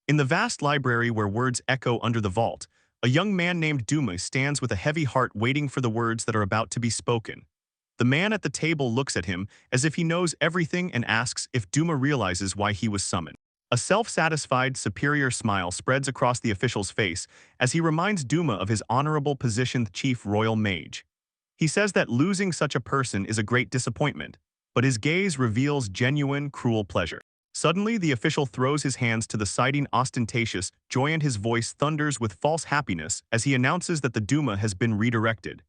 In the vast library where words echo under the vault, a young man named Duma stands with a heavy heart waiting for the words that are about to be spoken. The man at the table looks at him as if he knows everything and asks if Duma realizes why he was summoned. A self-satisfied, superior smile spreads across the official's face as he reminds Duma of his honorable position, Chief Royal Mage. He says that losing such a person is a great disappointment, but his gaze reveals genuine, cruel pleasure. Suddenly, the official throws his hands to the side in ostentatious joy and his voice thunders with false happiness as he announces that the Duma has been redirected.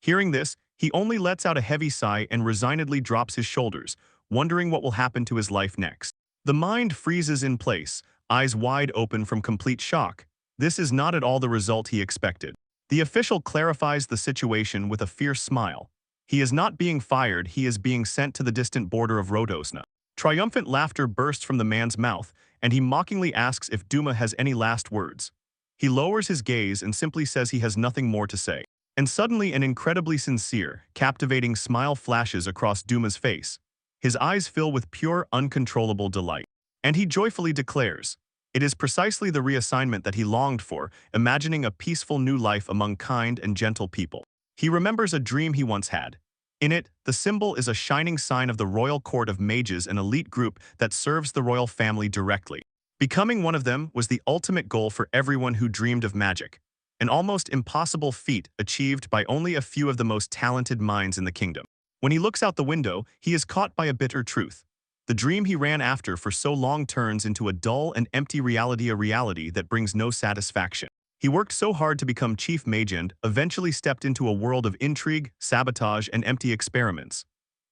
Hearing this, he only lets out a heavy sigh and resignedly drops his shoulders, wondering what will happen to his life next. The mind freezes in place, eyes wide open from complete shock. This is not at all the result he expected. The official clarifies the situation with a fierce smile. He is not being fired, he is being sent to the distant border of Rodosna. Triumphant laughter bursts from the man's mouth, and he mockingly asks if Duma has any last words. He lowers his gaze and simply says he has nothing more to say. And suddenly an incredibly sincere, captivating smile flashes across Duma's face. His eyes fill with pure, uncontrollable delight. And he joyfully declares, it is precisely the reassignment that he longed for, imagining a peaceful new life among kind and gentle people. He remembers a dream he once had. In it, the symbol is a shining sign of the royal court of mages, an elite group that serves the royal family directly. Becoming one of them was the ultimate goal for everyone who dreamed of magic, an almost impossible feat achieved by only a few of the most talented minds in the kingdom. When he looks out the window, he is caught by a bitter truth. The dream he ran after for so long turns into a dull and empty reality, a reality that brings no satisfaction. He worked so hard to become chief mage and eventually stepped into a world of intrigue, sabotage, and empty experiments.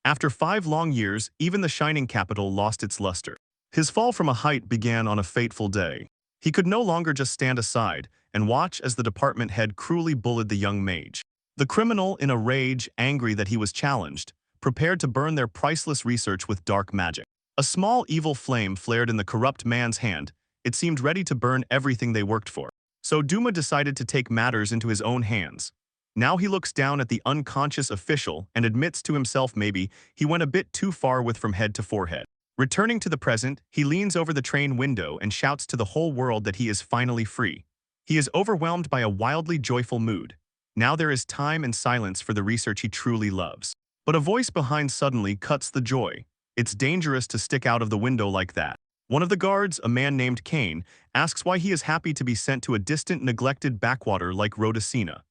After 5 long years, even the shining capital lost its luster. His fall from a height began on a fateful day. He could no longer just stand aside and watch as the department head cruelly bullied the young mage. The criminal, in a rage, angry that he was challenged, prepared to burn their priceless research with dark magic. A small evil flame flared in the corrupt man's hand. It seemed ready to burn everything they worked for. So Duma decided to take matters into his own hands. Now he looks down at the unconscious official and admits to himself maybe he went a bit too far with from head to forehead. Returning to the present, he leans over the train window and shouts to the whole world that he is finally free. He is overwhelmed by a wildly joyful mood. Now there is time and silence for the research he truly loves. But a voice behind suddenly cuts the joy. It's dangerous to stick out of the window like that. One of the guards, a man named Kane, asks why he is happy to be sent to a distant, neglected backwater like Rodosina.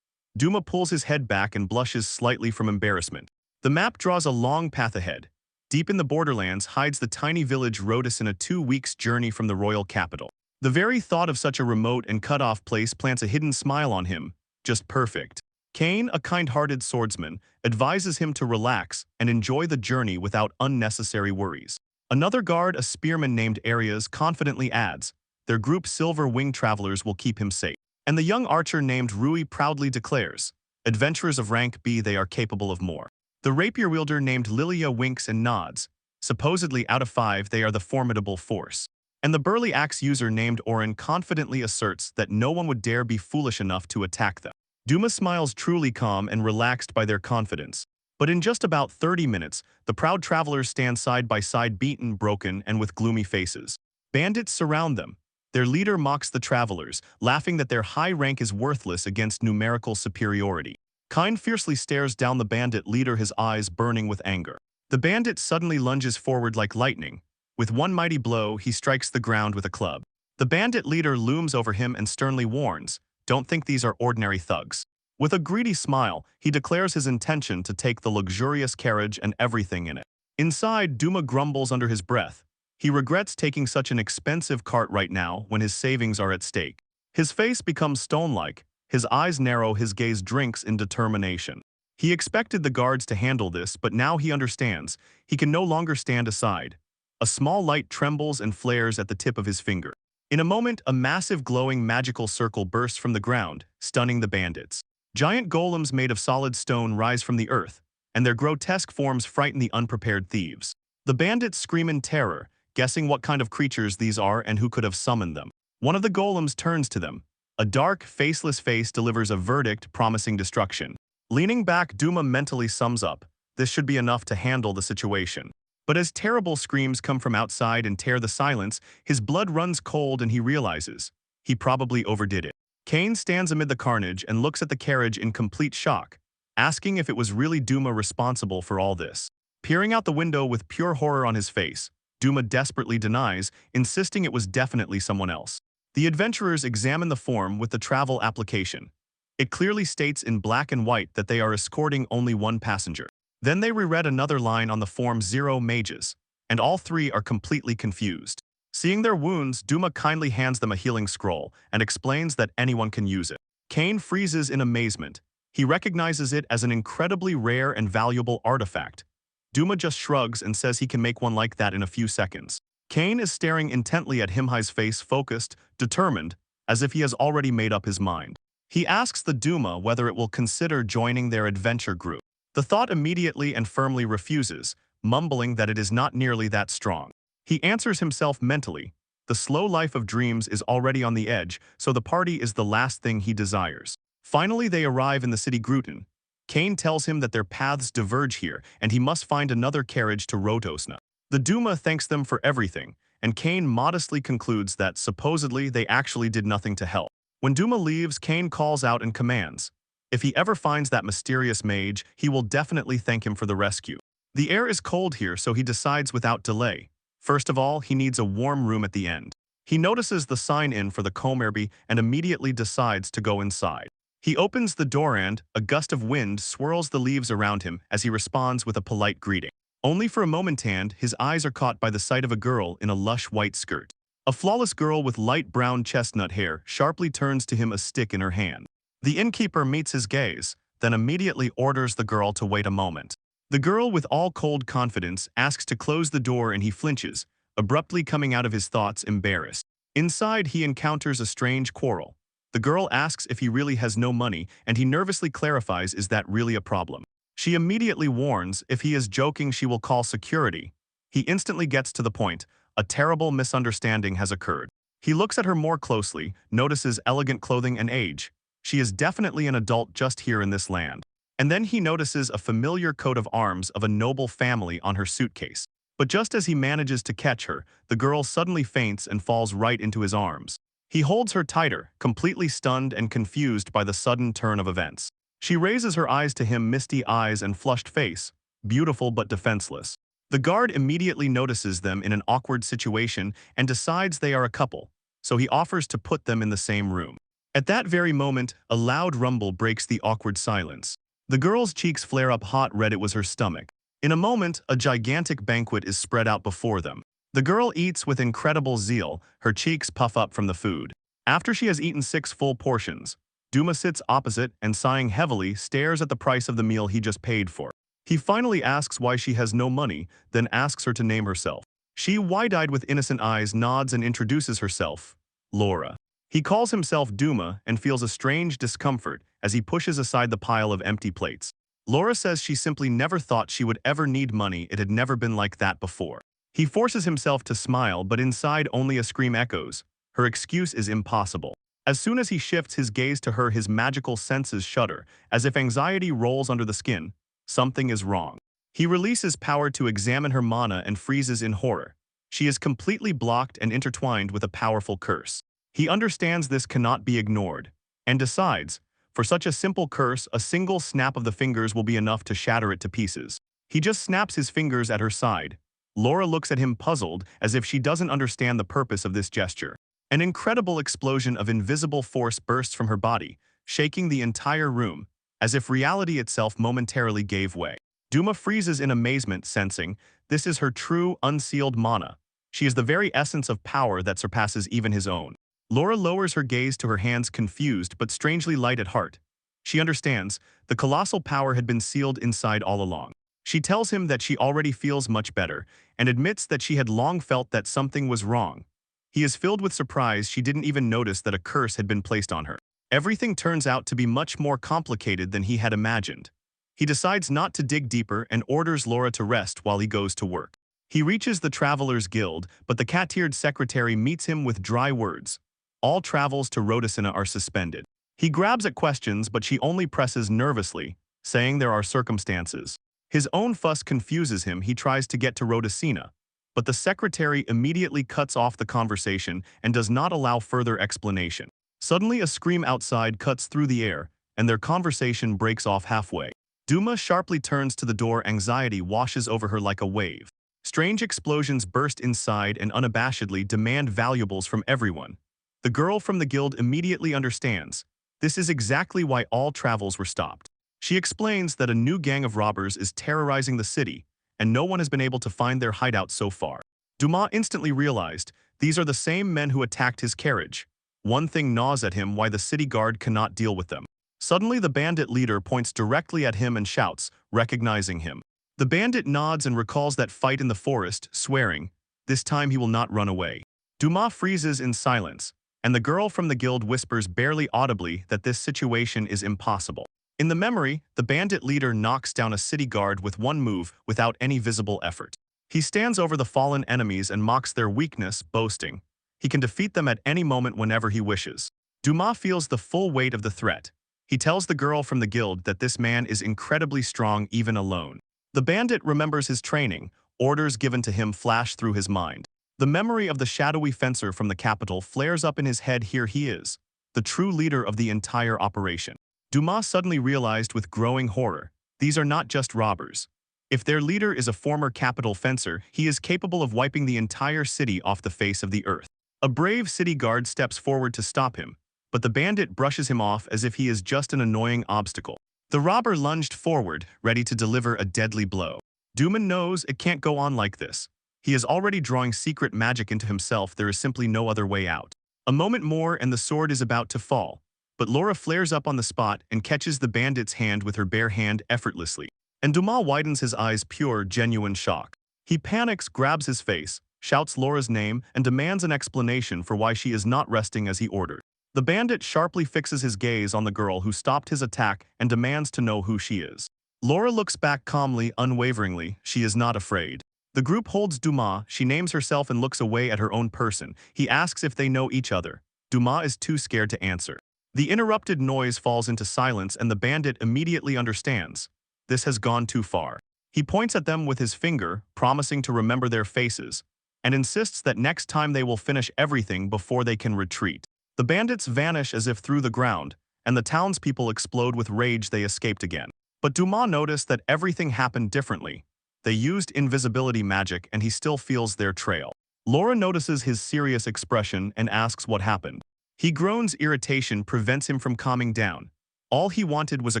Duma pulls his head back and blushes slightly from embarrassment. The map draws a long path ahead. Deep in the borderlands hides the tiny village Rodosina, 2 weeks' journey from the royal capital. The very thought of such a remote and cut-off place plants a hidden smile on him. Just perfect. Kane, a kind-hearted swordsman, advises him to relax and enjoy the journey without unnecessary worries. Another guard, a spearman named Arias, confidently adds, their group silver-winged travelers will keep him safe. And the young archer named Rui proudly declares, adventurers of rank B, they are capable of more. The rapier wielder named Lilia winks and nods. Supposedly out of 5, they are the formidable force. And the burly axe user named Orin confidently asserts that no one would dare be foolish enough to attack them. Duma smiles, truly calm and relaxed by their confidence. But in just about 30 minutes, the proud travelers stand side by side, beaten, broken, and with gloomy faces. Bandits surround them. Their leader mocks the travelers, laughing that their high rank is worthless against numerical superiority. Kine fiercely stares down the bandit leader, his eyes burning with anger. The bandit suddenly lunges forward like lightning. With one mighty blow, he strikes the ground with a club. The bandit leader looms over him and sternly warns, don't think these are ordinary thugs. With a greedy smile, he declares his intention to take the luxurious carriage and everything in it. Inside, Duma grumbles under his breath. He regrets taking such an expensive cart right now when his savings are at stake. His face becomes stone-like, his eyes narrow, his gaze drinks in determination. He expected the guards to handle this, but now he understands. He can no longer stand aside. A small light trembles and flares at the tip of his finger. In a moment, a massive glowing magical circle bursts from the ground, stunning the bandits. Giant golems made of solid stone rise from the earth, and their grotesque forms frighten the unprepared thieves. The bandits scream in terror, guessing what kind of creatures these are and who could have summoned them. One of the golems turns to them. A dark, faceless face delivers a verdict promising destruction. Leaning back, Duma mentally sums up, this should be enough to handle the situation. But as terrible screams come from outside and tear the silence, his blood runs cold and he realizes he probably overdid it. Kane stands amid the carnage and looks at the carriage in complete shock, asking if it was really Duma responsible for all this. Peering out the window with pure horror on his face, Duma desperately denies, insisting it was definitely someone else. The adventurers examine the form with the travel application. It clearly states in black and white that they are escorting only one passenger. Then they reread another line on the form 0 mages, and all three are completely confused. Seeing their wounds, Duma kindly hands them a healing scroll and explains that anyone can use it. Kane freezes in amazement. He recognizes it as an incredibly rare and valuable artifact. Duma just shrugs and says he can make one like that in a few seconds. Kane is staring intently at Himhai's face, focused, determined, as if he has already made up his mind. He asks the Duma whether it will consider joining their adventure group. The thought immediately and firmly refuses, mumbling that it is not nearly that strong. He answers himself mentally. The slow life of dreams is already on the edge, so the party is the last thing he desires. Finally, they arrive in the city Gruten. Kane tells him that their paths diverge here, and he must find another carriage to Rotosna. The Duma thanks them for everything, and Kane modestly concludes that supposedly they actually did nothing to help. When Duma leaves, Kane calls out and commands. If he ever finds that mysterious mage, he will definitely thank him for the rescue. The air is cold here, so he decides without delay. First of all, he needs a warm room at the end. He notices the sign-in for the Komerby and immediately decides to go inside. He opens the door and a gust of wind swirls the leaves around him as he responds with a polite greeting. Only for a moment his eyes are caught by the sight of a girl in a lush white skirt. A flawless girl with light brown chestnut hair sharply turns to him, a stick in her hand. The innkeeper meets his gaze, then immediately orders the girl to wait a moment. The girl, with all cold confidence, asks to close the door and he flinches, abruptly coming out of his thoughts, embarrassed. Inside, he encounters a strange quarrel. The girl asks if he really has no money, and he nervously clarifies, is that really a problem? She immediately warns if he is joking she will call security. He instantly gets to the point. A terrible misunderstanding has occurred. He looks at her more closely, notices elegant clothing and age. She is definitely an adult just here in this land. And then he notices a familiar coat of arms of a noble family on her suitcase. But just as he manages to catch her, the girl suddenly faints and falls right into his arms. He holds her tighter, completely stunned and confused by the sudden turn of events. She raises her eyes to him, misty eyes and flushed face, beautiful but defenseless. The guard immediately notices them in an awkward situation and decides they are a couple, so he offers to put them in the same room. At that very moment, a loud rumble breaks the awkward silence. The girl's cheeks flare up hot red. It was her stomach. In a moment, a gigantic banquet is spread out before them. The girl eats with incredible zeal, her cheeks puff up from the food. After she has eaten 6 full portions, Duma sits opposite and, sighing heavily, stares at the price of the meal he just paid for. He finally asks why she has no money, then asks her to name herself. She, wide-eyed with innocent eyes, nods and introduces herself, Laura. He calls himself Duma and feels a strange discomfort as he pushes aside the pile of empty plates. Laura says she simply never thought she would ever need money. It had never been like that before. He forces himself to smile, but inside only a scream echoes. Her excuse is impossible. As soon as he shifts his gaze to her, his magical senses shudder, as if anxiety rolls under the skin. Something is wrong. He releases power to examine her mana and freezes in horror. She is completely blocked and intertwined with a powerful curse. He understands this cannot be ignored, and decides, for such a simple curse, a single snap of the fingers will be enough to shatter it to pieces. He just snaps his fingers at her side. Laura looks at him puzzled, as if she doesn't understand the purpose of this gesture. An incredible explosion of invisible force bursts from her body, shaking the entire room, as if reality itself momentarily gave way. Duma freezes in amazement, sensing this is her true, unsealed mana. She is the very essence of power that surpasses even his own. Laura lowers her gaze to her hands, confused but strangely light at heart. She understands the colossal power had been sealed inside all along. She tells him that she already feels much better and admits that she had long felt that something was wrong. He is filled with surprise. She didn't even notice that a curse had been placed on her. Everything turns out to be much more complicated than he had imagined. He decides not to dig deeper and orders Laura to rest while he goes to work. He reaches the Travelers Guild, but the cat-eared secretary meets him with dry words. All travels to Rotosna are suspended. He grabs at questions, but she only presses nervously, saying there are circumstances. His own fuss confuses him. He tries to get to Rhodocina, but the secretary immediately cuts off the conversation and does not allow further explanation. Suddenly a scream outside cuts through the air, and their conversation breaks off halfway. Duma sharply turns to the door. Anxiety washes over her like a wave. Strange explosions burst inside and unabashedly demand valuables from everyone. The girl from the guild immediately understands. This is exactly why all travels were stopped. She explains that a new gang of robbers is terrorizing the city, and no one has been able to find their hideout so far. Dumas instantly realized these are the same men who attacked his carriage. One thing gnaws at him: why the city guard cannot deal with them. Suddenly the bandit leader points directly at him and shouts, recognizing him. The bandit nods and recalls that fight in the forest, swearing, this time he will not run away. Dumas freezes in silence, and the girl from the guild whispers barely audibly that this situation is impossible. In the memory, the bandit leader knocks down a city guard with one move without any visible effort. He stands over the fallen enemies and mocks their weakness, boasting he can defeat them at any moment whenever he wishes. Dumas feels the full weight of the threat. He tells the girl from the guild that this man is incredibly strong even alone. The bandit remembers his training. Orders given to him flash through his mind. The memory of the shadowy fencer from the capital flares up in his head. Here he is, the true leader of the entire operation. Dumas suddenly realized with growing horror, these are not just robbers. If their leader is a former capital fencer, he is capable of wiping the entire city off the face of the earth. A brave city guard steps forward to stop him, but the bandit brushes him off as if he is just an annoying obstacle. The robber lunged forward, ready to deliver a deadly blow. Dumas knows it can't go on like this. He is already drawing secret magic into himself. There is simply no other way out. A moment more and the sword is about to fall. But Laura flares up on the spot and catches the bandit's hand with her bare hand effortlessly. And Dumas widens his eyes, pure, genuine shock. He panics, grabs his face, shouts Laura's name, and demands an explanation for why she is not resting as he ordered. The bandit sharply fixes his gaze on the girl who stopped his attack and demands to know who she is. Laura looks back calmly, unwaveringly. She is not afraid. The group holds Dumas. She names herself and looks away at her own person. He asks if they know each other. Dumas is too scared to answer. The interrupted noise falls into silence and the bandit immediately understands. This has gone too far. He points at them with his finger, promising to remember their faces, and insists that next time they will finish everything before they can retreat. The bandits vanish as if through the ground, and the townspeople explode with rage. They escaped again. But Dumas noticed that everything happened differently. They used invisibility magic and he still feels their trail. Laura notices his serious expression and asks what happened. He groans. Irritation prevents him from calming down. All he wanted was a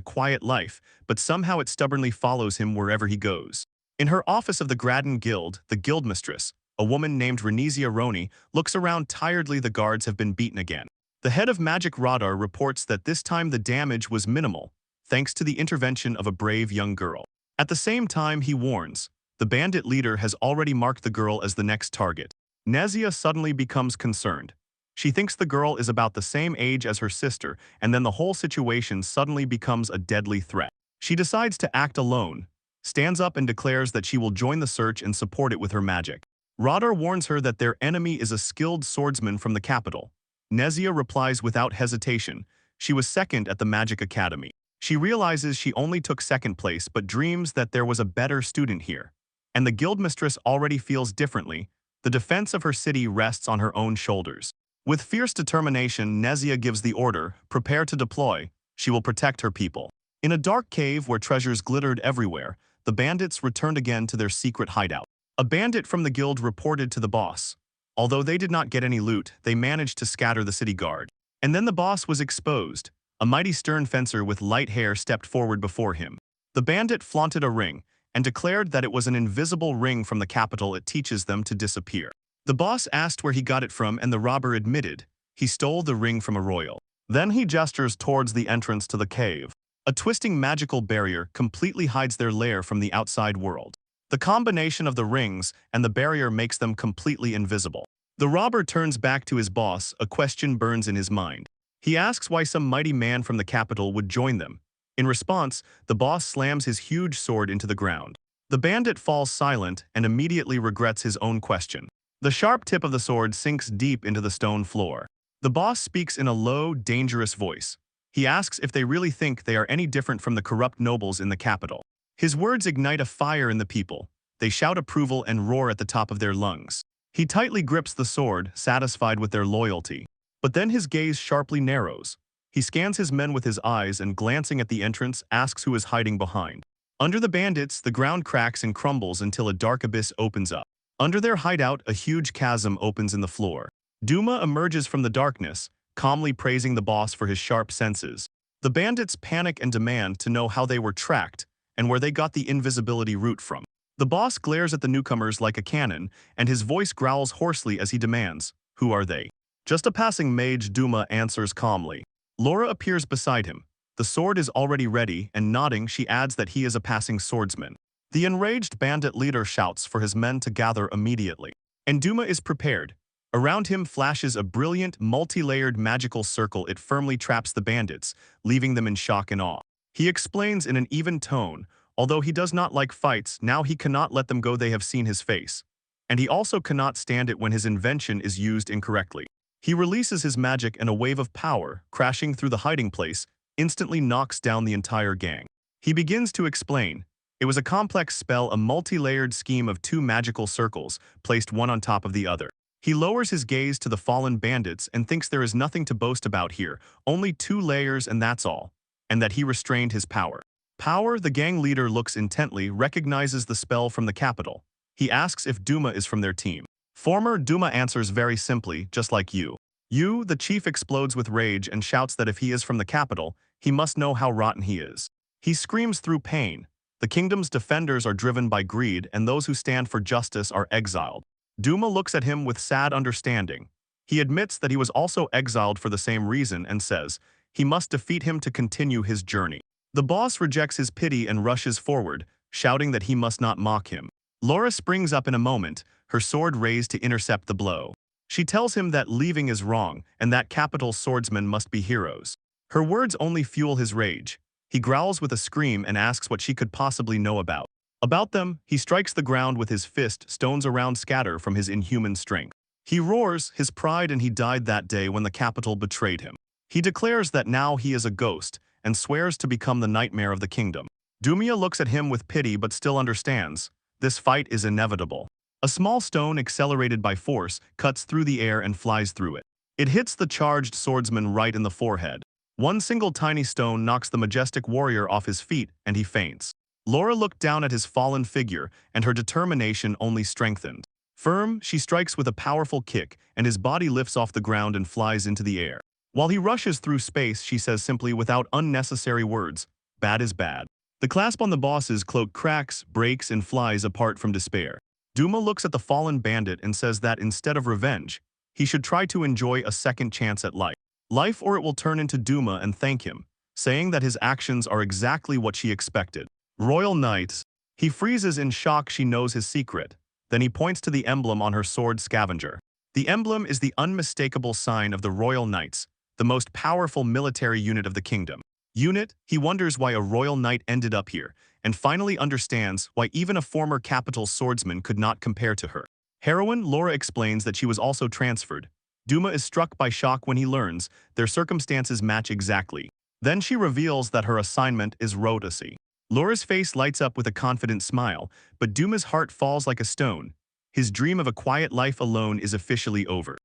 quiet life, but somehow it stubbornly follows him wherever he goes. In her office of the Graden Guild, the guildmistress, a woman named Renizia Roni, looks around tiredly. The guards have been beaten again. The head of Magic Radar reports that this time the damage was minimal, thanks to the intervention of a brave young girl. At the same time, he warns, the bandit leader has already marked the girl as the next target. Nezia suddenly becomes concerned. She thinks the girl is about the same age as her sister, and then the whole situation suddenly becomes a deadly threat. She decides to act alone, stands up and declares that she will join the search and support it with her magic. Radar warns her that their enemy is a skilled swordsman from the capital. Nezia replies without hesitation. She was second at the Magic Academy. She realizes she only took second place but dreams that there was a better student here. And the guildmistress already feels differently. The defense of her city rests on her own shoulders. With fierce determination, Nezia gives the order, prepare to deploy. She will protect her people. In a dark cave where treasures glittered everywhere, the bandits returned again to their secret hideout. A bandit from the guild reported to the boss. Although they did not get any loot, they managed to scatter the city guard. And then the boss was exposed. A mighty stern fencer with light hair stepped forward before him. The bandit flaunted a ring and declared that it was an invisible ring from the capital. It teaches them to disappear. The boss asked where he got it from and the robber admitted he stole the ring from a royal. Then he gestures towards the entrance to the cave. A twisting magical barrier completely hides their lair from the outside world. The combination of the rings and the barrier makes them completely invisible. The robber turns back to his boss. A question burns in his mind. He asks why some mighty man from the capital would join them. In response, the boss slams his huge sword into the ground. The bandit falls silent and immediately regrets his own question. The sharp tip of the sword sinks deep into the stone floor. The boss speaks in a low, dangerous voice. He asks if they really think they are any different from the corrupt nobles in the capital. His words ignite a fire in the people. They shout approval and roar at the top of their lungs. He tightly grips the sword, satisfied with their loyalty. But then his gaze sharply narrows. He scans his men with his eyes and, glancing at the entrance, asks who is hiding behind. Under the bandits, the ground cracks and crumbles until a dark abyss opens up. Under their hideout, a huge chasm opens in the floor. Duma emerges from the darkness, calmly praising the boss for his sharp senses. The bandits panic and demand to know how they were tracked and where they got the invisibility route from. The boss glares at the newcomers like a cannon, and his voice growls hoarsely as he demands, "Who are they?" "Just a passing mage," Duma answers calmly. Laura appears beside him. The sword is already ready, and nodding, she adds that he is a passing swordsman. The enraged bandit leader shouts for his men to gather immediately. And Duma is prepared. Around him flashes a brilliant, multi-layered magical circle. It firmly traps the bandits, leaving them in shock and awe. He explains in an even tone, although he does not like fights, now he cannot let them go. They have seen his face. And he also cannot stand it when his invention is used incorrectly. He releases his magic, and a wave of power, crashing through the hiding place, instantly knocks down the entire gang. He begins to explain. It was a complex spell, a multi-layered scheme of two magical circles, placed one on top of the other. He lowers his gaze to the fallen bandits and thinks there is nothing to boast about here, only two layers and that's all, and that he restrained his power. Power, the gang leader looks intently, recognizes the spell from the capital. He asks if Duma is from their team. Former Duma answers very simply, "Just like you." "You," the chief explodes with rage and shouts that if he is from the capital, he must know how rotten he is. He screams through pain. The kingdom's defenders are driven by greed, and those who stand for justice are exiled. Duma looks at him with sad understanding. He admits that he was also exiled for the same reason and says he must defeat him to continue his journey. The boss rejects his pity and rushes forward, shouting that he must not mock him. Laura springs up in a moment, her sword raised to intercept the blow. She tells him that leaving is wrong and that capital swordsmen must be heroes. Her words only fuel his rage. He growls with a scream and asks what she could possibly know about. About them, he strikes the ground with his fist, stones around scatter from his inhuman strength. He roars his pride, and he died that day when the capital betrayed him. He declares that now he is a ghost and swears to become the nightmare of the kingdom. Dumia looks at him with pity but still understands. This fight is inevitable. A small stone, accelerated by force, cuts through the air and flies through it. It hits the charged swordsman right in the forehead. One single tiny stone knocks the majestic warrior off his feet, and he faints. Laura looked down at his fallen figure, and her determination only strengthened. Firm, she strikes with a powerful kick, and his body lifts off the ground and flies into the air. While he rushes through space, she says simply, without unnecessary words, "Bad is bad." The clasp on the boss's cloak cracks, breaks, and flies apart from despair. Duma looks at the fallen bandit and says that instead of revenge, he should try to enjoy a second chance at life. Life, or it will turn into Duma and thank him, saying that his actions are exactly what she expected. Royal Knights. He freezes in shock. She knows his secret. Then he points to the emblem on her sword scavenger. The emblem is the unmistakable sign of the Royal Knights, the most powerful military unit of the kingdom. He wonders why a royal knight ended up here, and finally understands why even a former capital swordsman could not compare to her. Heroine, Laura explains that she was also transferred. Duma is struck by shock when he learns their circumstances match exactly. Then she reveals that her assignment is royalty. Laura's face lights up with a confident smile, but Duma's heart falls like a stone. His dream of a quiet life alone is officially over.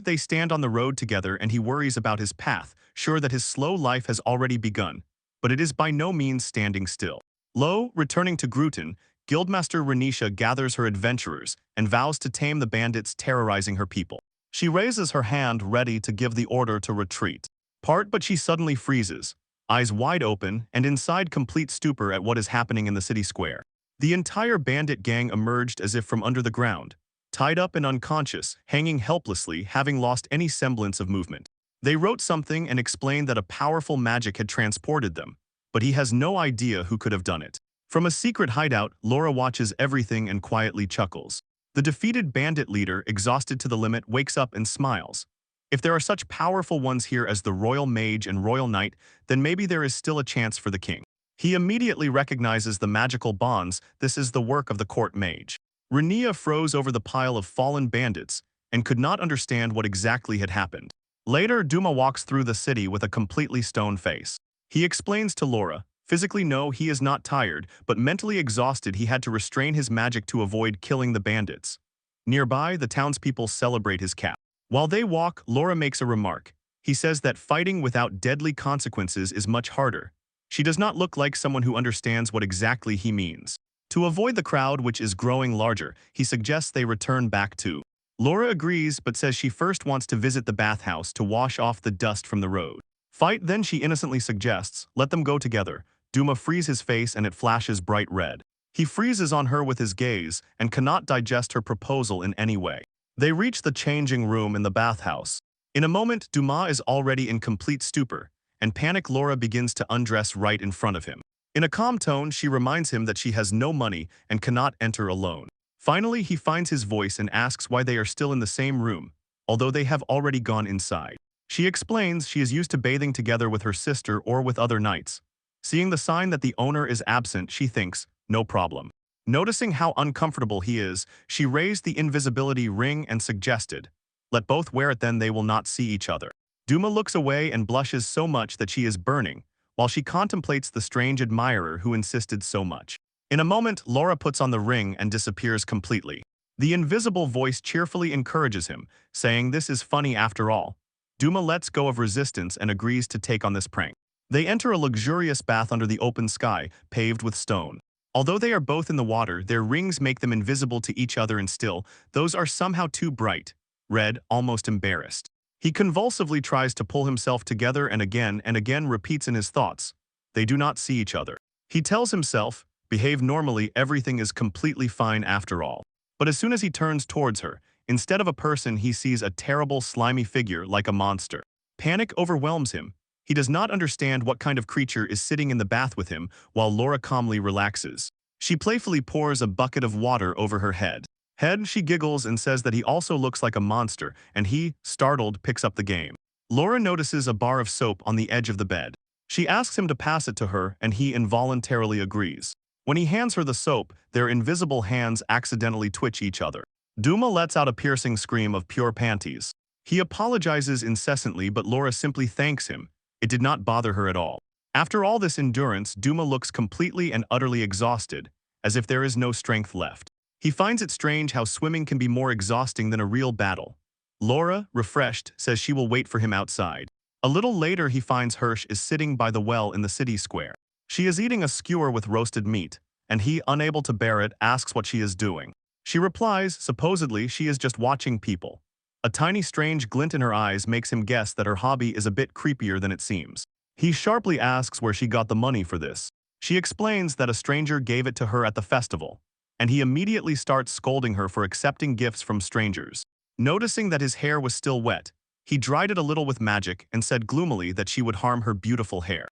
They stand on the road together, and he worries about his path, sure that his slow life has already begun, but it is by no means standing still. Returning to Gruten, Guildmaster Renisha gathers her adventurers and vows to tame the bandits terrorizing her people. She raises her hand ready to give the order to retreat. But she suddenly freezes, eyes wide open and inside complete stupor at what is happening in the city square. The entire bandit gang emerged as if from under the ground, tied up and unconscious, hanging helplessly, having lost any semblance of movement. They wrote something and explained that a powerful magic had transported them, but he has no idea who could have done it. From a secret hideout, Laura watches everything and quietly chuckles. The defeated bandit leader, exhausted to the limit, wakes up and smiles. If there are such powerful ones here as the Royal Mage and Royal Knight, then maybe there is still a chance for the king. He immediately recognizes the magical bonds. This is the work of the court mage. Renia froze over the pile of fallen bandits and could not understand what exactly had happened. Later, Duma walks through the city with a completely stone face. He explains to Laura, Physically, no, he is not tired, but mentally exhausted, he had to restrain his magic to avoid killing the bandits. Nearby, the townspeople celebrate his cap. While they walk, Laura makes a remark. He says that fighting without deadly consequences is much harder. She does not look like someone who understands what exactly he means. To avoid the crowd, which is growing larger, he suggests they return back to. Laura agrees but says she first wants to visit the bathhouse to wash off the dust from the road. Fight, then she innocently suggests, let them go together. Duma frees his face and it flashes bright red. He freezes on her with his gaze and cannot digest her proposal in any way. They reach the changing room in the bathhouse. In a moment, Dumas is already in complete stupor, and panic Laura begins to undress right in front of him. In a calm tone, she reminds him that she has no money and cannot enter alone. Finally, he finds his voice and asks why they are still in the same room, although they have already gone inside. She explains she is used to bathing together with her sister or with other knights. Seeing the sign that the owner is absent, she thinks, no problem. Noticing how uncomfortable he is, she raised the invisibility ring and suggested, let both wear it, then they will not see each other. Duma looks away and blushes so much that she is burning, while she contemplates the strange admirer who insisted so much. In a moment, Laura puts on the ring and disappears completely. The invisible voice cheerfully encourages him, saying this is funny after all. Duma lets go of resistance and agrees to take on this prank. They enter a luxurious bath under the open sky, paved with stone. Although they are both in the water, their rings make them invisible to each other, and still, those are somehow too bright. Red, almost embarrassed. He convulsively tries to pull himself together and again repeats in his thoughts. They do not see each other. He tells himself, behave normally, everything is completely fine after all. But as soon as he turns towards her, instead of a person, he sees a terrible, slimy figure like a monster. Panic overwhelms him. He does not understand what kind of creature is sitting in the bath with him, while Laura calmly relaxes. She playfully pours a bucket of water over her head. She giggles and says that he also looks like a monster, and he, startled, picks up the game. Laura notices a bar of soap on the edge of the bed. She asks him to pass it to her, and he involuntarily agrees. When he hands her the soap, their invisible hands accidentally twitch each other. Duma lets out a piercing scream of pure panties. He apologizes incessantly, but Laura simply thanks him. It did not bother her at all. After all this endurance, Duma looks completely and utterly exhausted, as if there is no strength left. He finds it strange how swimming can be more exhausting than a real battle. Laura, refreshed, says she will wait for him outside. A little later, he finds Hirsch is sitting by the well in the city square. She is eating a skewer with roasted meat, and he, unable to bear it, asks what she is doing. She replies, supposedly, she is just watching people. A tiny strange glint in her eyes makes him guess that her hobby is a bit creepier than it seems. He sharply asks where she got the money for this. She explains that a stranger gave it to her at the festival, and he immediately starts scolding her for accepting gifts from strangers. Noticing that his hair was still wet, he dried it a little with magic and said gloomily that she would harm her beautiful hair.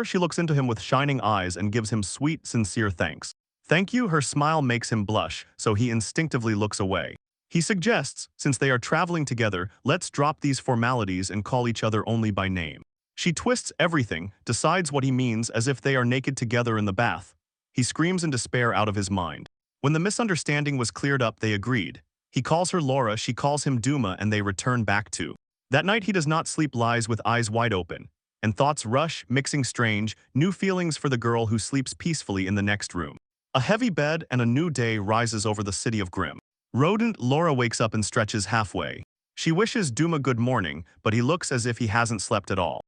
She looks into him with shining eyes and gives him sweet, sincere thanks. Thank you, her smile makes him blush, so he instinctively looks away. He suggests, since they are traveling together, let's drop these formalities and call each other only by name. She twists everything, decides what he means as if they are naked together in the bath. He screams in despair out of his mind. When the misunderstanding was cleared up, they agreed. He calls her Laura, she calls him Duma, and they return back to. That night he does not sleep, lies with eyes wide open, and thoughts rush, mixing strange, new feelings for the girl who sleeps peacefully in the next room. A heavy bed and a new day rises over the city of Grimm. Rodent Laura wakes up and stretches halfway. She wishes Duma good morning, but he looks as if he hasn't slept at all.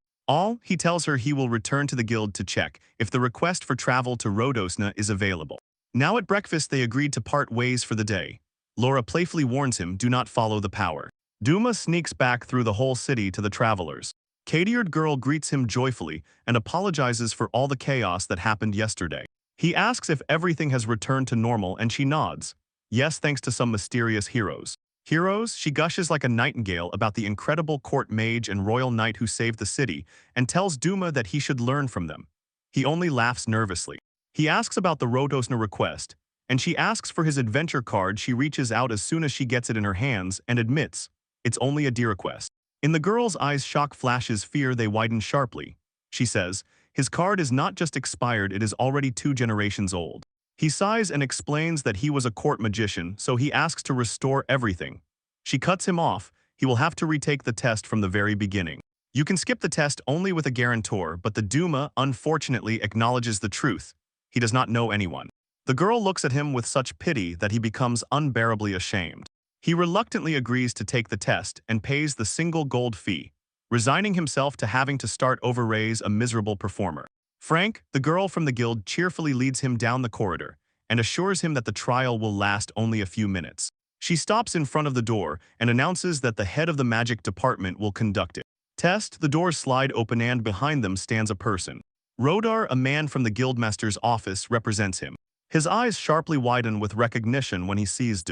He tells her he will return to the guild to check if the request for travel to Rodosna is available. Now at breakfast they agreed to part ways for the day. Laura playfully warns him, do not follow the power. Duma sneaks back through the whole city to the travelers. Katy-eared girl greets him joyfully and apologizes for all the chaos that happened yesterday. He asks if everything has returned to normal and she nods. Yes, thanks to some mysterious heroes. Heroes? She gushes like a nightingale about the incredible court mage and royal knight who saved the city and tells Duma that he should learn from them. He only laughs nervously. He asks about the Rodosna request, and she asks for his adventure card. She reaches out as soon as she gets it in her hands and admits, it's only a dear request. In the girl's eyes shock flashes fear, they widen sharply. She says, his card is not just expired, it is already 2 generations old. He sighs and explains that he was a court magician, so he asks to restore everything. She cuts him off, he will have to retake the test from the very beginning. You can skip the test only with a guarantor, but the Duma unfortunately acknowledges the truth. He does not know anyone. The girl looks at him with such pity that he becomes unbearably ashamed. He reluctantly agrees to take the test and pays the single gold fee, resigning himself to having to start over raise a miserable performer. Frank, the girl from the guild, cheerfully leads him down the corridor and assures him that the trial will last only a few minutes. She stops in front of the door and announces that the head of the magic department will conduct it. Test, the doors slide open and behind them stands a person. Rodar, a man from the guildmaster's office, represents him. His eyes sharply widen with recognition when he sees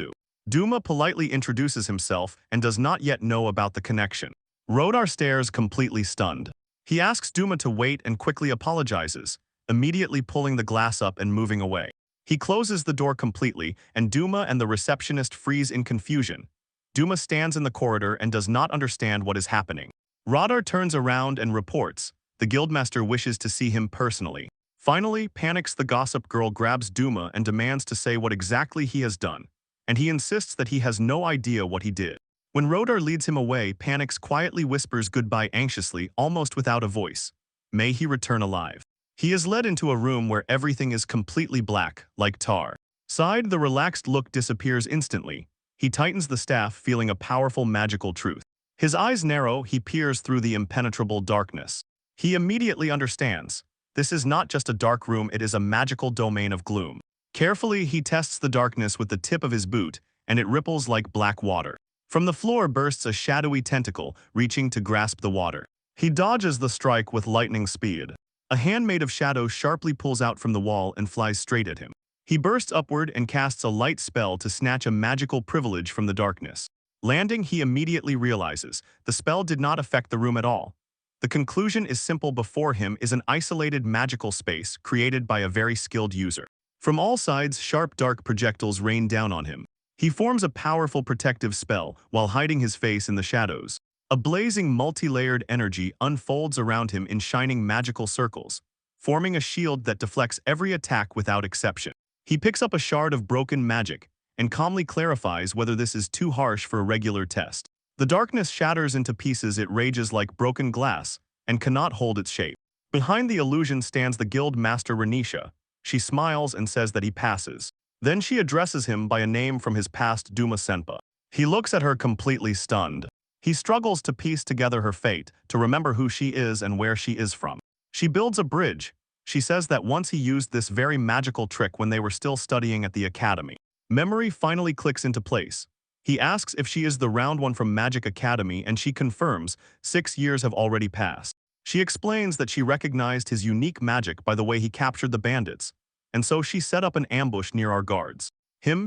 Duma politely introduces himself and does not yet know about the connection. Rodar stares completely stunned. He asks Duma to wait and quickly apologizes, immediately pulling the glass up and moving away. He closes the door completely, and Duma and the receptionist freeze in confusion. Duma stands in the corridor and does not understand what is happening. Rodar turns around and reports. The guildmaster wishes to see him personally. Finally, panics the gossip girl grabs Duma and demands to say what exactly he has done, and he insists that he has no idea what he did. When Rodar leads him away, Panics quietly whispers goodbye anxiously, almost without a voice. May he return alive. He is led into a room where everything is completely black, like tar. Side, the relaxed look disappears instantly. He tightens the staff, feeling a powerful magical truth. His eyes narrow, he peers through the impenetrable darkness. He immediately understands. This is not just a dark room, it is a magical domain of gloom. Carefully, he tests the darkness with the tip of his boot, and it ripples like black water. From the floor bursts a shadowy tentacle, reaching to grasp the water. He dodges the strike with lightning speed. A hand made of shadow sharply pulls out from the wall and flies straight at him. He bursts upward and casts a light spell to snatch a magical privilege from the darkness. Landing, he immediately realizes the spell did not affect the room at all. The conclusion is simple. Before him is an isolated magical space created by a very skilled user. From all sides, sharp dark projectiles rain down on him. He forms a powerful protective spell while hiding his face in the shadows. A blazing multi-layered energy unfolds around him in shining magical circles, forming a shield that deflects every attack without exception. He picks up a shard of broken magic and calmly clarifies whether this is too harsh for a regular test. The darkness shatters into pieces, it rages like broken glass and cannot hold its shape. Behind the illusion stands the guild master Renisha. She smiles and says that he passes. Then she addresses him by a name from his past, Duma Senpa. He looks at her completely stunned. He struggles to piece together her fate, to remember who she is and where she is from. She builds a bridge. She says that once he used this very magical trick when they were still studying at the academy. Memory finally clicks into place. He asks if she is the round one from Magic Academy, and she confirms 6 years have already passed. She explains that she recognized his unique magic by the way he captured the bandits, and so she set up an ambush near our guards.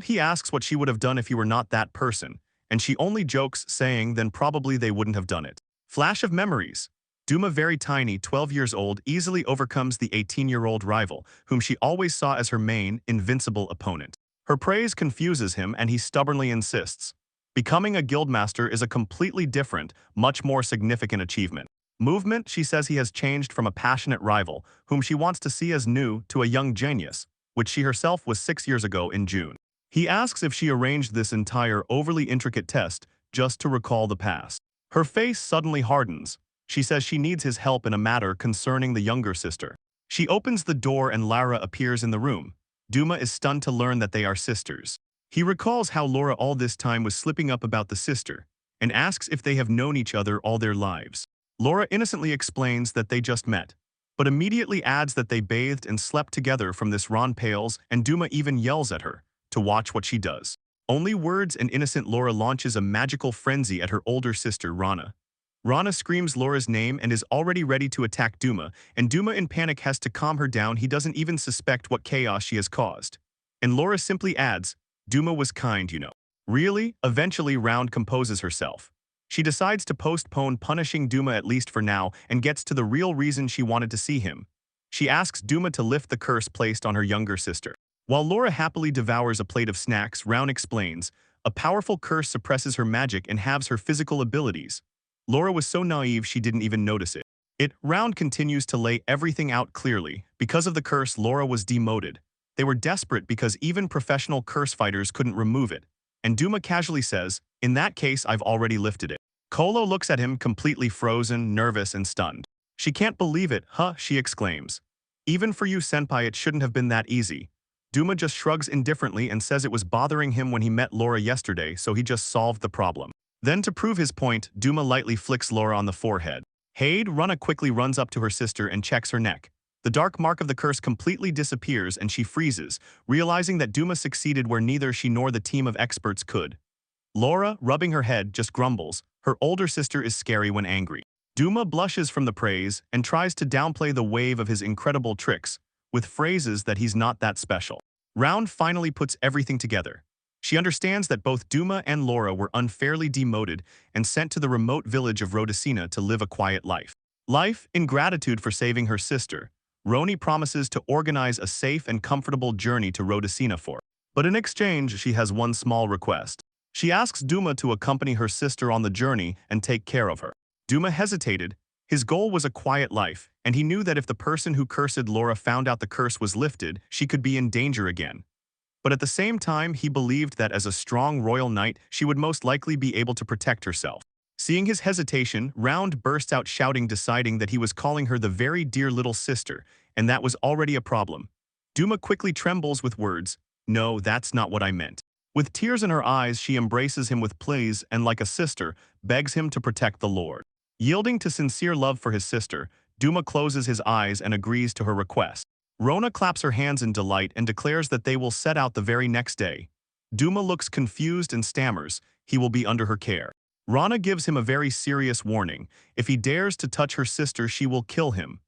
He asks what she would have done if he were not that person, and she only jokes, saying then probably they wouldn't have done it. Flash of memories. Duma, very tiny, 12 years old, easily overcomes the 18-year-old rival, whom she always saw as her main, invincible opponent. Her praise confuses him and he stubbornly insists. Becoming a guildmaster is a completely different, much more significant achievement. Movement, she says he has changed from a passionate rival, whom she wants to see as new, to a young genius, which she herself was 6 years ago in June. He asks if she arranged this entire overly intricate test just to recall the past. Her face suddenly hardens. She says she needs his help in a matter concerning the younger sister. She opens the door and Lara appears in the room. Duma is stunned to learn that they are sisters. He recalls how Laura all this time was slipping up about the sister, and asks if they have known each other all their lives. Laura innocently explains that they just met, but immediately adds that they bathed and slept together from this Ron Pales, and Duma even yells at her to watch what she does. Only words and innocent Laura launches a magical frenzy at her older sister, Rana. Rana screams Laura's name and is already ready to attack Duma, and Duma in panic has to calm her down. He doesn't even suspect what chaos she has caused. And Laura simply adds, Duma was kind, you know. Really? Eventually, Round composes herself. She decides to postpone punishing Duma at least for now and gets to the real reason she wanted to see him. She asks Duma to lift the curse placed on her younger sister. While Laura happily devours a plate of snacks, Round explains, a powerful curse suppresses her magic and halves her physical abilities. Laura was so naive she didn't even notice it. Round continues to lay everything out clearly. Because of the curse, Laura was demoted. They were desperate because even professional curse fighters couldn't remove it. And Duma casually says, in that case, I've already lifted it. Kolo looks at him completely frozen, nervous, and stunned. She can't believe it, huh, she exclaims. Even for you, senpai, it shouldn't have been that easy. Duma just shrugs indifferently and says it was bothering him when he met Laura yesterday, so he just solved the problem. Then to prove his point, Duma lightly flicks Laura on the forehead. Rana quickly runs up to her sister and checks her neck. The dark mark of the curse completely disappears and she freezes, realizing that Duma succeeded where neither she nor the team of experts could. Laura, rubbing her head, just grumbles. Her older sister is scary when angry. Duma blushes from the praise and tries to downplay the wave of his incredible tricks, with phrases that he's not that special. Round finally puts everything together. She understands that both Duma and Laura were unfairly demoted and sent to the remote village of Rhodocina to live a quiet life. In gratitude for saving her sister, Roni promises to organize a safe and comfortable journey to Rhodocina for her. But in exchange, she has one small request. She asks Duma to accompany her sister on the journey and take care of her. Duma hesitated. His goal was a quiet life, and he knew that if the person who cursed Laura found out the curse was lifted, she could be in danger again. But at the same time, he believed that as a strong royal knight, she would most likely be able to protect herself. Seeing his hesitation, Round burst out shouting, deciding that he was calling her the very dear little sister, and that was already a problem. Duma quickly trembles with words, "No, that's not what I meant." With tears in her eyes, she embraces him with pleas and, like a sister, begs him to protect the Lord. Yielding to sincere love for his sister, Duma closes his eyes and agrees to her request. Rona claps her hands in delight and declares that they will set out the very next day. Duma looks confused and stammers, he will be under her care. Rana gives him a very serious warning. If he dares to touch her sister, she will kill him.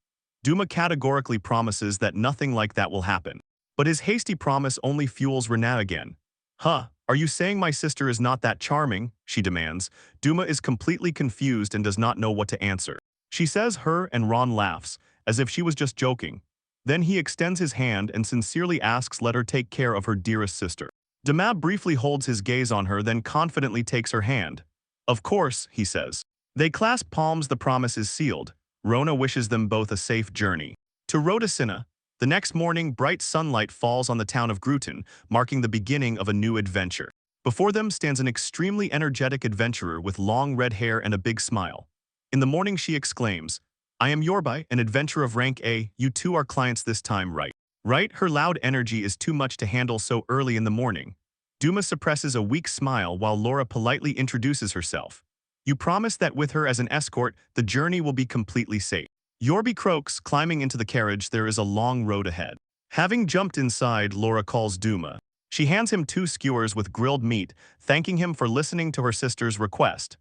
Duma categorically promises that nothing like that will happen. But his hasty promise only fuels Rana again. "Huh, are you saying my sister is not that charming?" she demands. Duma is completely confused and does not know what to answer. She says her and Ron laughs, as if she was just joking. Then he extends his hand and sincerely asks let her take care of her dearest sister. Duma briefly holds his gaze on her, then confidently takes her hand. "Of course," he says. They clasp palms, the promise is sealed. Rona wishes them both a safe journey. To Rhodocina. The next morning, bright sunlight falls on the town of Gruton, marking the beginning of a new adventure. Before them stands an extremely energetic adventurer with long red hair and a big smile. In the morning she exclaims, "I am Yorbai, an adventurer of rank A, you two are clients this time, right?" Right? Her loud energy is too much to handle so early in the morning. Duma suppresses a weak smile while Laura politely introduces herself. "You promised that with her as an escort, the journey will be completely safe." Yorby croaks, climbing into the carriage. There is a long road ahead. Having jumped inside, Laura calls Duma. She hands him 2 skewers with grilled meat, thanking him for listening to her sister's request.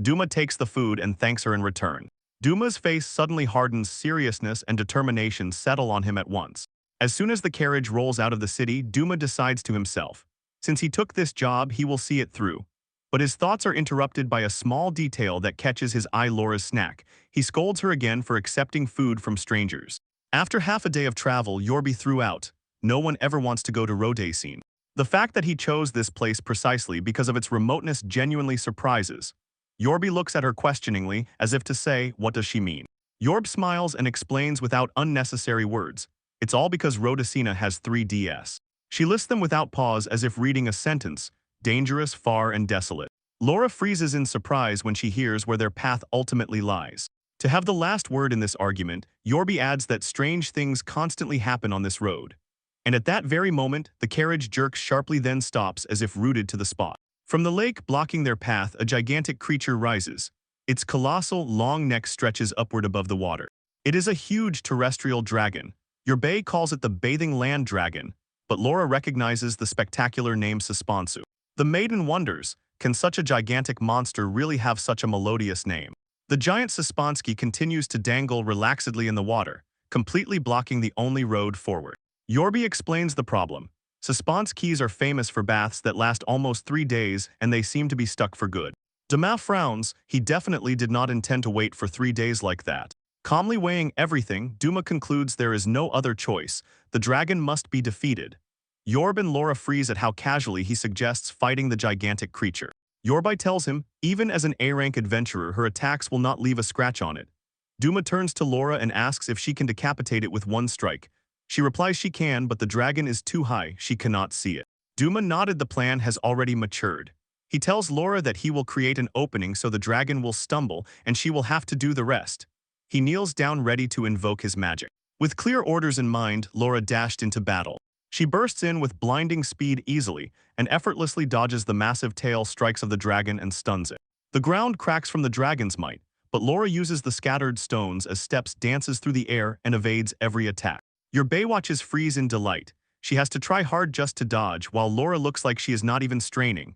Duma takes the food and thanks her in return. Duma's face suddenly hardens, seriousness and determination settle on him at once. As soon as the carriage rolls out of the city, Duma decides to himself. Since he took this job, he will see it through. But his thoughts are interrupted by a small detail that catches his eye: Laura's snack. He scolds her again for accepting food from strangers. After half a day of travel, Yorby threw out, "No one ever wants to go to Rhodocina." The fact that he chose this place precisely because of its remoteness genuinely surprises. Yorby looks at her questioningly, as if to say, what does she mean? Yorb smiles and explains without unnecessary words. It's all because Rhodocina has 3DS. She lists them without pause as if reading a sentence. Dangerous, far, and desolate. Laura freezes in surprise when she hears where their path ultimately lies. To have the last word in this argument, Yorby adds that strange things constantly happen on this road. And at that very moment, the carriage jerks sharply, then stops as if rooted to the spot. From the lake blocking their path, a gigantic creature rises. Its colossal, long neck stretches upward above the water. It is a huge terrestrial dragon. Yorby calls it the bathing land dragon, but Laura recognizes the spectacular name Suspansu. The maiden wonders, can such a gigantic monster really have such a melodious name? The giant Suspansky continues to dangle relaxedly in the water, completely blocking the only road forward. Yorby explains the problem. Suspanskys are famous for baths that last almost 3 days, and they seem to be stuck for good. Duma frowns. He definitely did not intend to wait for 3 days like that. Calmly weighing everything, Duma concludes there is no other choice. The dragon must be defeated. Yorb and Laura freeze at how casually he suggests fighting the gigantic creature. Yorby tells him, even as an A-rank adventurer, her attacks will not leave a scratch on it. Duma turns to Laura and asks if she can decapitate it with one strike. She replies she can, but the dragon is too high, she cannot see it. Duma nodded. The plan has already matured. He tells Laura that he will create an opening so the dragon will stumble and she will have to do the rest. He kneels down ready to invoke his magic. With clear orders in mind, Laura dashed into battle. She bursts in with blinding speed easily and effortlessly dodges the massive tail strikes of the dragon and stuns it. The ground cracks from the dragon's might, but Laura uses the scattered stones as Steps dances through the air and evades every attack. Your Baywatches freeze in delight. She has to try hard just to dodge, while Laura looks like she is not even straining.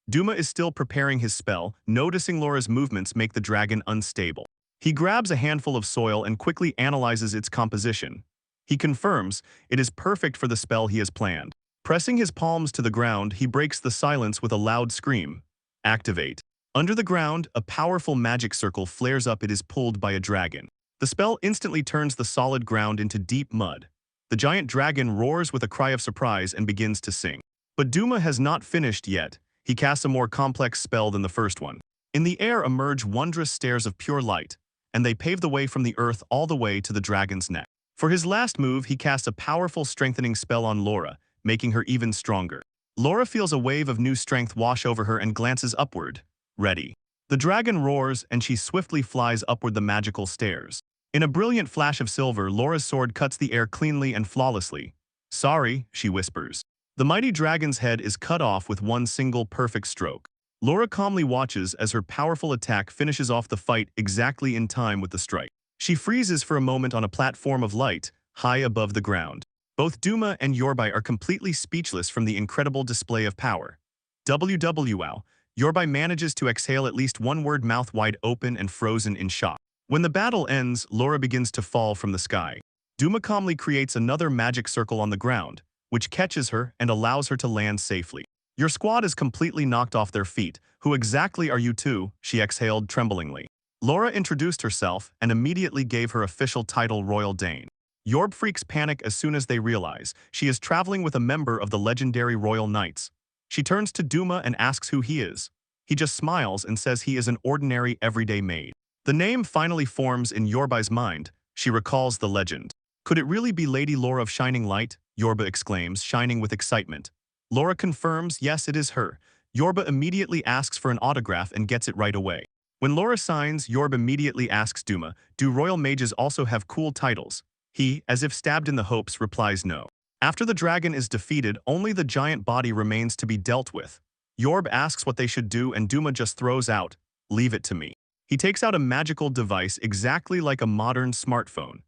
Duma is still preparing his spell, noticing Laura's movements make the dragon unstable. He grabs a handful of soil and quickly analyzes its composition. He confirms it is perfect for the spell he has planned. Pressing his palms to the ground, he breaks the silence with a loud scream. Activate. Under the ground, a powerful magic circle flares up. It is pulled by a dragon. The spell instantly turns the solid ground into deep mud. The giant dragon roars with a cry of surprise and begins to sing. But Duma has not finished yet. He casts a more complex spell than the first one. In the air emerge wondrous stairs of pure light, and they pave the way from the earth all the way to the dragon's neck. For his last move, he casts a powerful strengthening spell on Laura, making her even stronger. Laura feels a wave of new strength wash over her and glances upward. Ready. The dragon roars, and she swiftly flies upward the magical stairs. In a brilliant flash of silver, Laura's sword cuts the air cleanly and flawlessly. Sorry, she whispers. The mighty dragon's head is cut off with one single perfect stroke. Laura calmly watches as her powerful attack finishes off the fight exactly in time with the strike. She freezes for a moment on a platform of light, high above the ground. Both Duma and Yorbai are completely speechless from the incredible display of power. WWOW, Yorbai manages to exhale at least one word, mouth wide open and frozen in shock. When the battle ends, Laura begins to fall from the sky. Duma calmly creates another magic circle on the ground, which catches her and allows her to land safely. Your squad is completely knocked off their feet. Who exactly are you two? She exhaled tremblingly. Laura introduced herself and immediately gave her official title, Royal Dane. Yorb freaks panic as soon as they realize she is traveling with a member of the legendary Royal Knights. She turns to Duma and asks who he is. He just smiles and says he is an ordinary, everyday maid. The name finally forms in Yorbai's mind. She recalls the legend. Could it really be Lady Laura of Shining Light? Yorba exclaims, shining with excitement. Laura confirms, yes, it is her. Yorba immediately asks for an autograph and gets it right away. When Laura signs, Yorba immediately asks Duma, do royal mages also have cool titles? He, as if stabbed in the hopes, replies no. After the dragon is defeated, only the giant body remains to be dealt with. Yorb asks what they should do and Duma just throws out, leave it to me. He takes out a magical device exactly like a modern smartphone.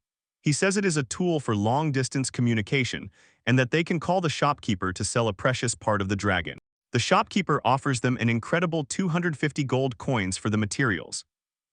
He says it is a tool for long-distance communication and that they can call the shopkeeper to sell a precious part of the dragon. The shopkeeper offers them an incredible 250 gold coins for the materials.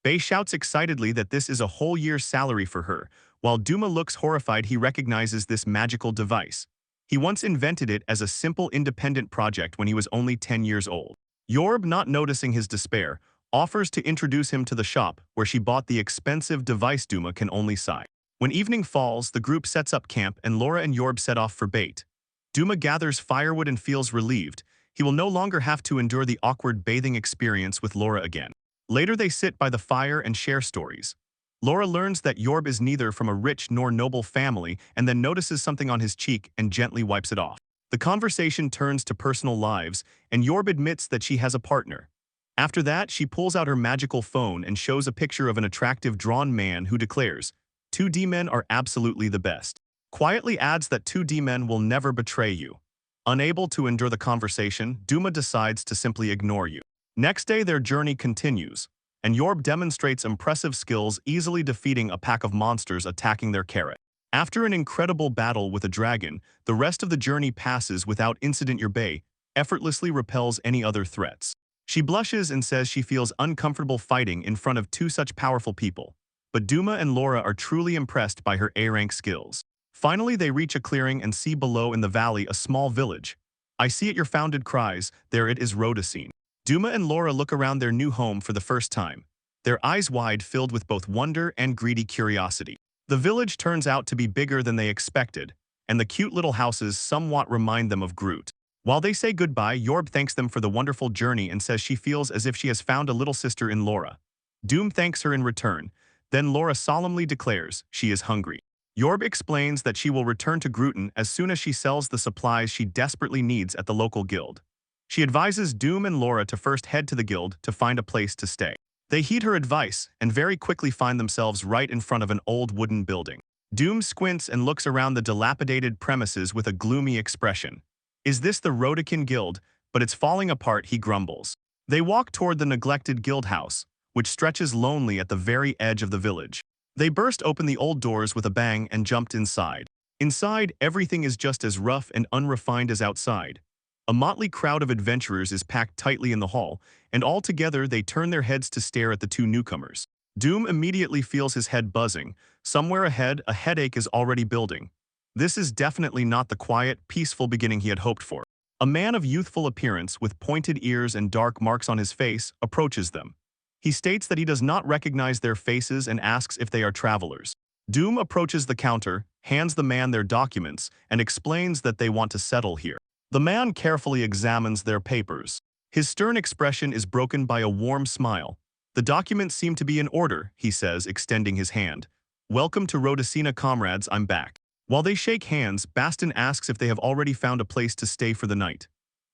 Bei shouts excitedly that this is a whole year's salary for her. While Duma looks horrified, he recognizes this magical device. He once invented it as a simple independent project when he was only 10 years old. Yorb, not noticing his despair, offers to introduce him to the shop where she bought the expensive device. Duma can only sigh. When evening falls, the group sets up camp and Laura and Yorb set off for bait. Duma gathers firewood and feels relieved. He will no longer have to endure the awkward bathing experience with Laura again. Later they sit by the fire and share stories. Laura learns that Yorb is neither from a rich nor noble family and then notices something on his cheek and gently wipes it off. The conversation turns to personal lives and Yorb admits that she has a partner. After that, she pulls out her magical phone and shows a picture of an attractive drawn man who declares, 2D men are absolutely the best. Quietly adds that 2D men will never betray you. Unable to endure the conversation, Duma decides to simply ignore you. Next day, their journey continues, and Yorb demonstrates impressive skills, easily defeating a pack of monsters attacking their carrot. After an incredible battle with a dragon, the rest of the journey passes without incident. Yorbai effortlessly repels any other threats. She blushes and says she feels uncomfortable fighting in front of two such powerful people. But Duma and Laura are truly impressed by her A-rank skills. Finally, they reach a clearing and see below in the valley a small village. I see it, your founded cries, there it is, Rhodocene. Duma and Laura look around their new home for the first time, their eyes wide, filled with both wonder and greedy curiosity. The village turns out to be bigger than they expected, and the cute little houses somewhat remind them of Groot. While they say goodbye, Yorb thanks them for the wonderful journey and says she feels as if she has found a little sister in Laura. Doom thanks her in return. Then Laura solemnly declares she is hungry. Yorb explains that she will return to Grooten as soon as she sells the supplies she desperately needs at the local guild. She advises Doom and Laura to first head to the guild to find a place to stay. They heed her advice and very quickly find themselves right in front of an old wooden building. Doom squints and looks around the dilapidated premises with a gloomy expression. Is this the Rodican Guild? But it's falling apart, he grumbles. They walk toward the neglected guild house, which stretches lonely at the very edge of the village. They burst open the old doors with a bang and jumped inside. Inside, everything is just as rough and unrefined as outside. A motley crowd of adventurers is packed tightly in the hall, and all together they turn their heads to stare at the two newcomers. Doom immediately feels his head buzzing. Somewhere ahead, a headache is already building. This is definitely not the quiet, peaceful beginning he had hoped for. A man of youthful appearance, with pointed ears and dark marks on his face, approaches them. He states that he does not recognize their faces and asks if they are travelers. Doom approaches the counter, hands the man their documents, and explains that they want to settle here. The man carefully examines their papers. His stern expression is broken by a warm smile. The documents seem to be in order, he says, extending his hand. Welcome to Rhodocina, comrades, I'm back. While they shake hands, Baston asks if they have already found a place to stay for the night.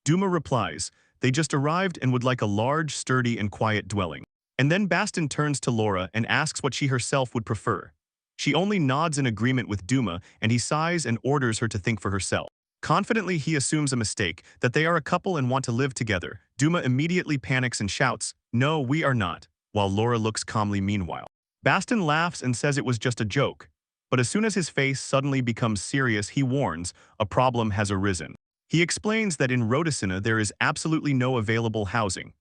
Duma replies, they just arrived and would like a large, sturdy, and quiet dwelling. And then Baston turns to Laura and asks what she herself would prefer. She only nods in agreement with Duma, and he sighs and orders her to think for herself. Confidently, he assumes a mistake, that they are a couple and want to live together. Duma immediately panics and shouts, "No, we are not," while Laura looks calmly meanwhile. Baston laughs and says it was just a joke. But as soon as his face suddenly becomes serious, he warns, a problem has arisen. He explains that in Rhodocina there is absolutely no available housing.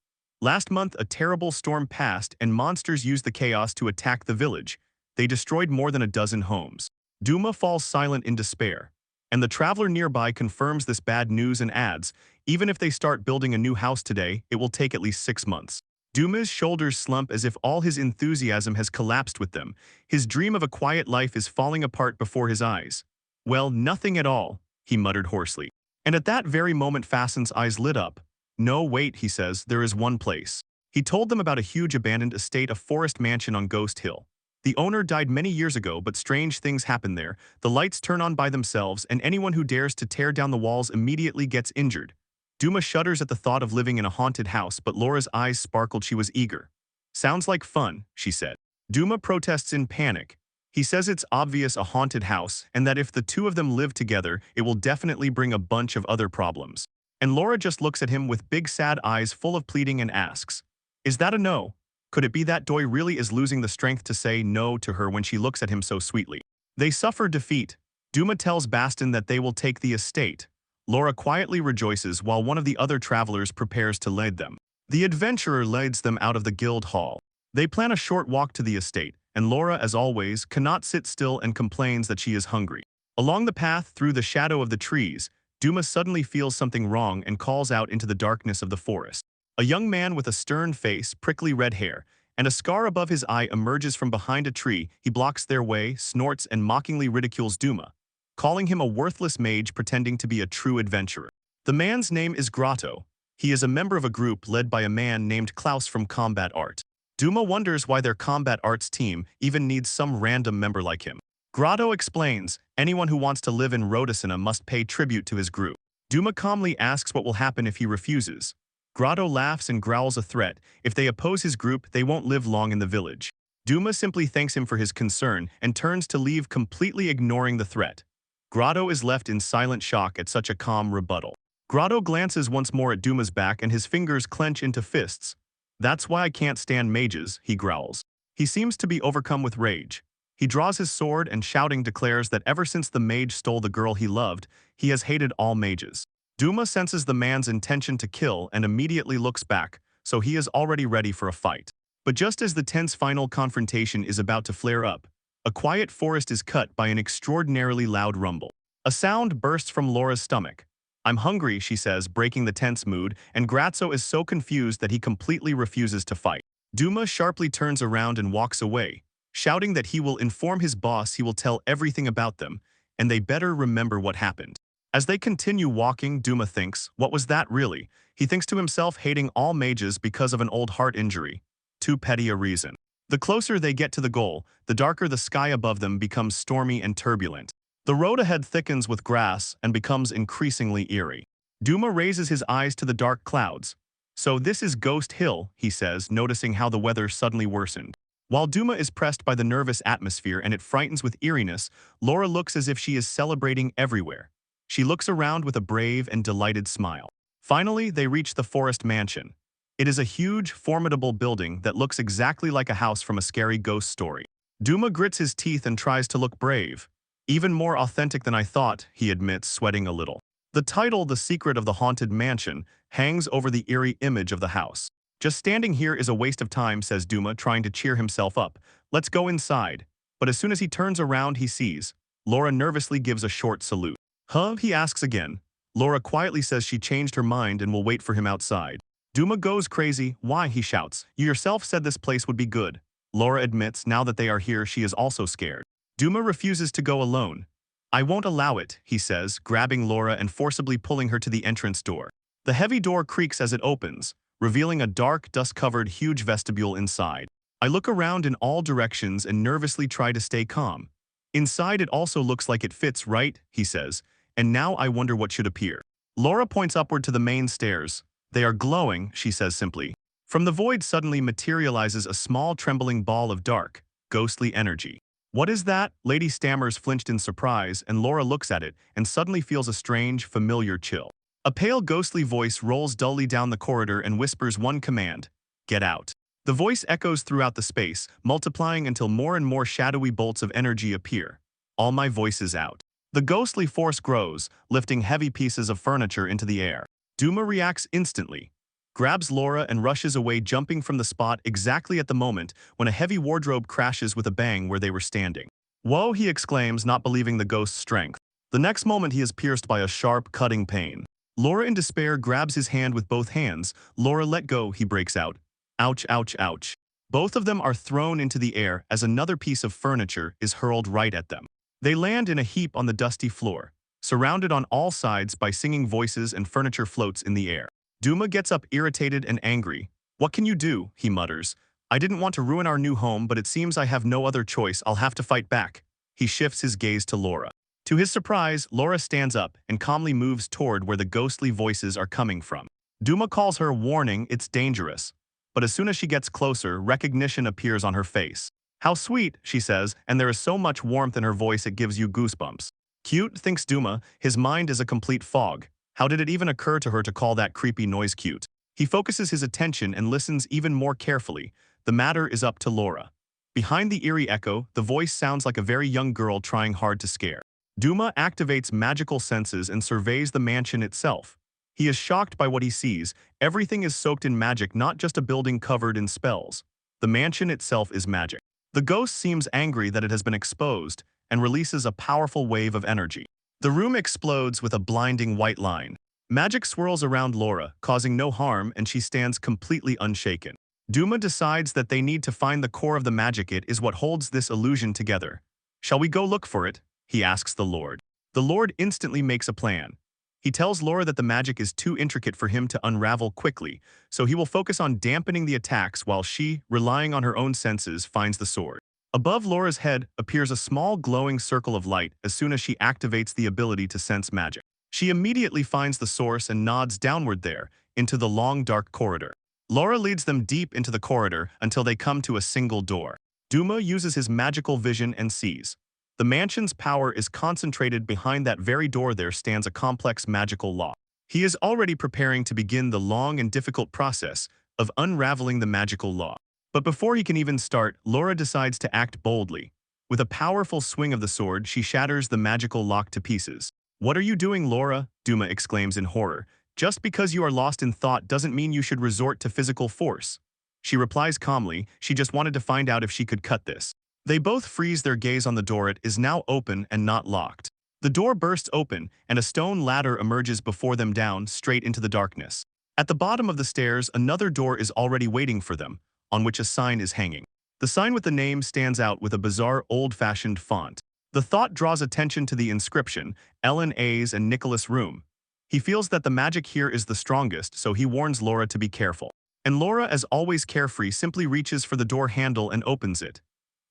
Last month, a terrible storm passed and monsters used the chaos to attack the village. They destroyed more than a dozen homes. Duma falls silent in despair. And the traveler nearby confirms this bad news and adds, even if they start building a new house today, it will take at least 6 months. Duma's shoulders slump as if all his enthusiasm has collapsed with them. His dream of a quiet life is falling apart before his eyes. Well, nothing at all, he muttered hoarsely. And at that very moment Fasten's eyes lit up. No, wait, he says, there is one place. He told them about a huge abandoned estate, a forest mansion on Ghost Hill. The owner died many years ago, but strange things happen there. The lights turn on by themselves, and anyone who dares to tear down the walls immediately gets injured. Duma shudders at the thought of living in a haunted house, but Laura's eyes sparkled. She was eager. Sounds like fun, she said. Duma protests in panic. He says it's obvious a haunted house, and that if the two of them live together, it will definitely bring a bunch of other problems. And Laura just looks at him with big sad eyes full of pleading and asks, "Is that a no?" Could it be that Doi really is losing the strength to say no to her when she looks at him so sweetly? They suffer defeat. Duma tells Baston that they will take the estate. Laura quietly rejoices while one of the other travelers prepares to lead them. The adventurer leads them out of the guild hall. They plan a short walk to the estate, and Laura, as always, cannot sit still and complains that she is hungry. Along the path through the shadow of the trees, Duma suddenly feels something wrong and calls out into the darkness of the forest. A young man with a stern face, prickly red hair, and a scar above his eye emerges from behind a tree. He blocks their way, snorts, and mockingly ridicules Duma, calling him a worthless mage pretending to be a true adventurer. The man's name is Grotto. He is a member of a group led by a man named Klaus from Combat Art. Duma wonders why their Combat Arts team even needs some random member like him. Grotto explains, anyone who wants to live in Rhodocina must pay tribute to his group. Duma calmly asks what will happen if he refuses. Grotto laughs and growls a threat. If they oppose his group, they won't live long in the village. Duma simply thanks him for his concern and turns to leave, completely ignoring the threat. Grotto is left in silent shock at such a calm rebuttal. Grotto glances once more at Duma's back and his fingers clench into fists. "That's why I can't stand mages," he growls. He seems to be overcome with rage. He draws his sword and shouting declares that ever since the mage stole the girl he loved, he has hated all mages. Duma senses the man's intention to kill and immediately looks back, so he is already ready for a fight. But just as the tense final confrontation is about to flare up, a quiet forest is cut by an extraordinarily loud rumble. A sound bursts from Laura's stomach. "I'm hungry," she says, breaking the tense mood, and Grazzo is so confused that he completely refuses to fight. Duma sharply turns around and walks away, shouting that he will inform his boss. He will tell everything about them, and they better remember what happened. As they continue walking, Duma thinks, what was that really? He thinks to himself, hating all mages because of an old heart injury. Too petty a reason. The closer they get to the goal, the darker the sky above them becomes stormy and turbulent. The road ahead thickens with grass and becomes increasingly eerie. Duma raises his eyes to the dark clouds. So this is Ghost Hill, he says, noticing how the weather suddenly worsened. While Duma is pressed by the nervous atmosphere and it frightens with eeriness, Laura looks as if she is celebrating everywhere. She looks around with a brave and delighted smile. Finally, they reach the forest mansion. It is a huge, formidable building that looks exactly like a house from a scary ghost story. Duma grits his teeth and tries to look brave. Even more authentic than I thought, he admits, sweating a little. The title, The Secret of the Haunted Mansion, hangs over the eerie image of the house. Just standing here is a waste of time, says Duma, trying to cheer himself up. Let's go inside. But as soon as he turns around, he sees. Laura nervously gives a short salute. Huh? He asks again. Laura quietly says she changed her mind and will wait for him outside. Duma goes crazy. Why? He shouts. You yourself said this place would be good. Laura admits now that they are here, she is also scared. Duma refuses to go alone. I won't allow it, he says, grabbing Laura and forcibly pulling her to the entrance door. The heavy door creaks as it opens, revealing a dark, dust-covered, huge vestibule inside. I look around in all directions and nervously try to stay calm. Inside it also looks like it fits right, he says, and now I wonder what should appear. Laura points upward to the main stairs. They are glowing, she says simply. From the void suddenly materializes a small trembling ball of dark, ghostly energy. What is that? Lady stammers, flinched in surprise, and Laura looks at it and suddenly feels a strange, familiar chill. A pale, ghostly voice rolls dully down the corridor and whispers one command: get out. The voice echoes throughout the space, multiplying until more and more shadowy bolts of energy appear. All my voices out. The ghostly force grows, lifting heavy pieces of furniture into the air. Duma reacts instantly, grabs Laura and rushes away, jumping from the spot exactly at the moment when a heavy wardrobe crashes with a bang where they were standing. Whoa, he exclaims, not believing the ghost's strength. The next moment he is pierced by a sharp, cutting pain. Laura in despair grabs his hand with both hands. Laura, let go, he breaks out. Ouch, ouch, ouch. Both of them are thrown into the air as another piece of furniture is hurled right at them. They land in a heap on the dusty floor, surrounded on all sides by singing voices, and furniture floats in the air. Duma gets up irritated and angry. What can you do? He mutters. I didn't want to ruin our new home, but it seems I have no other choice. I'll have to fight back. He shifts his gaze to Laura. To his surprise, Laura stands up and calmly moves toward where the ghostly voices are coming from. Duma calls her, warning, it's dangerous. But as soon as she gets closer, recognition appears on her face. How sweet, she says, and there is so much warmth in her voice it gives you goosebumps. Cute, thinks Duma, his mind is a complete fog. How did it even occur to her to call that creepy noise cute? He focuses his attention and listens even more carefully. The matter is up to Laura. Behind the eerie echo, the voice sounds like a very young girl trying hard to scare. Duma activates magical senses and surveys the mansion itself. He is shocked by what he sees. Everything is soaked in magic, not just a building covered in spells. The mansion itself is magic. The ghost seems angry that it has been exposed and releases a powerful wave of energy. The room explodes with a blinding white line. Magic swirls around Laura, causing no harm, and she stands completely unshaken. Duma decides that they need to find the core of the magic. It is what holds this illusion together. Shall we go look for it? He asks the Lord. The Lord instantly makes a plan. He tells Laura that the magic is too intricate for him to unravel quickly, so he will focus on dampening the attacks while she, relying on her own senses, finds the sword. Above Laura's head appears a small glowing circle of light as soon as she activates the ability to sense magic. She immediately finds the source and nods downward there, into the long dark corridor. Laura leads them deep into the corridor until they come to a single door. Duma uses his magical vision and sees. The mansion's power is concentrated behind that very door. There stands a complex magical lock. He is already preparing to begin the long and difficult process of unraveling the magical lock. But before he can even start, Laura decides to act boldly. With a powerful swing of the sword, she shatters the magical lock to pieces. What are you doing, Laura? Duma exclaims in horror. Just because you are lost in thought doesn't mean you should resort to physical force. She replies calmly, she just wanted to find out if she could cut this. They both freeze their gaze on the door. It is now open and not locked. The door bursts open, and a stone ladder emerges before them down straight into the darkness. At the bottom of the stairs, another door is already waiting for them, on which a sign is hanging. The sign with the name stands out with a bizarre, old-fashioned font. The thought draws attention to the inscription, Ellen A's and Nicholas' room. He feels that the magic here is the strongest, so he warns Laura to be careful. And Laura, as always carefree, simply reaches for the door handle and opens it.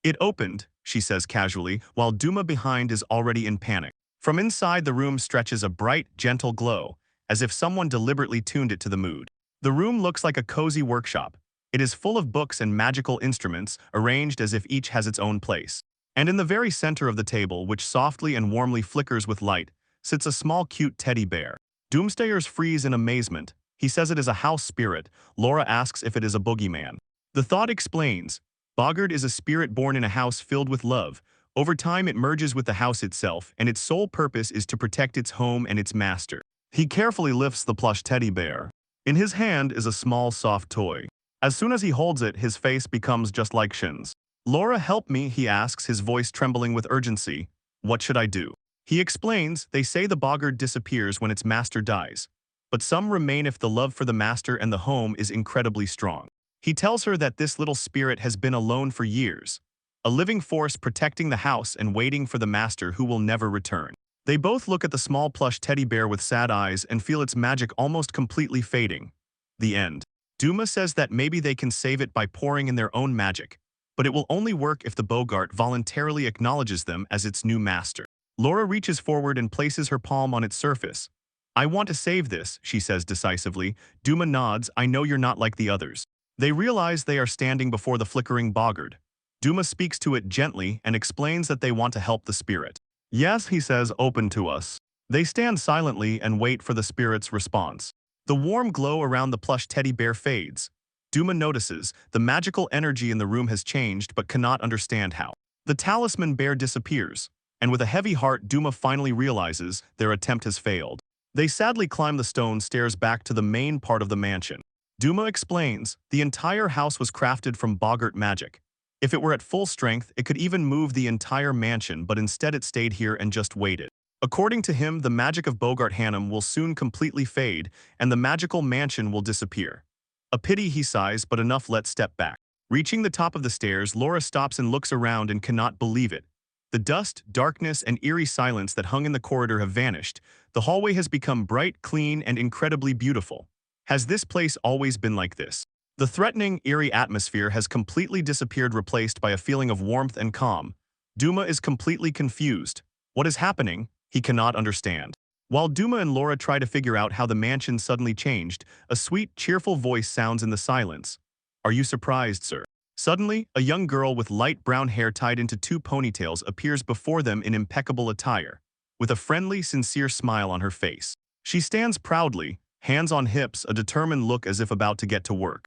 It opened, she says casually, while Duma behind is already in panic. From inside the room stretches a bright, gentle glow, as if someone deliberately tuned it to the mood. The room looks like a cozy workshop. It is full of books and magical instruments, arranged as if each has its own place. And in the very center of the table, which softly and warmly flickers with light, sits a small cute teddy bear. Doomsdayers freeze in amazement. He says it is a house spirit. Laura asks if it is a boogeyman. The thought explains. Boggart is a spirit born in a house filled with love. Over time it merges with the house itself, and its sole purpose is to protect its home and its master. He carefully lifts the plush teddy bear. In his hand is a small soft toy. As soon as he holds it, his face becomes just like Shin's. Laura, help me, he asks, his voice trembling with urgency. What should I do? He explains, they say the boggart disappears when its master dies. But some remain if the love for the master and the home is incredibly strong. He tells her that this little spirit has been alone for years, a living force protecting the house and waiting for the master who will never return. They both look at the small plush teddy bear with sad eyes and feel its magic almost completely fading. The end. Duma says that maybe they can save it by pouring in their own magic, but it will only work if the boggart voluntarily acknowledges them as its new master. Laura reaches forward and places her palm on its surface. I want to save this, she says decisively. Duma nods, I know you're not like the others. They realize they are standing before the flickering boggart. Duma speaks to it gently and explains that they want to help the spirit. Yes, he says, open to us. They stand silently and wait for the spirit's response. The warm glow around the plush teddy bear fades. Duma notices the magical energy in the room has changed but cannot understand how. The talisman bear disappears, and with a heavy heart Duma finally realizes their attempt has failed. They sadly climb the stone stairs back to the main part of the mansion. Duma explains, the entire house was crafted from boggart magic. If it were at full strength, it could even move the entire mansion, but instead it stayed here and just waited. According to him, the magic of Bogart Hannum will soon completely fade, and the magical mansion will disappear. A pity, he sighs, but enough, let's step back. Reaching the top of the stairs, Laura stops and looks around and cannot believe it. The dust, darkness, and eerie silence that hung in the corridor have vanished. The hallway has become bright, clean, and incredibly beautiful. Has this place always been like this? The threatening, eerie atmosphere has completely disappeared, replaced by a feeling of warmth and calm. Duma is completely confused. What is happening? He cannot understand. While Duma and Laura try to figure out how the mansion suddenly changed, a sweet, cheerful voice sounds in the silence. Are you surprised, sir? Suddenly, a young girl with light brown hair tied into two ponytails appears before them in impeccable attire, with a friendly, sincere smile on her face. She stands proudly, hands on hips, a determined look as if about to get to work.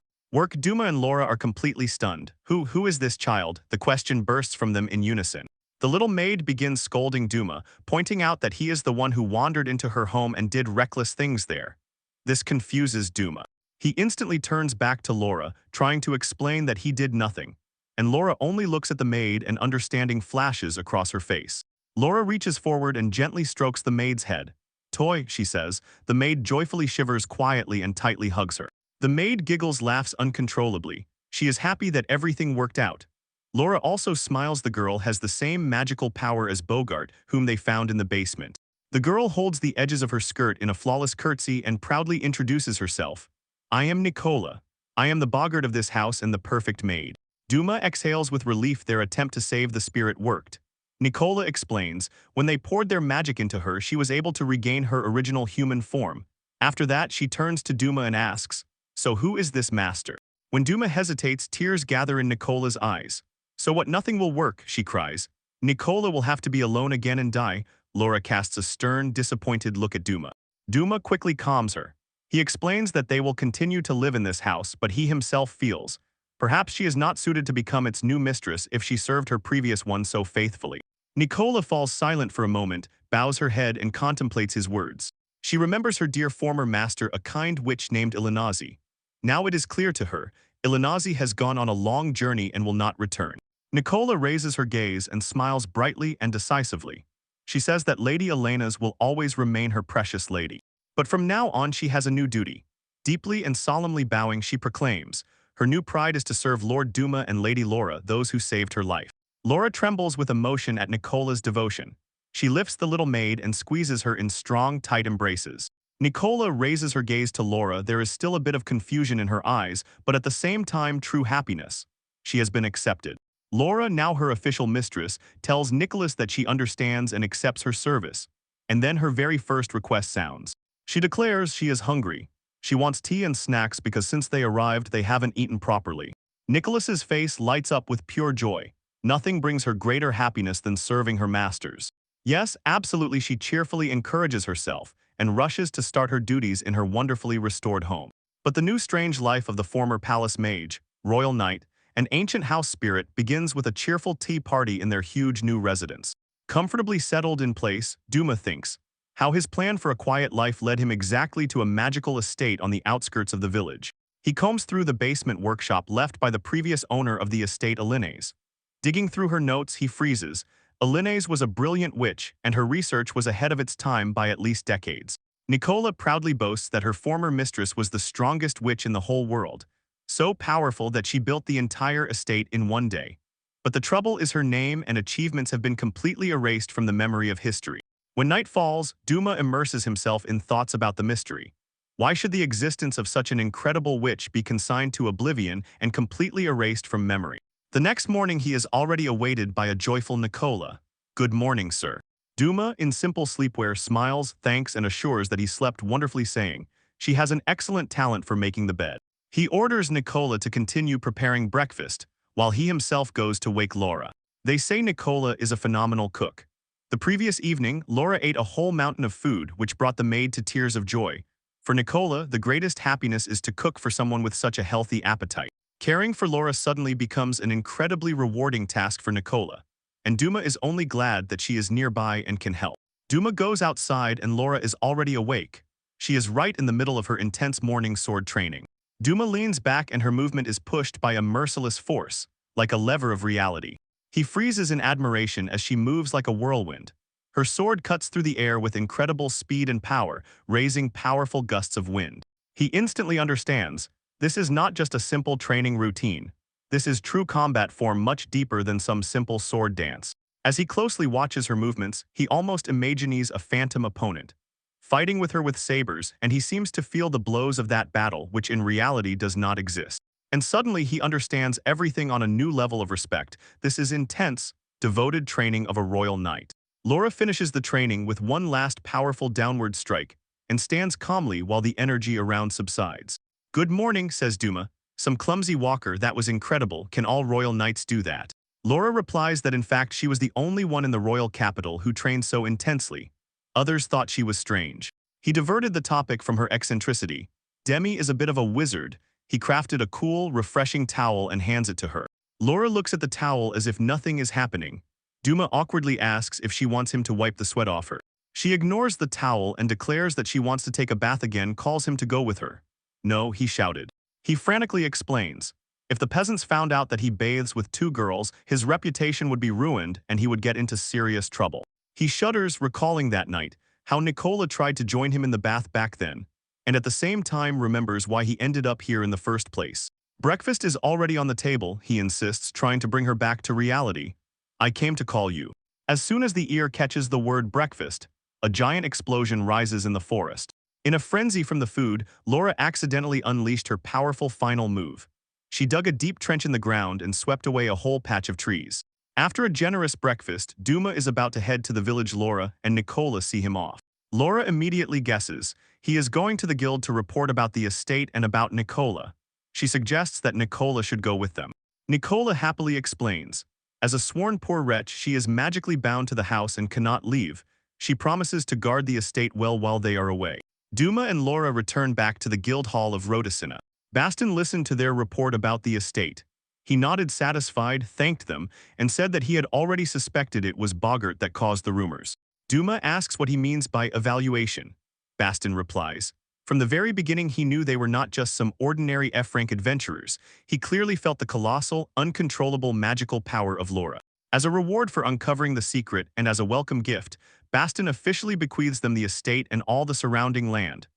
Duma and Laura are completely stunned. Who is this child? The question bursts from them in unison. The little maid begins scolding Duma, pointing out that he is the one who wandered into her home and did reckless things there. This confuses Duma. He instantly turns back to Laura, trying to explain that he did nothing. And Laura only looks at the maid and understanding flashes across her face. Laura reaches forward and gently strokes the maid's head. Toy, she says. The maid joyfully shivers quietly and tightly hugs her. The maid giggles, laughs uncontrollably. She is happy that everything worked out. Laura also smiles. The girl has the same magical power as Bogart, whom they found in the basement. The girl holds the edges of her skirt in a flawless curtsy and proudly introduces herself. I am Nicola. I am the boggart of this house and the perfect maid. Duma exhales with relief. Their attempt to save the spirit worked. Nicola explains, when they poured their magic into her, she was able to regain her original human form. After that, she turns to Duma and asks, so who is this master? When Duma hesitates, tears gather in Nicola's eyes. So what? Nothing will work, she cries. Nicola will have to be alone again and die. Laura casts a stern, disappointed look at Duma. Duma quickly calms her. He explains that they will continue to live in this house, but he himself feels, perhaps she is not suited to become its new mistress if she served her previous one so faithfully. Nicola falls silent for a moment, bows her head and contemplates his words. She remembers her dear former master, a kind witch named Ilanazi. Now it is clear to her, Ilanazi has gone on a long journey and will not return. Nicola raises her gaze and smiles brightly and decisively. She says that Lady Elena's will always remain her precious lady. But from now on she has a new duty. Deeply and solemnly bowing, she proclaims, her new pride is to serve Lord Duma and Lady Laura, those who saved her life. Laura trembles with emotion at Nicola's devotion. She lifts the little maid and squeezes her in strong, tight embraces. Nicola raises her gaze to Laura. There is still a bit of confusion in her eyes, but at the same time true happiness. She has been accepted. Laura, now her official mistress, tells Nicholas that she understands and accepts her service. And then her very first request sounds. She declares she is hungry. She wants tea and snacks because since they arrived they haven't eaten properly. Nicholas's face lights up with pure joy. Nothing brings her greater happiness than serving her masters. Yes, absolutely, she cheerfully encourages herself and rushes to start her duties in her wonderfully restored home. But the new strange life of the former palace mage, royal knight, and ancient house spirit begins with a cheerful tea party in their huge new residence. Comfortably settled in place, Duma thinks how his plan for a quiet life led him exactly to a magical estate on the outskirts of the village. He combs through the basement workshop left by the previous owner of the estate, Alines. Digging through her notes, he freezes. Alines was a brilliant witch, and her research was ahead of its time by at least decades. Nicola proudly boasts that her former mistress was the strongest witch in the whole world, so powerful that she built the entire estate in one day. But the trouble is her name and achievements have been completely erased from the memory of history. When night falls, Duma immerses himself in thoughts about the mystery. Why should the existence of such an incredible witch be consigned to oblivion and completely erased from memory? The next morning he is already awaited by a joyful Nicola. "Good morning, sir." Duma, in simple sleepwear, smiles, thanks, and assures that he slept wonderfully, saying, "She has an excellent talent for making the bed." He orders Nicola to continue preparing breakfast, while he himself goes to wake Laura. They say Nicola is a phenomenal cook. The previous evening, Laura ate a whole mountain of food, which brought the maid to tears of joy. For Nicola, the greatest happiness is to cook for someone with such a healthy appetite. Caring for Laura suddenly becomes an incredibly rewarding task for Nicola, and Duma is only glad that she is nearby and can help. Duma goes outside and Laura is already awake. She is right in the middle of her intense morning sword training. Duma leans back and her movement is pushed by a merciless force, like a lever of reality. He freezes in admiration as she moves like a whirlwind. Her sword cuts through the air with incredible speed and power, raising powerful gusts of wind. He instantly understands, this is not just a simple training routine. This is true combat form much deeper than some simple sword dance. As he closely watches her movements, he almost imagines a phantom opponent, fighting with her with sabers, and he seems to feel the blows of that battle, which in reality does not exist. And suddenly he understands everything on a new level of respect. This is intense, devoted training of a royal knight. Laura finishes the training with one last powerful downward strike and stands calmly while the energy around subsides. "Good morning," says Duma. "Some clumsy walker, that was incredible. Can all royal knights do that?" Laura replies that in fact she was the only one in the royal capital who trained so intensely. Others thought she was strange. He diverted the topic from her eccentricity. Demi is a bit of a wizard. He crafted a cool, refreshing towel and hands it to her. Laura looks at the towel as if nothing is happening. Duma awkwardly asks if she wants him to wipe the sweat off her. She ignores the towel and declares that she wants to take a bath again, calls him to go with her. "No," he shouted. He frantically explains. If the peasants found out that he bathes with two girls, his reputation would be ruined and he would get into serious trouble. He shudders, recalling that night, how Nicola tried to join him in the bath back then, and at the same time remembers why he ended up here in the first place. "Breakfast is already on the table," he insists, trying to bring her back to reality. "I came to call you." As soon as the ear catches the word breakfast, a giant explosion rises in the forest. In a frenzy from the food, Laura accidentally unleashed her powerful final move. She dug a deep trench in the ground and swept away a whole patch of trees. After a generous breakfast, Duma is about to head to the village. Laura and Nicola see him off. Laura immediately guesses he is going to the guild to report about the estate and about Nicola. She suggests that Nicola should go with them. Nicola happily explains. As a sworn poor wretch, she is magically bound to the house and cannot leave. She promises to guard the estate well while they are away. Duma and Laura return back to the guild hall of Rhodocina. Baston listened to their report about the estate. He nodded satisfied, thanked them, and said that he had already suspected it was Boggart that caused the rumors. Duma asks what he means by evaluation. Baston replies, from the very beginning he knew they were not just some ordinary F-rank adventurers. He clearly felt the colossal, uncontrollable magical power of Laura. As a reward for uncovering the secret and as a welcome gift, Baston officially bequeaths them the estate and all the surrounding land.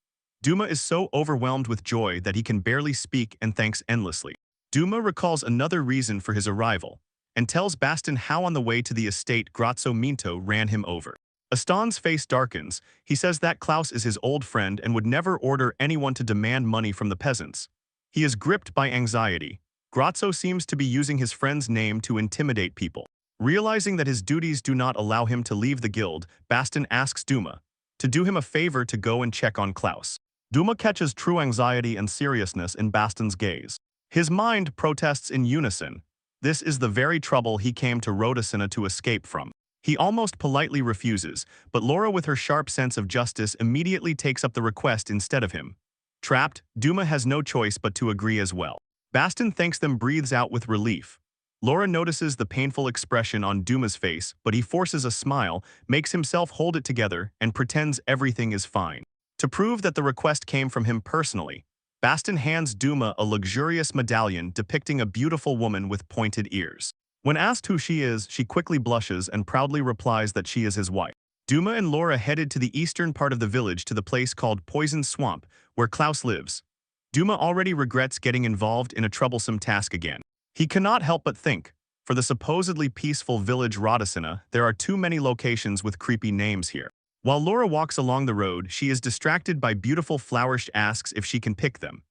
Duma is so overwhelmed with joy that he can barely speak and thanks endlessly. Duma recalls another reason for his arrival and tells Baston how on the way to the estate Grazzo Minto ran him over. Aston's face darkens. He says that Klaus is his old friend and would never order anyone to demand money from the peasants. He is gripped by anxiety. Grazzo seems to be using his friend's name to intimidate people. Realizing that his duties do not allow him to leave the guild, Baston asks Duma, to do him a favor to go and check on Klaus. Duma catches true anxiety and seriousness in Baston's gaze. His mind protests in unison. This is the very trouble he came to Rhodocina to escape from. He almost politely refuses, but Laura with her sharp sense of justice immediately takes up the request instead of him. Trapped, Duma has no choice but to agree as well. Baston thanks them, breathes out with relief. Laura notices the painful expression on Duma's face, but he forces a smile, makes himself hold it together, and pretends everything is fine. To prove that the request came from him personally, Baston hands Duma a luxurious medallion depicting a beautiful woman with pointed ears. When asked who she is, she quickly blushes and proudly replies that she is his wife. Duma and Laura headed to the eastern part of the village to the place called Poison Swamp, where Klaus lives. Duma already regrets getting involved in a troublesome task again. He cannot help but think, for the supposedly peaceful village Rhodocina, there are too many locations with creepy names here. While Laura walks along the road, she is distracted by beautiful flowers, asks if she can pick them.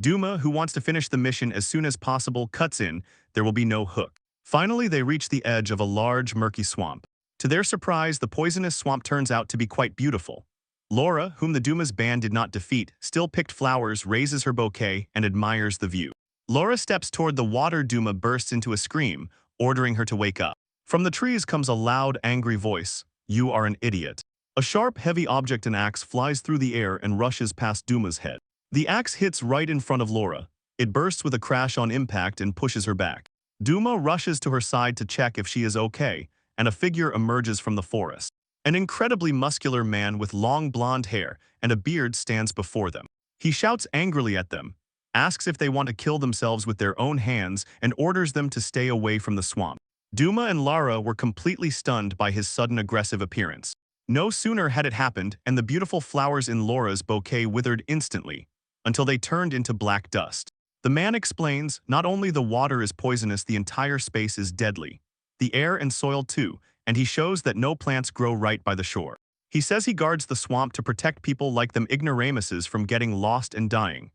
Duma, who wants to finish the mission as soon as possible, cuts in. There will be no hook. Finally, they reach the edge of a large, murky swamp. To their surprise, the poisonous swamp turns out to be quite beautiful. Laura, whom the Duma's band did not defeat, still picked flowers, raises her bouquet, and admires the view. Laura steps toward the water. Duma bursts into a scream, ordering her to wake up. From the trees comes a loud, angry voice. "You are an idiot." A sharp, heavy object, an axe, flies through the air and rushes past Duma's head. The axe hits right in front of Laura. It bursts with a crash on impact and pushes her back. Duma rushes to her side to check if she is okay, and a figure emerges from the forest. An incredibly muscular man with long blonde hair and a beard stands before them. He shouts angrily at them, asks if they want to kill themselves with their own hands, and orders them to stay away from the swamp. Duma and Lara were completely stunned by his sudden aggressive appearance. No sooner had it happened, and the beautiful flowers in Laura's bouquet withered instantly, until they turned into black dust. The man explains, not only the water is poisonous, the entire space is deadly. The air and soil too, and he shows that no plants grow right by the shore. He says he guards the swamp to protect people like them ignoramuses from getting lost and dying.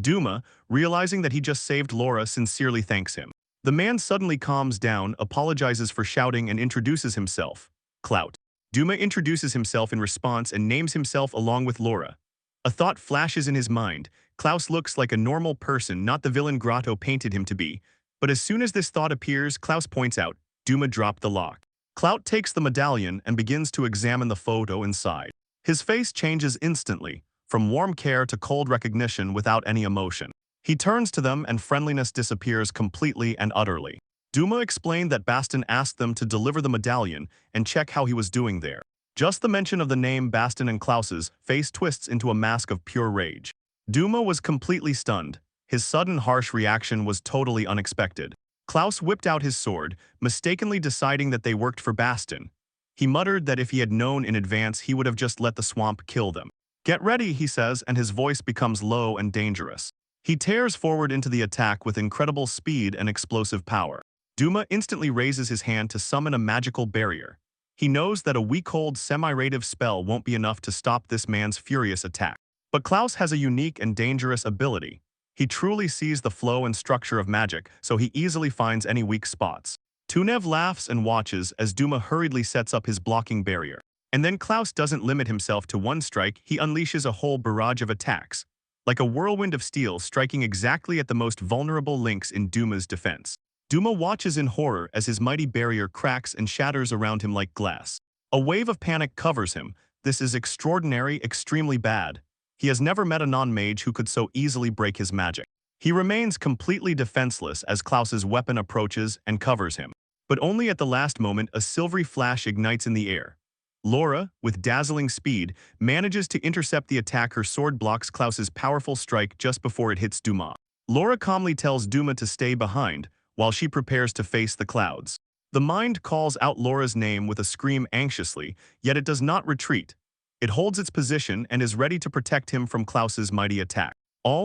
Duma, realizing that he just saved Laura, sincerely thanks him. The man suddenly calms down, apologizes for shouting, and introduces himself. Clout. Duma introduces himself in response and names himself along with Laura. A thought flashes in his mind. Klaus looks like a normal person, not the villain Grotto painted him to be. But as soon as this thought appears, Klaus points out, Duma dropped the lock. Clout takes the medallion and begins to examine the photo inside. His face changes instantly, from warm care to cold recognition without any emotion. He turns to them and friendliness disappears completely and utterly. Duma explained that Baston asked them to deliver the medallion and check how he was doing there. Just the mention of the name Baston and Klaus's face twists into a mask of pure rage. Duma was completely stunned. His sudden harsh reaction was totally unexpected. Klaus whipped out his sword, mistakenly deciding that they worked for Baston. He muttered that if he had known in advance, he would have just let the swamp kill them. "Get ready," he says, and his voice becomes low and dangerous. He tears forward into the attack with incredible speed and explosive power. Duma instantly raises his hand to summon a magical barrier. He knows that a weak-hold semi-rative spell won't be enough to stop this man's furious attack. But Klaus has a unique and dangerous ability. He truly sees the flow and structure of magic, so he easily finds any weak spots. Tunev laughs and watches as Duma hurriedly sets up his blocking barrier. And then Klaus doesn't limit himself to one strike, he unleashes a whole barrage of attacks, like a whirlwind of steel, striking exactly at the most vulnerable links in Duma's defense. Duma watches in horror as his mighty barrier cracks and shatters around him like glass. A wave of panic covers him. This is extraordinary, extremely bad. He has never met a non-mage who could so easily break his magic. He remains completely defenseless as Klaus's weapon approaches and covers him. But only at the last moment, a silvery flash ignites in the air. Laura, with dazzling speed, manages to intercept the attack. Her sword blocks Klaus's powerful strike just before it hits Duma. Laura calmly tells Duma to stay behind, while she prepares to face the clouds. The mind calls out Laura's name with a scream anxiously, yet it does not retreat. It holds its position and is ready to protect him from Klaus's mighty attack.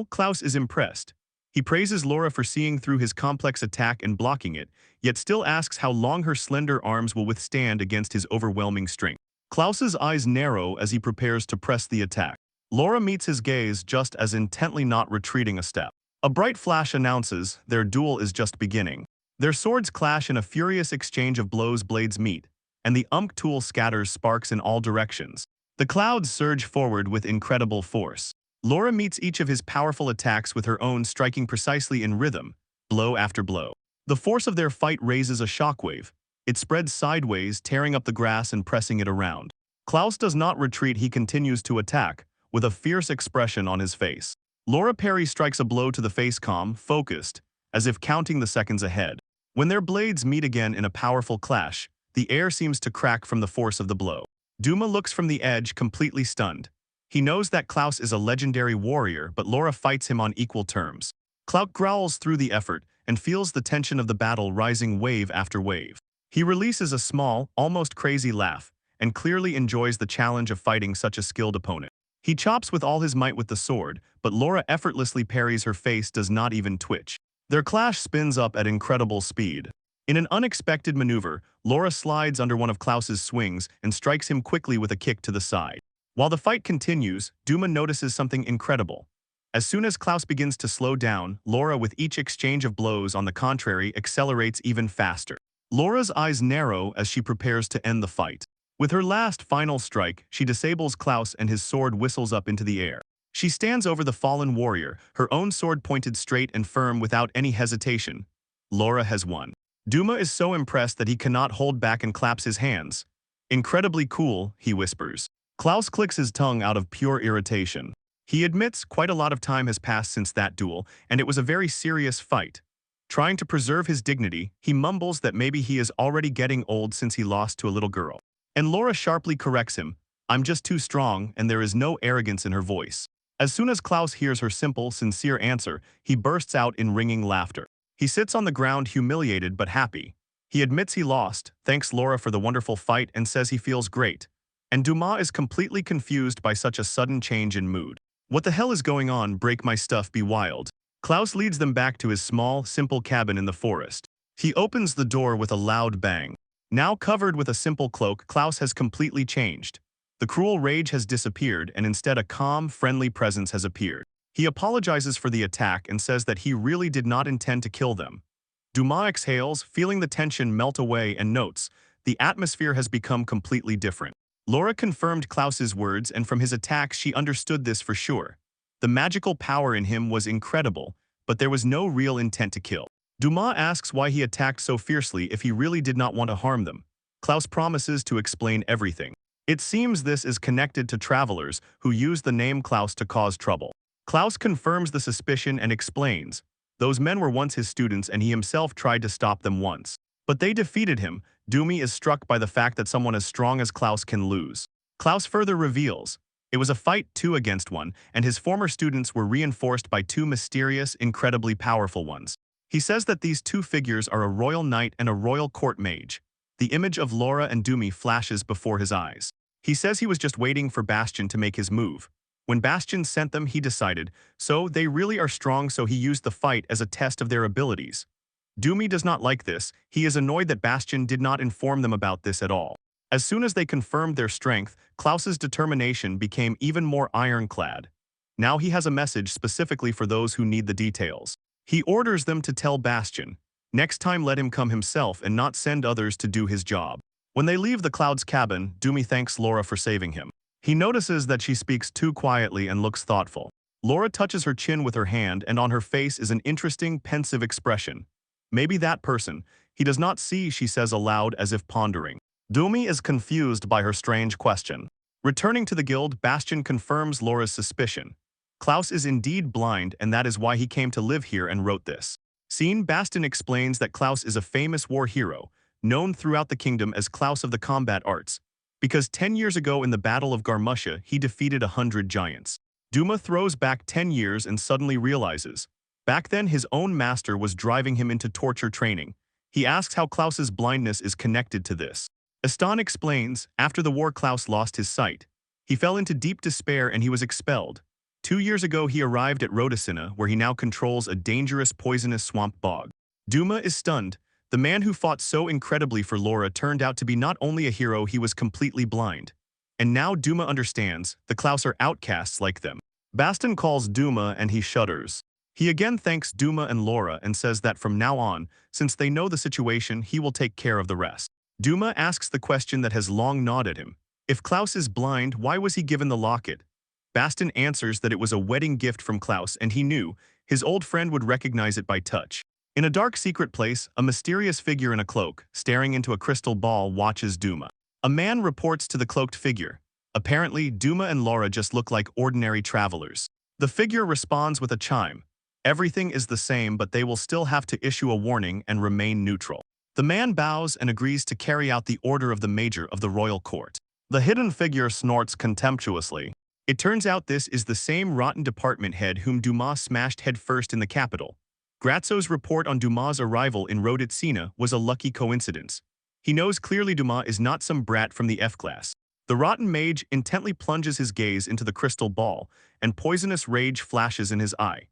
Klaus is impressed. He praises Laura for seeing through his complex attack and blocking it, yet still asks how long her slender arms will withstand against his overwhelming strength. Klaus's eyes narrow as he prepares to press the attack. Laura meets his gaze just as intently, not retreating a step. A bright flash announces their duel is just beginning. Their swords clash in a furious exchange of blows, blades meet, and the tool scatters sparks in all directions. The clouds surge forward with incredible force. Laura meets each of his powerful attacks with her own, striking precisely in rhythm, blow after blow. The force of their fight raises a shockwave. It spreads sideways, tearing up the grass and pressing it around. Klaus does not retreat, he continues to attack, with a fierce expression on his face. Laura Perry strikes a blow to the face, calm, focused, as if counting the seconds ahead. When their blades meet again in a powerful clash, the air seems to crack from the force of the blow. Duma looks from the edge, completely stunned. He knows that Klaus is a legendary warrior, but Laura fights him on equal terms. Klaus growls through the effort and feels the tension of the battle rising wave after wave. He releases a small, almost crazy laugh, and clearly enjoys the challenge of fighting such a skilled opponent. He chops with all his might with the sword, but Laura effortlessly parries, her face does not even twitch. Their clash spins up at incredible speed. In an unexpected maneuver, Laura slides under one of Klaus's swings and strikes him quickly with a kick to the side. While the fight continues, Duma notices something incredible. As soon as Klaus begins to slow down, Laura, with each exchange of blows, on the contrary, accelerates even faster. Laura's eyes narrow as she prepares to end the fight. With her last final strike, she disables Klaus and his sword whistles up into the air. She stands over the fallen warrior, her own sword pointed straight and firm without any hesitation. Laura has won. Duma is so impressed that he cannot hold back and claps his hands. "Incredibly cool," he whispers. Klaus clicks his tongue out of pure irritation. He admits quite a lot of time has passed since that duel, and it was a very serious fight. Trying to preserve his dignity, he mumbles that maybe he is already getting old since he lost to a little girl. And Laura sharply corrects him, "I'm just too strong," and there is no arrogance in her voice. As soon as Klaus hears her simple, sincere answer, he bursts out in ringing laughter. He sits on the ground, humiliated but happy. He admits he lost, thanks Laura for the wonderful fight, and says he feels great. And Dumas is completely confused by such a sudden change in mood. What the hell is going on? Break my stuff, be wild. Klaus leads them back to his small, simple cabin in the forest. He opens the door with a loud bang. Now covered with a simple cloak, Klaus has completely changed. The cruel rage has disappeared, and instead a calm, friendly presence has appeared. He apologizes for the attack and says that he really did not intend to kill them. Dumas exhales, feeling the tension melt away, and notes, the atmosphere has become completely different. Laura confirmed Klaus's words, and from his attacks she understood this for sure. The magical power in him was incredible, but there was no real intent to kill. Dumas asks why he attacked so fiercely if he really did not want to harm them. Klaus promises to explain everything. It seems this is connected to travelers who use the name Klaus to cause trouble. Klaus confirms the suspicion and explains, those men were once his students and he himself tried to stop them once. But they defeated him. Dumi is struck by the fact that someone as strong as Klaus can lose. Klaus further reveals, it was a fight 2 against 1, and his former students were reinforced by 2 mysterious, incredibly powerful ones. He says that these 2 figures are a royal knight and a royal court mage. The image of Laura and Dumi flashes before his eyes. He says he was just waiting for Bastion to make his move. When Bastion sent them, he decided, so they really are strong, so he used the fight as a test of their abilities. Dumi does not like this. He is annoyed that Bastion did not inform them about this at all. As soon as they confirmed their strength, Klaus's determination became even more ironclad. Now he has a message specifically for those who need the details. He orders them to tell Bastion, next time let him come himself and not send others to do his job. When they leave the Cloud's cabin, Dumi thanks Laura for saving him. He notices that she speaks too quietly and looks thoughtful. Laura touches her chin with her hand, and on her face is an interesting, pensive expression. Maybe that person. He does not see, she says aloud as if pondering. Dumi is confused by her strange question. Returning to the guild, Bastion confirms Laura's suspicion. Klaus is indeed blind, and that is why he came to live here and wrote this. Scene, Bastion explains that Klaus is a famous war hero, known throughout the kingdom as Klaus of the combat arts, because 10 years ago in the Battle of Garmusha he defeated 100 giants. Duma throws back 10 years and suddenly realizes, back then his own master was driving him into torture training. He asks how Klaus's blindness is connected to this. Aston explains, after the war Klaus lost his sight. He fell into deep despair and he was expelled. 2 years ago he arrived at Rhodocina, where he now controls a dangerous poisonous swamp bog. Duma is stunned. The man who fought so incredibly for Laura turned out to be not only a hero, he was completely blind. And now Duma understands, the Klaus are outcasts like them. Bastion calls Duma and he shudders. He again thanks Duma and Laura and says that from now on, since they know the situation, he will take care of the rest. Duma asks the question that has long gnawed at him. If Klaus is blind, why was he given the locket? Baston answers that it was a wedding gift from Klaus and he knew his old friend would recognize it by touch. In a dark secret place, a mysterious figure in a cloak, staring into a crystal ball, watches Duma. A man reports to the cloaked figure. Apparently, Duma and Laura just look like ordinary travelers. The figure responds with a chime. Everything is the same, but they will still have to issue a warning and remain neutral. The man bows and agrees to carry out the order of the major of the royal court. The hidden figure snorts contemptuously. It turns out this is the same rotten department head whom Dumas smashed headfirst in the capital. Grazzo's report on Dumas' arrival in Roditsina was a lucky coincidence. He knows clearly Dumas is not some brat from the F-class. The rotten mage intently plunges his gaze into the crystal ball, and poisonous rage flashes in his eye.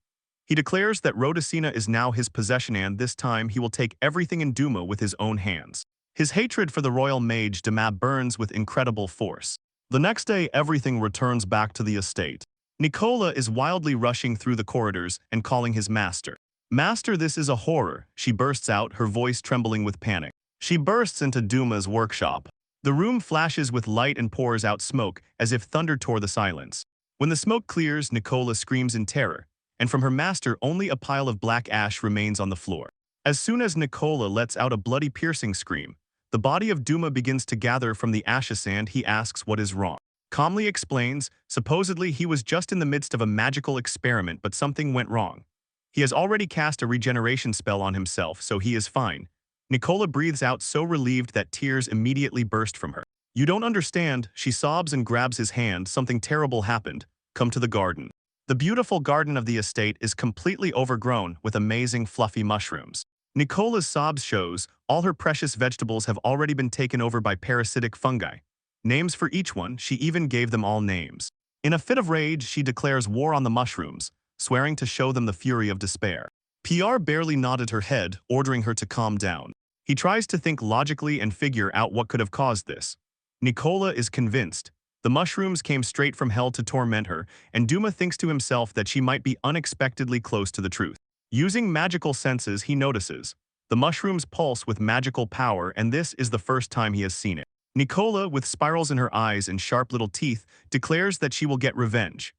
He declares that Roditsina is now his possession and this time he will take everything in Duma with his own hands. His hatred for the royal mage Duma burns with incredible force. The next day, everything returns back to the estate. Nicola is wildly rushing through the corridors and calling his master. "Master, this is a horror," she bursts out, her voice trembling with panic. She bursts into Duma's workshop. The room flashes with light and pours out smoke as if thunder tore the silence. When the smoke clears, Nicola screams in terror, and from her master only a pile of black ash remains on the floor. As soon as Nicola lets out a bloody piercing scream, the body of Duma begins to gather from the ashes and he asks what is wrong. Calmly explains, supposedly he was just in the midst of a magical experiment but something went wrong. He has already cast a regeneration spell on himself, so he is fine. Nicola breathes out so relieved that tears immediately burst from her. "You don't understand," she sobs and grabs his hand. "Something terrible happened. Come to the garden." The beautiful garden of the estate is completely overgrown with amazing fluffy mushrooms. Nicola's sobs shows all her precious vegetables have already been taken over by parasitic fungi. Names for each one, she even gave them all names. In a fit of rage, she declares war on the mushrooms, swearing to show them the fury of despair. Pierre barely nodded her head, ordering her to calm down. He tries to think logically and figure out what could have caused this. Nicola is convinced. The mushrooms came straight from hell to torment her, and Duma thinks to himself that she might be unexpectedly close to the truth. Using magical senses, he notices. The mushrooms pulse with magical power, and this is the first time he has seen it. Nicola, with spirals in her eyes and sharp little teeth, declares that she will get revenge.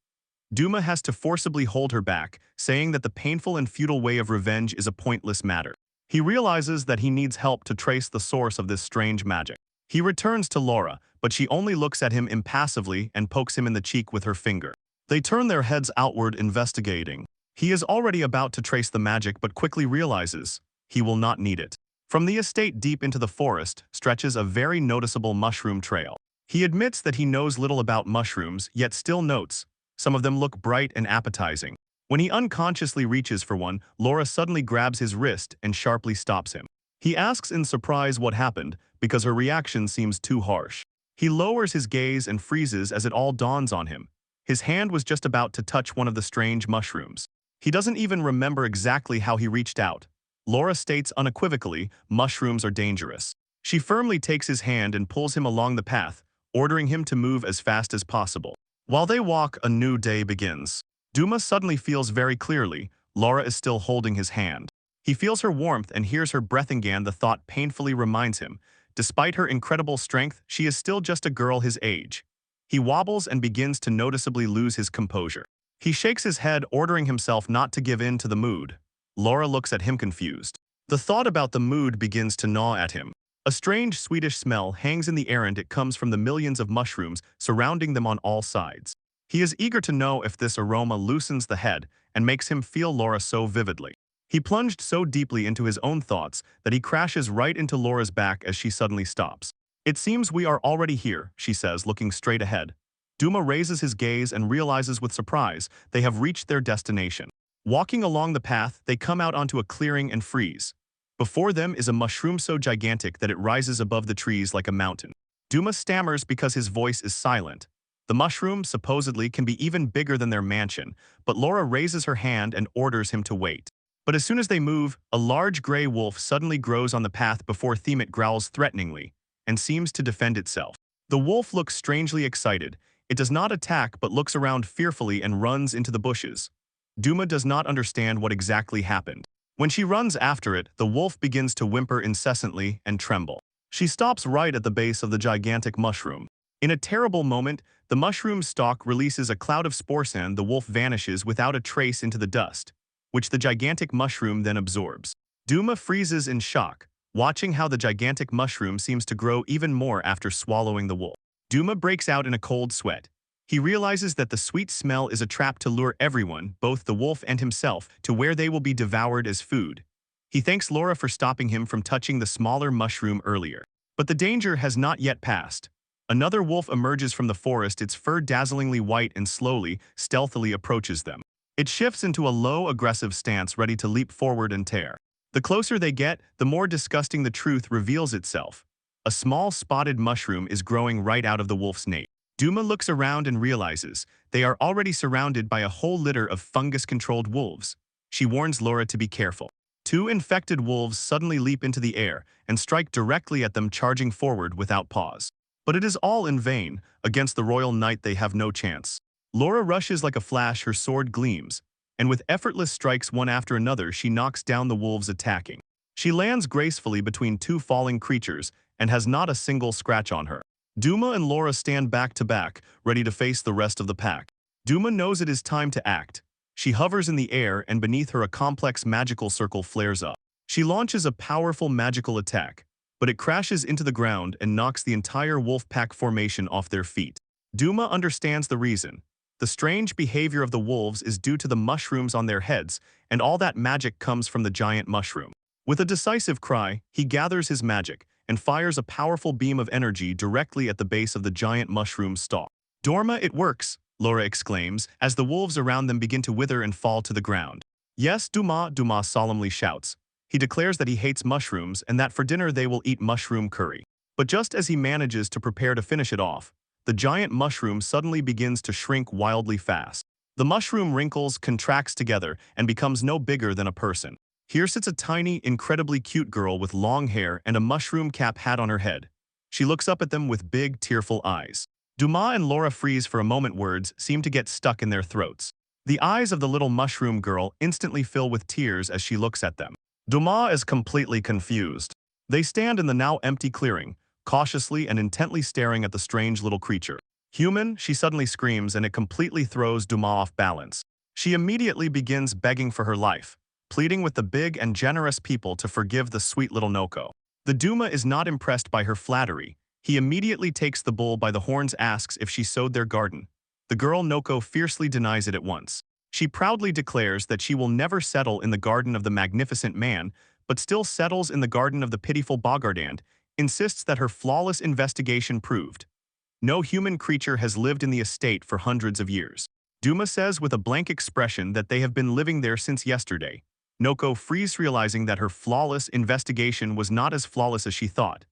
Duma has to forcibly hold her back, saying that the painful and futile way of revenge is a pointless matter. He realizes that he needs help to trace the source of this strange magic. He returns to Laura, but she only looks at him impassively and pokes him in the cheek with her finger. They turn their heads outward, investigating. He is already about to trace the magic but quickly realizes he will not need it. From the estate deep into the forest stretches a very noticeable mushroom trail. He admits that he knows little about mushrooms, yet still notes some of them look bright and appetizing. When he unconsciously reaches for one, Laura suddenly grabs his wrist and sharply stops him. He asks in surprise what happened, because her reaction seems too harsh. He lowers his gaze and freezes as it all dawns on him. His hand was just about to touch one of the strange mushrooms. He doesn't even remember exactly how he reached out. Laura states unequivocally, mushrooms are dangerous. She firmly takes his hand and pulls him along the path, ordering him to move as fast as possible. While they walk, a new day begins. Duma suddenly feels very clearly Laura is still holding his hand. He feels her warmth and hears her breath again. The thought painfully reminds him, despite her incredible strength, she is still just a girl his age. He wobbles and begins to noticeably lose his composure. He shakes his head, ordering himself not to give in to the mood. Laura looks at him confused. The thought about the mood begins to gnaw at him. A strange Swedish smell hangs in the air and it comes from the millions of mushrooms surrounding them on all sides. He is eager to know if this aroma loosens the head and makes him feel Laura so vividly. He plunged so deeply into his own thoughts that he crashes right into Laura's back as she suddenly stops. "It seems we are already here," she says, looking straight ahead. Duma raises his gaze and realizes with surprise they have reached their destination. Walking along the path, they come out onto a clearing and freeze. Before them is a mushroom so gigantic that it rises above the trees like a mountain. Duma stammers because his voice is silent. The mushroom, supposedly, can be even bigger than their mansion, but Laura raises her hand and orders him to wait. But as soon as they move, a large gray wolf suddenly grows on the path before them. It growls threateningly and seems to defend itself. The wolf looks strangely excited. It does not attack but looks around fearfully and runs into the bushes. Duma does not understand what exactly happened. When she runs after it, the wolf begins to whimper incessantly and tremble. She stops right at the base of the gigantic mushroom. In a terrible moment, the mushroom stalk releases a cloud of spore sand. The wolf vanishes without a trace into the dust, which the gigantic mushroom then absorbs. Duma freezes in shock, watching how the gigantic mushroom seems to grow even more after swallowing the wolf. Duma breaks out in a cold sweat. He realizes that the sweet smell is a trap to lure everyone, both the wolf and himself, to where they will be devoured as food. He thanks Laura for stopping him from touching the smaller mushroom earlier. But the danger has not yet passed. Another wolf emerges from the forest, its fur dazzlingly white, and slowly, stealthily approaches them. It shifts into a low, aggressive stance, ready to leap forward and tear. The closer they get, the more disgusting the truth reveals itself. A small spotted mushroom is growing right out of the wolf's nape. Duma looks around and realizes they are already surrounded by a whole litter of fungus-controlled wolves. She warns Laura to be careful. Two infected wolves suddenly leap into the air and strike directly at them, charging forward without pause. But it is all in vain. Against the royal knight they have no chance. Laura rushes like a flash, her sword gleams, and with effortless strikes one after another she knocks down the wolves attacking. She lands gracefully between two falling creatures and has not a single scratch on her. Duma and Laura stand back to back, ready to face the rest of the pack. Duma knows it is time to act. She hovers in the air, and beneath her a complex magical circle flares up. She launches a powerful magical attack, but it crashes into the ground and knocks the entire wolf pack formation off their feet. Duma understands the reason. The strange behavior of the wolves is due to the mushrooms on their heads, and all that magic comes from the giant mushroom. With a decisive cry, he gathers his magic and fires a powerful beam of energy directly at the base of the giant mushroom stalk. "Dorma, it works!" Laura exclaims, as the wolves around them begin to wither and fall to the ground. "Yes, Duma," Duma solemnly shouts. He declares that he hates mushrooms and that for dinner they will eat mushroom curry. But just as he manages to prepare to finish it off, the giant mushroom suddenly begins to shrink wildly fast. The mushroom wrinkles, contracts together, and becomes no bigger than a person. Here sits a tiny, incredibly cute girl with long hair and a mushroom cap hat on her head. She looks up at them with big, tearful eyes. Duma and Laura freeze for a moment. Words seem to get stuck in their throats. The eyes of the little mushroom girl instantly fill with tears as she looks at them. Duma is completely confused. They stand in the now empty clearing, cautiously and intently staring at the strange little creature. "Human," she suddenly screams, and it completely throws Duma off balance. She immediately begins begging for her life, pleading with the big and generous people to forgive the sweet little Noko. The Duma is not impressed by her flattery. He immediately takes the bull by the horns, asks if she sowed their garden. The girl Noko fiercely denies it at once. She proudly declares that she will never settle in the garden of the magnificent man, but still settles in the garden of the pitiful boggart, and insists that her flawless investigation proved no human creature has lived in the estate for hundreds of years. Duma says with a blank expression that they have been living there since yesterday. Noko frees, realizing that her flawless investigation was not as flawless as she thought.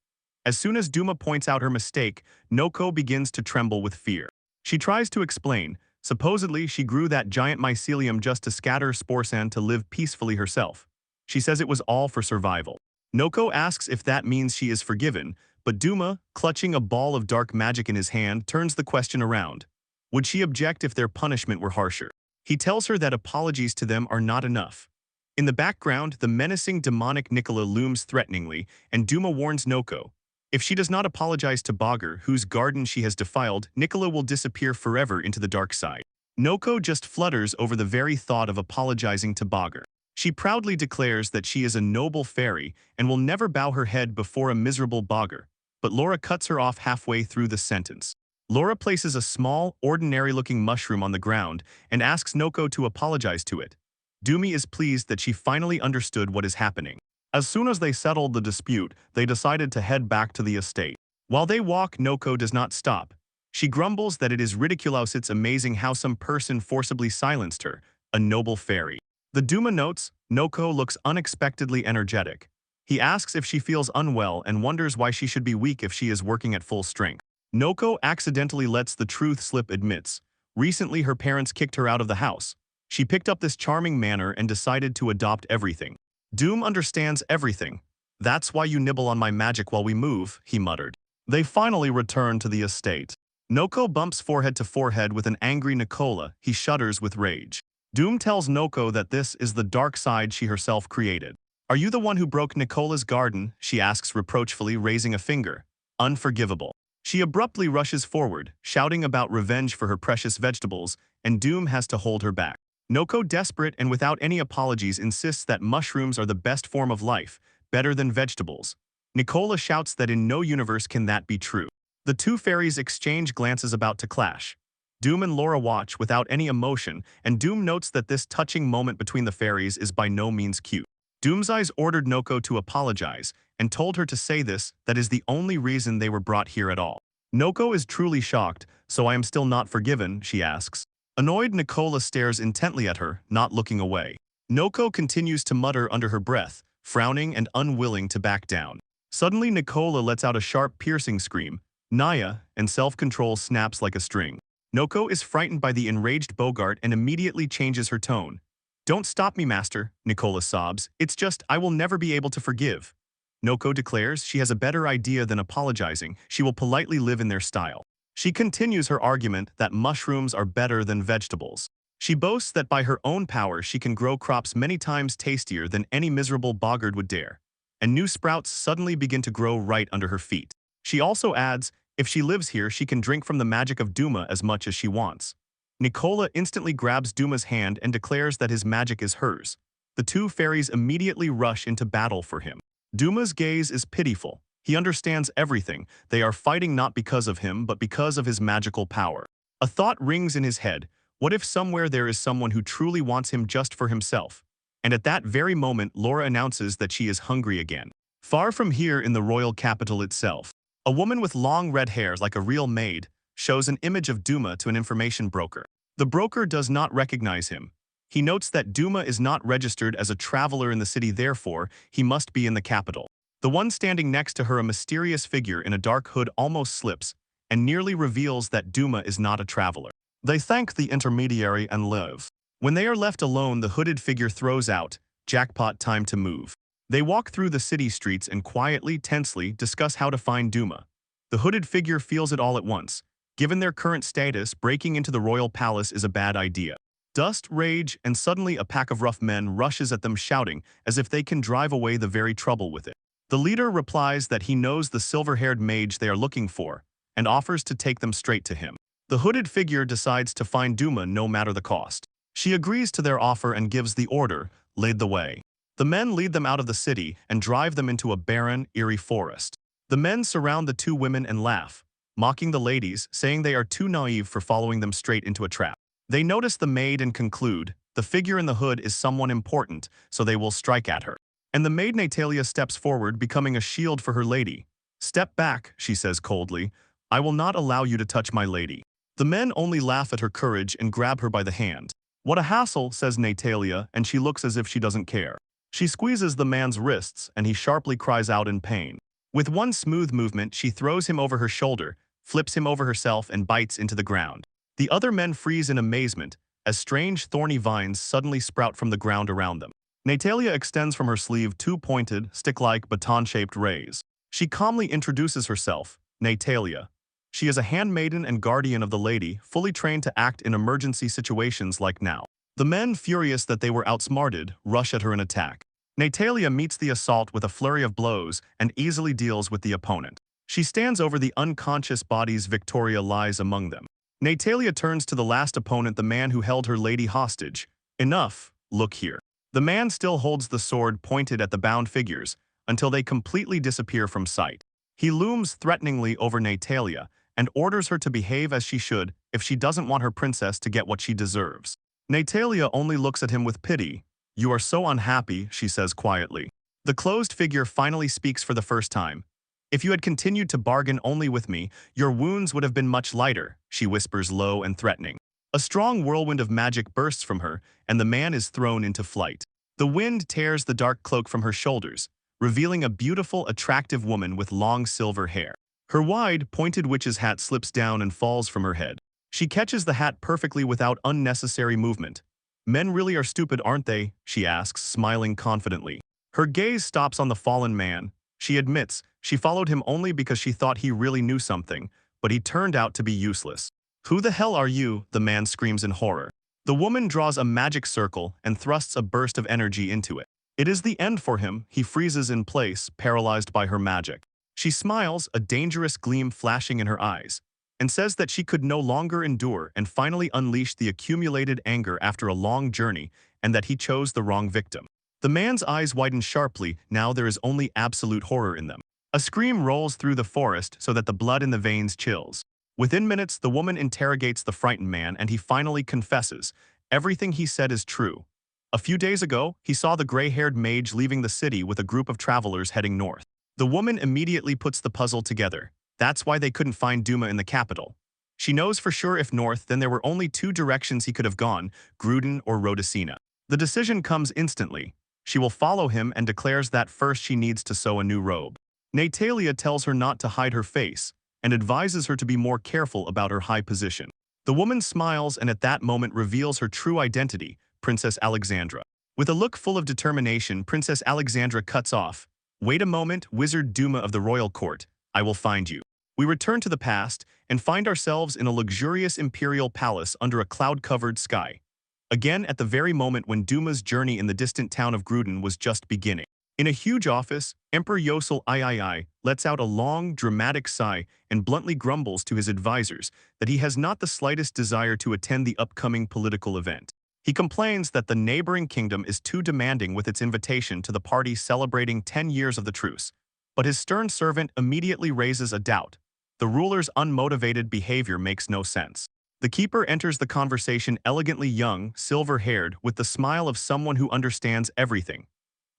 As soon as Duma points out her mistake, Noko begins to tremble with fear. She tries to explain. Supposedly, she grew that giant mycelium just to scatter spore sand to live peacefully herself. She says it was all for survival. Noko asks if that means she is forgiven, but Duma, clutching a ball of dark magic in his hand, turns the question around. Would she object if their punishment were harsher? He tells her that apologies to them are not enough. In the background, the menacing demonic Nicola looms threateningly, and Duma warns Noko. If she does not apologize to Bogger, whose garden she has defiled, Nicola will disappear forever into the dark side. Noko just flutters over the very thought of apologizing to Bogger. She proudly declares that she is a noble fairy and will never bow her head before a miserable Bogger, but Laura cuts her off halfway through the sentence. Laura places a small, ordinary-looking mushroom on the ground and asks Noko to apologize to it. Dumi is pleased that she finally understood what is happening. As soon as they settled the dispute, they decided to head back to the estate. While they walk, Noko does not stop. She grumbles that it is ridiculous. It's amazing how some person forcibly silenced her, a noble fairy. The Duma notes, Noko looks unexpectedly energetic. He asks if she feels unwell and wonders why she should be weak if she is working at full strength. Noko accidentally lets the truth slip, admits. Recently her parents kicked her out of the house. She picked up this charming manner and decided to adopt everything. Doom understands everything. "That's why you nibble on my magic while we move," he muttered. They finally return to the estate. Noko bumps forehead to forehead with an angry Nicola. He shudders with rage. Doom tells Noko that this is the dark side she herself created. "Are you the one who broke Nicola's garden?" she asks reproachfully, raising a finger. Unforgivable. She abruptly rushes forward, shouting about revenge for her precious vegetables, and Doom has to hold her back. Noko, desperate and without any apologies, insists that mushrooms are the best form of life, better than vegetables. Nicola shouts that in no universe can that be true. The two fairies exchange glances about to clash. Doom and Laura watch without any emotion, and Doom notes that this touching moment between the fairies is by no means cute. Doom's Eyes ordered Noko to apologize, and told her to say this, that is the only reason they were brought here at all. Noko is truly shocked, so I am still not forgiven, she asks. Annoyed, Nicola stares intently at her, not looking away. Noko continues to mutter under her breath, frowning and unwilling to back down. Suddenly, Nicola lets out a sharp, piercing scream, Naya, and self-control snaps like a string. Noko is frightened by the enraged Bogart and immediately changes her tone. Don't stop me, master, Nicola sobs. It's just, I will never be able to forgive. Noko declares she has a better idea than apologizing. She will politely live in their style. She continues her argument that mushrooms are better than vegetables. She boasts that by her own power she can grow crops many times tastier than any miserable boggart would dare. And new sprouts suddenly begin to grow right under her feet. She also adds, if she lives here, she can drink from the magic of Duma as much as she wants. Nicola instantly grabs Duma's hand and declares that his magic is hers. The two fairies immediately rush into battle for him. Duma's gaze is pitiful. He understands everything. They are fighting not because of him, but because of his magical power. A thought rings in his head. What if somewhere there is someone who truly wants him just for himself? And at that very moment, Laura announces that she is hungry again. Far from here in the royal capital itself, a woman with long red hair like a real maid shows an image of Duma to an information broker. The broker does not recognize him. He notes that Duma is not registered as a traveler in the city, therefore he must be in the capital. The one standing next to her, a mysterious figure in a dark hood, almost slips and nearly reveals that Duma is not a traveler. They thank the intermediary and live. When they are left alone, the hooded figure throws out, "Jackpot, time to move." They walk through the city streets and quietly, tensely discuss how to find Duma. The hooded figure feels it all at once. Given their current status, breaking into the royal palace is a bad idea. Dust, rage, and suddenly a pack of rough men rushes at them, shouting as if they can drive away the very trouble with it. The leader replies that he knows the silver-haired mage they are looking for and offers to take them straight to him. The hooded figure decides to find Duma no matter the cost. She agrees to their offer and gives the order, "Lead the way." The men lead them out of the city and drive them into a barren, eerie forest. The men surround the two women and laugh, mocking the ladies, saying they are too naive for following them straight into a trap. They notice the maid and conclude, the figure in the hood is someone important, so they will strike at her. And the maid Natalia steps forward, becoming a shield for her lady. "Step back," she says coldly. "I will not allow you to touch my lady." The men only laugh at her courage and grab her by the hand. "What a hassle," says Natalia, and she looks as if she doesn't care. She squeezes the man's wrists, and he sharply cries out in pain. With one smooth movement, she throws him over her shoulder, flips him over herself, and bites into the ground. The other men freeze in amazement, as strange thorny vines suddenly sprout from the ground around them. Natalia extends from her sleeve two pointed, stick-like, baton-shaped rays. She calmly introduces herself, Natalia. She is a handmaiden and guardian of the lady, fully trained to act in emergency situations like now. The men, furious that they were outsmarted, rush at her in attack. Natalia meets the assault with a flurry of blows and easily deals with the opponent. She stands over the unconscious bodies. Victoria lies among them. Natalia turns to the last opponent, the man who held her lady hostage. "Enough, look here." The man still holds the sword pointed at the bound figures until they completely disappear from sight. He looms threateningly over Natalia and orders her to behave as she should if she doesn't want her princess to get what she deserves. Natalia only looks at him with pity. "You are so unhappy," she says quietly. The closed figure finally speaks for the first time. "If you had continued to bargain only with me, your wounds would have been much lighter," she whispers low and threatening. A strong whirlwind of magic bursts from her, and the man is thrown into flight. The wind tears the dark cloak from her shoulders, revealing a beautiful, attractive woman with long silver hair. Her wide, pointed witch's hat slips down and falls from her head. She catches the hat perfectly without unnecessary movement. "Men really are stupid, aren't they?" she asks, smiling confidently. Her gaze stops on the fallen man. She admits she followed him only because she thought he really knew something, but he turned out to be useless. "Who the hell are you?" the man screams in horror. The woman draws a magic circle and thrusts a burst of energy into it. It is the end for him. He freezes in place, paralyzed by her magic. She smiles, a dangerous gleam flashing in her eyes, and says that she could no longer endure and finally unleashed the accumulated anger after a long journey and that he chose the wrong victim. The man's eyes widen sharply, now there is only absolute horror in them. A scream rolls through the forest so that the blood in the veins chills. Within minutes, the woman interrogates the frightened man and he finally confesses. Everything he said is true. A few days ago, he saw the gray-haired mage leaving the city with a group of travelers heading north. The woman immediately puts the puzzle together. That's why they couldn't find Duma in the capital. She knows for sure if north, then there were only two directions he could have gone, Grudon or Rhodocina. The decision comes instantly. She will follow him and declares that first she needs to sew a new robe. Natalia tells her not to hide her face and advises her to be more careful about her high position. The woman smiles and at that moment reveals her true identity, Princess Alexandra. With a look full of determination, Princess Alexandra cuts off. Wait a moment, Wizard Duma of the royal court. I will find you. We return to the past and find ourselves in a luxurious imperial palace under a cloud-covered sky. Again at the very moment when Duma's journey in the distant town of Grudon was just beginning. In a huge office, Emperor Yosel III lets out a long, dramatic sigh and bluntly grumbles to his advisors that he has not the slightest desire to attend the upcoming political event. He complains that the neighboring kingdom is too demanding with its invitation to the party celebrating 10 years of the truce. But his stern servant immediately raises a doubt. The ruler's unmotivated behavior makes no sense. The keeper enters the conversation elegantly young, silver-haired, with the smile of someone who understands everything.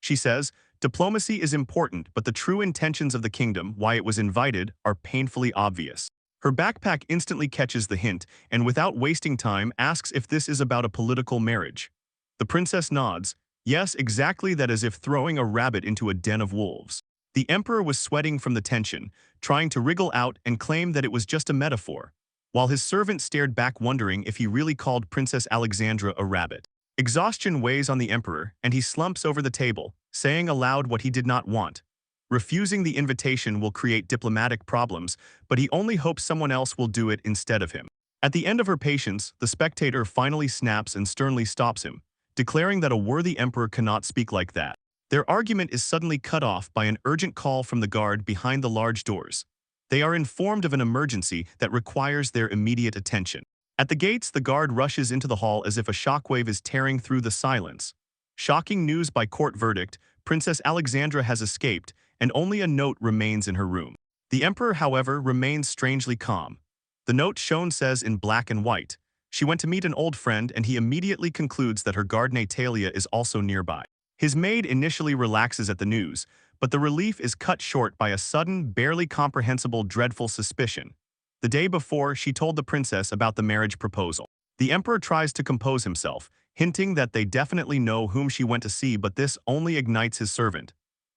She says, diplomacy is important, but the true intentions of the kingdom, why it was invited, are painfully obvious. Her backpack instantly catches the hint and without wasting time asks if this is about a political marriage. The princess nods, yes, exactly that, as if throwing a rabbit into a den of wolves. The emperor was sweating from the tension, trying to wriggle out and claim that it was just a metaphor, while his servant stared back wondering if he really called Princess Alexandra a rabbit. Exhaustion weighs on the emperor and he slumps over the table, saying aloud what he did not want. Refusing the invitation will create diplomatic problems, but he only hopes someone else will do it instead of him. At the end of her patience, the spectator finally snaps and sternly stops him, declaring that a worthy emperor cannot speak like that. Their argument is suddenly cut off by an urgent call from the guard behind the large doors. They are informed of an emergency that requires their immediate attention. At the gates, the guard rushes into the hall as if a shockwave is tearing through the silence. Shocking news by court verdict, Princess Alexandra has escaped, and only a note remains in her room. The emperor, however, remains strangely calm. The note shown says in black and white, she went to meet an old friend, and he immediately concludes that her guard Natalia is also nearby. His maid initially relaxes at the news, but the relief is cut short by a sudden, barely comprehensible, dreadful suspicion. The day before, she told the princess about the marriage proposal. The emperor tries to compose himself, hinting that they definitely know whom she went to see, but this only ignites his servant.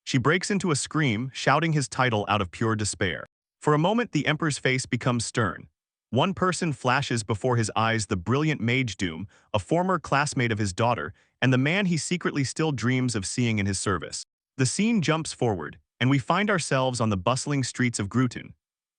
She breaks into a scream, shouting his title out of pure despair. For a moment, the emperor's face becomes stern. One person flashes before his eyes, the brilliant mage Doom, a former classmate of his daughter, and the man he secretly still dreams of seeing in his service. The scene jumps forward, and we find ourselves on the bustling streets of Grudon.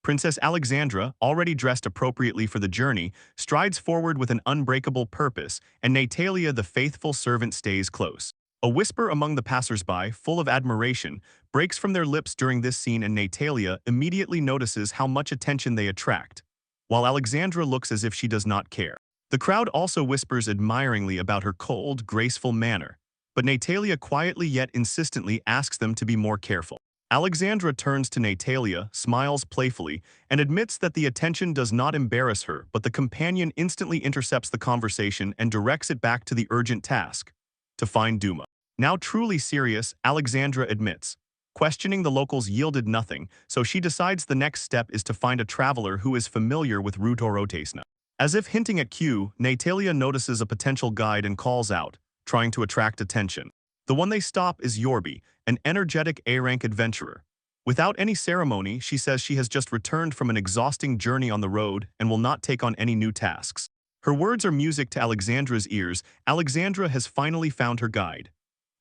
Princess Alexandra, already dressed appropriately for the journey, strides forward with an unbreakable purpose, and Natalia, the faithful servant, stays close. A whisper among the passers-by, full of admiration, breaks from their lips during this scene, and Natalia immediately notices how much attention they attract, while Alexandra looks as if she does not care. The crowd also whispers admiringly about her cold, graceful manner, but Natalia quietly yet insistently asks them to be more careful. Alexandra turns to Natalia, smiles playfully, and admits that the attention does not embarrass her, but the companion instantly intercepts the conversation and directs it back to the urgent task: to find Duma. Now truly serious, Alexandra admits. Questioning the locals yielded nothing, so she decides the next step is to find a traveler who is familiar with Rhodocina. As if hinting at cue, Natalia notices a potential guide and calls out, trying to attract attention. The one they stop is Yorbi, an energetic A-rank adventurer. Without any ceremony, she says she has just returned from an exhausting journey on the road and will not take on any new tasks. Her words are music to Alexandra's ears. Alexandra has finally found her guide.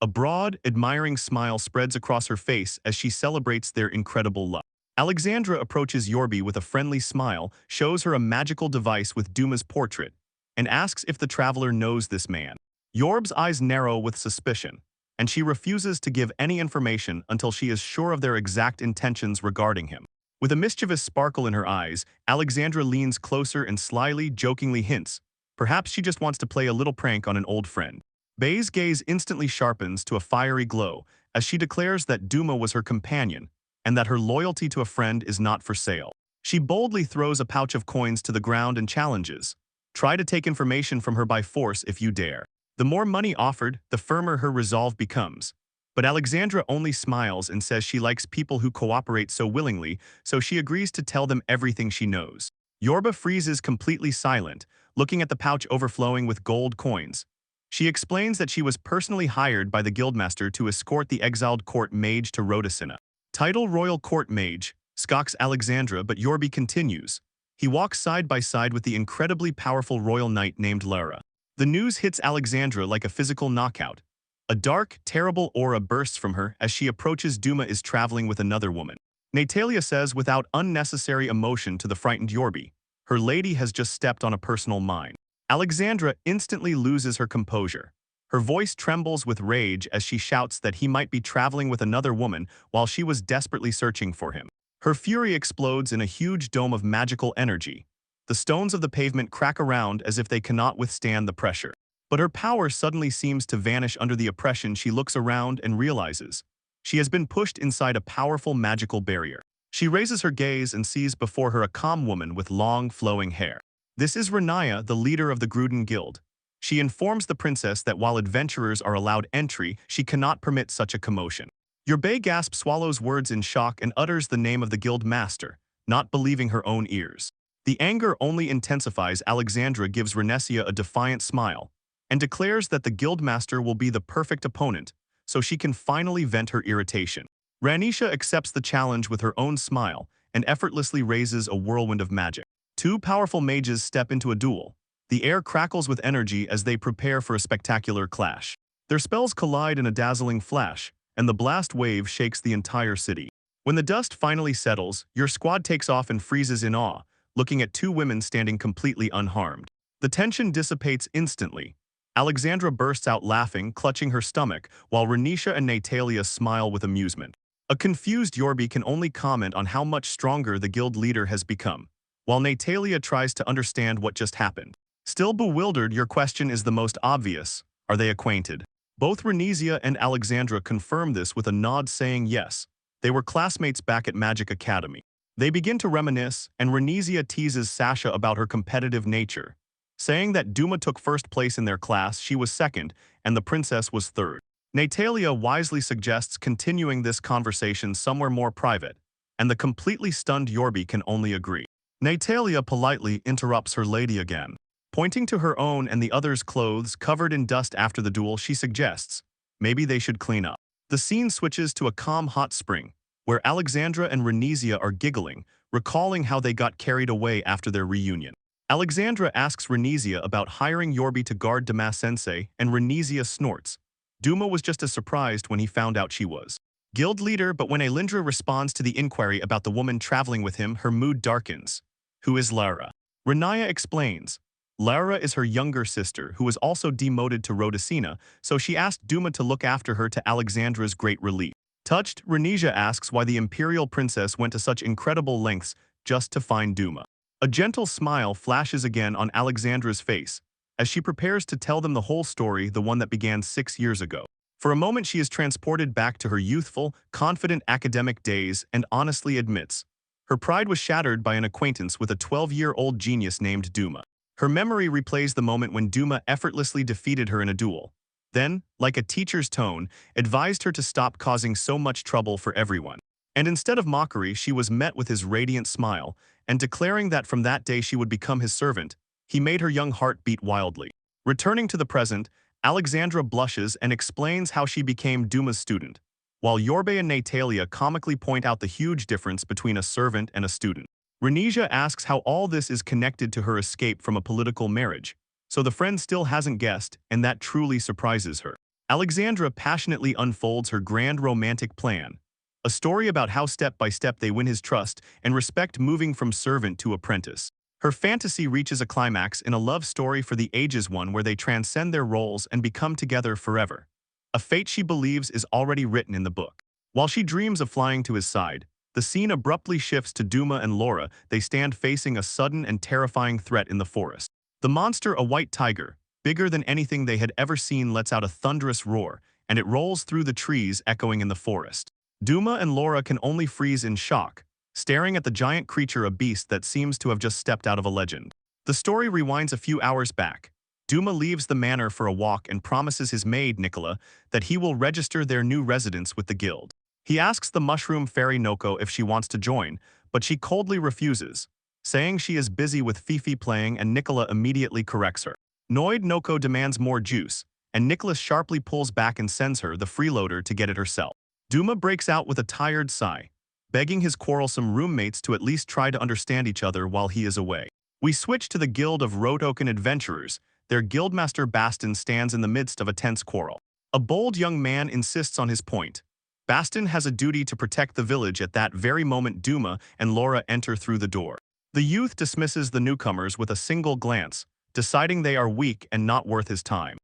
A broad, admiring smile spreads across her face as she celebrates their incredible luck. Alexandra approaches Yorbi with a friendly smile, shows her a magical device with Duma's portrait, and asks if the traveler knows this man. Yorb's eyes narrow with suspicion. and she refuses to give any information until she is sure of their exact intentions regarding him. With a mischievous sparkle in her eyes, Alexandra leans closer and slyly, jokingly hints, perhaps she just wants to play a little prank on an old friend. Bei's gaze instantly sharpens to a fiery glow as she declares that Duma was her companion and that her loyalty to a friend is not for sale. She boldly throws a pouch of coins to the ground and challenges, try to take information from her by force if you dare. The more money offered, the firmer her resolve becomes. But Alexandra only smiles and says she likes people who cooperate so willingly, so she agrees to tell them everything she knows. Yorba freezes completely silent, looking at the pouch overflowing with gold coins. She explains that she was personally hired by the guildmaster to escort the exiled court mage to Rhodocina. Title Royal Court Mage, scoffs Alexandra, but Yorba continues. He walks side by side with the incredibly powerful royal knight named Lara. The news hits Alexandra like a physical knockout. A dark, terrible aura bursts from her as she approaches Duma is traveling with another woman. Natalia says without unnecessary emotion to the frightened Yorba, her lady has just stepped on a personal mine. Alexandra instantly loses her composure. Her voice trembles with rage as she shouts that he might be traveling with another woman while she was desperately searching for him. Her fury explodes in a huge dome of magical energy. The stones of the pavement crack around as if they cannot withstand the pressure. But her power suddenly seems to vanish under the oppression. She looks around and realizes she has been pushed inside a powerful magical barrier. She raises her gaze and sees before her a calm woman with long, flowing hair. This is Renaya, the leader of the Gruden Guild. She informs the princess that while adventurers are allowed entry, she cannot permit such a commotion. Yorba gasp swallows words in shock and utters the name of the guild master, not believing her own ears. The anger only intensifies. Alexandra gives Renesia a defiant smile and declares that the guildmaster will be the perfect opponent, so she can finally vent her irritation. Ranisha accepts the challenge with her own smile and effortlessly raises a whirlwind of magic. Two powerful mages step into a duel. The air crackles with energy as they prepare for a spectacular clash. Their spells collide in a dazzling flash, and the blast wave shakes the entire city. When the dust finally settles, your squad takes off and freezes in awe, looking at two women standing completely unharmed. The tension dissipates instantly. Alexandra bursts out laughing, clutching her stomach, while Renisha and Natalia smile with amusement. A confused Yorba can only comment on how much stronger the guild leader has become, while Natalia tries to understand what just happened. Still bewildered, your question is the most obvious. Are they acquainted? Both Renesia and Alexandra confirm this with a nod saying yes. They were classmates back at Magic Academy. They begin to reminisce, and Renesia teases Sasha about her competitive nature, saying that Duma took first place in their class, she was second, and the princess was third. Natalia wisely suggests continuing this conversation somewhere more private, and the completely stunned Yorba can only agree. Natalia politely interrupts her lady again. Pointing to her own and the others' clothes covered in dust after the duel, she suggests maybe they should clean up. The scene switches to a calm hot spring, where Alexandra and Renesia are giggling, recalling how they got carried away after their reunion. Alexandra asks Renesia about hiring Yorba to guard Dama-sensei, and Renesia snorts. Duma was just as surprised when he found out she was guild leader, but when Alindra responds to the inquiry about the woman traveling with him, her mood darkens. Who is Lara? Renaya explains. Lara is her younger sister, who was also demoted to Rhodocina, so she asked Duma to look after her, to Alexandra's great relief. Touched, Renesia asks why the imperial princess went to such incredible lengths just to find Duma. A gentle smile flashes again on Alexandra's face as she prepares to tell them the whole story, the one that began 6 years ago. For a moment, she is transported back to her youthful, confident academic days and honestly admits her pride was shattered by an acquaintance with a 12-year-old genius named Duma. Her memory replays the moment when Duma effortlessly defeated her in a duel. Then, like a teacher's tone, advised her to stop causing so much trouble for everyone. And instead of mockery, she was met with his radiant smile, and declaring that from that day she would become his servant, he made her young heart beat wildly. Returning to the present, Alexandra blushes and explains how she became Duma's student, while Yorba and Natalia comically point out the huge difference between a servant and a student. Renesia asks how all this is connected to her escape from a political marriage, so the friend still hasn't guessed, and that truly surprises her. Alexandra passionately unfolds her grand romantic plan, a story about how step by step they win his trust and respect, moving from servant to apprentice. Her fantasy reaches a climax in a love story for the ages, one where they transcend their roles and become together forever. a fate she believes is already written in the book. While she dreams of flying to his side, the scene abruptly shifts to Duma and Laura. They stand facing a sudden and terrifying threat in the forest. The monster, a white tiger, bigger than anything they had ever seen, lets out a thunderous roar, and it rolls through the trees, echoing in the forest. Duma and Laura can only freeze in shock, staring at the giant creature, a beast that seems to have just stepped out of a legend. The story rewinds a few hours back. Duma leaves the manor for a walk and promises his maid, Nicola, that he will register their new residence with the guild. He asks the mushroom fairy Noko if she wants to join, but she coldly refuses, saying she is busy with Fifi playing, and Nicola immediately corrects her. Annoyed, Noko demands more juice, and Nicholas sharply pulls back and sends her, the freeloader, to get it herself. Duma breaks out with a tired sigh, begging his quarrelsome roommates to at least try to understand each other while he is away. We switch to the Guild of Rotoken Adventurers. Their guildmaster Baston stands in the midst of a tense quarrel. A bold young man insists on his point. Baston has a duty to protect the village. At that very moment, Duma and Laura enter through the door. The youth dismisses the newcomers with a single glance, deciding they are weak and not worth his time.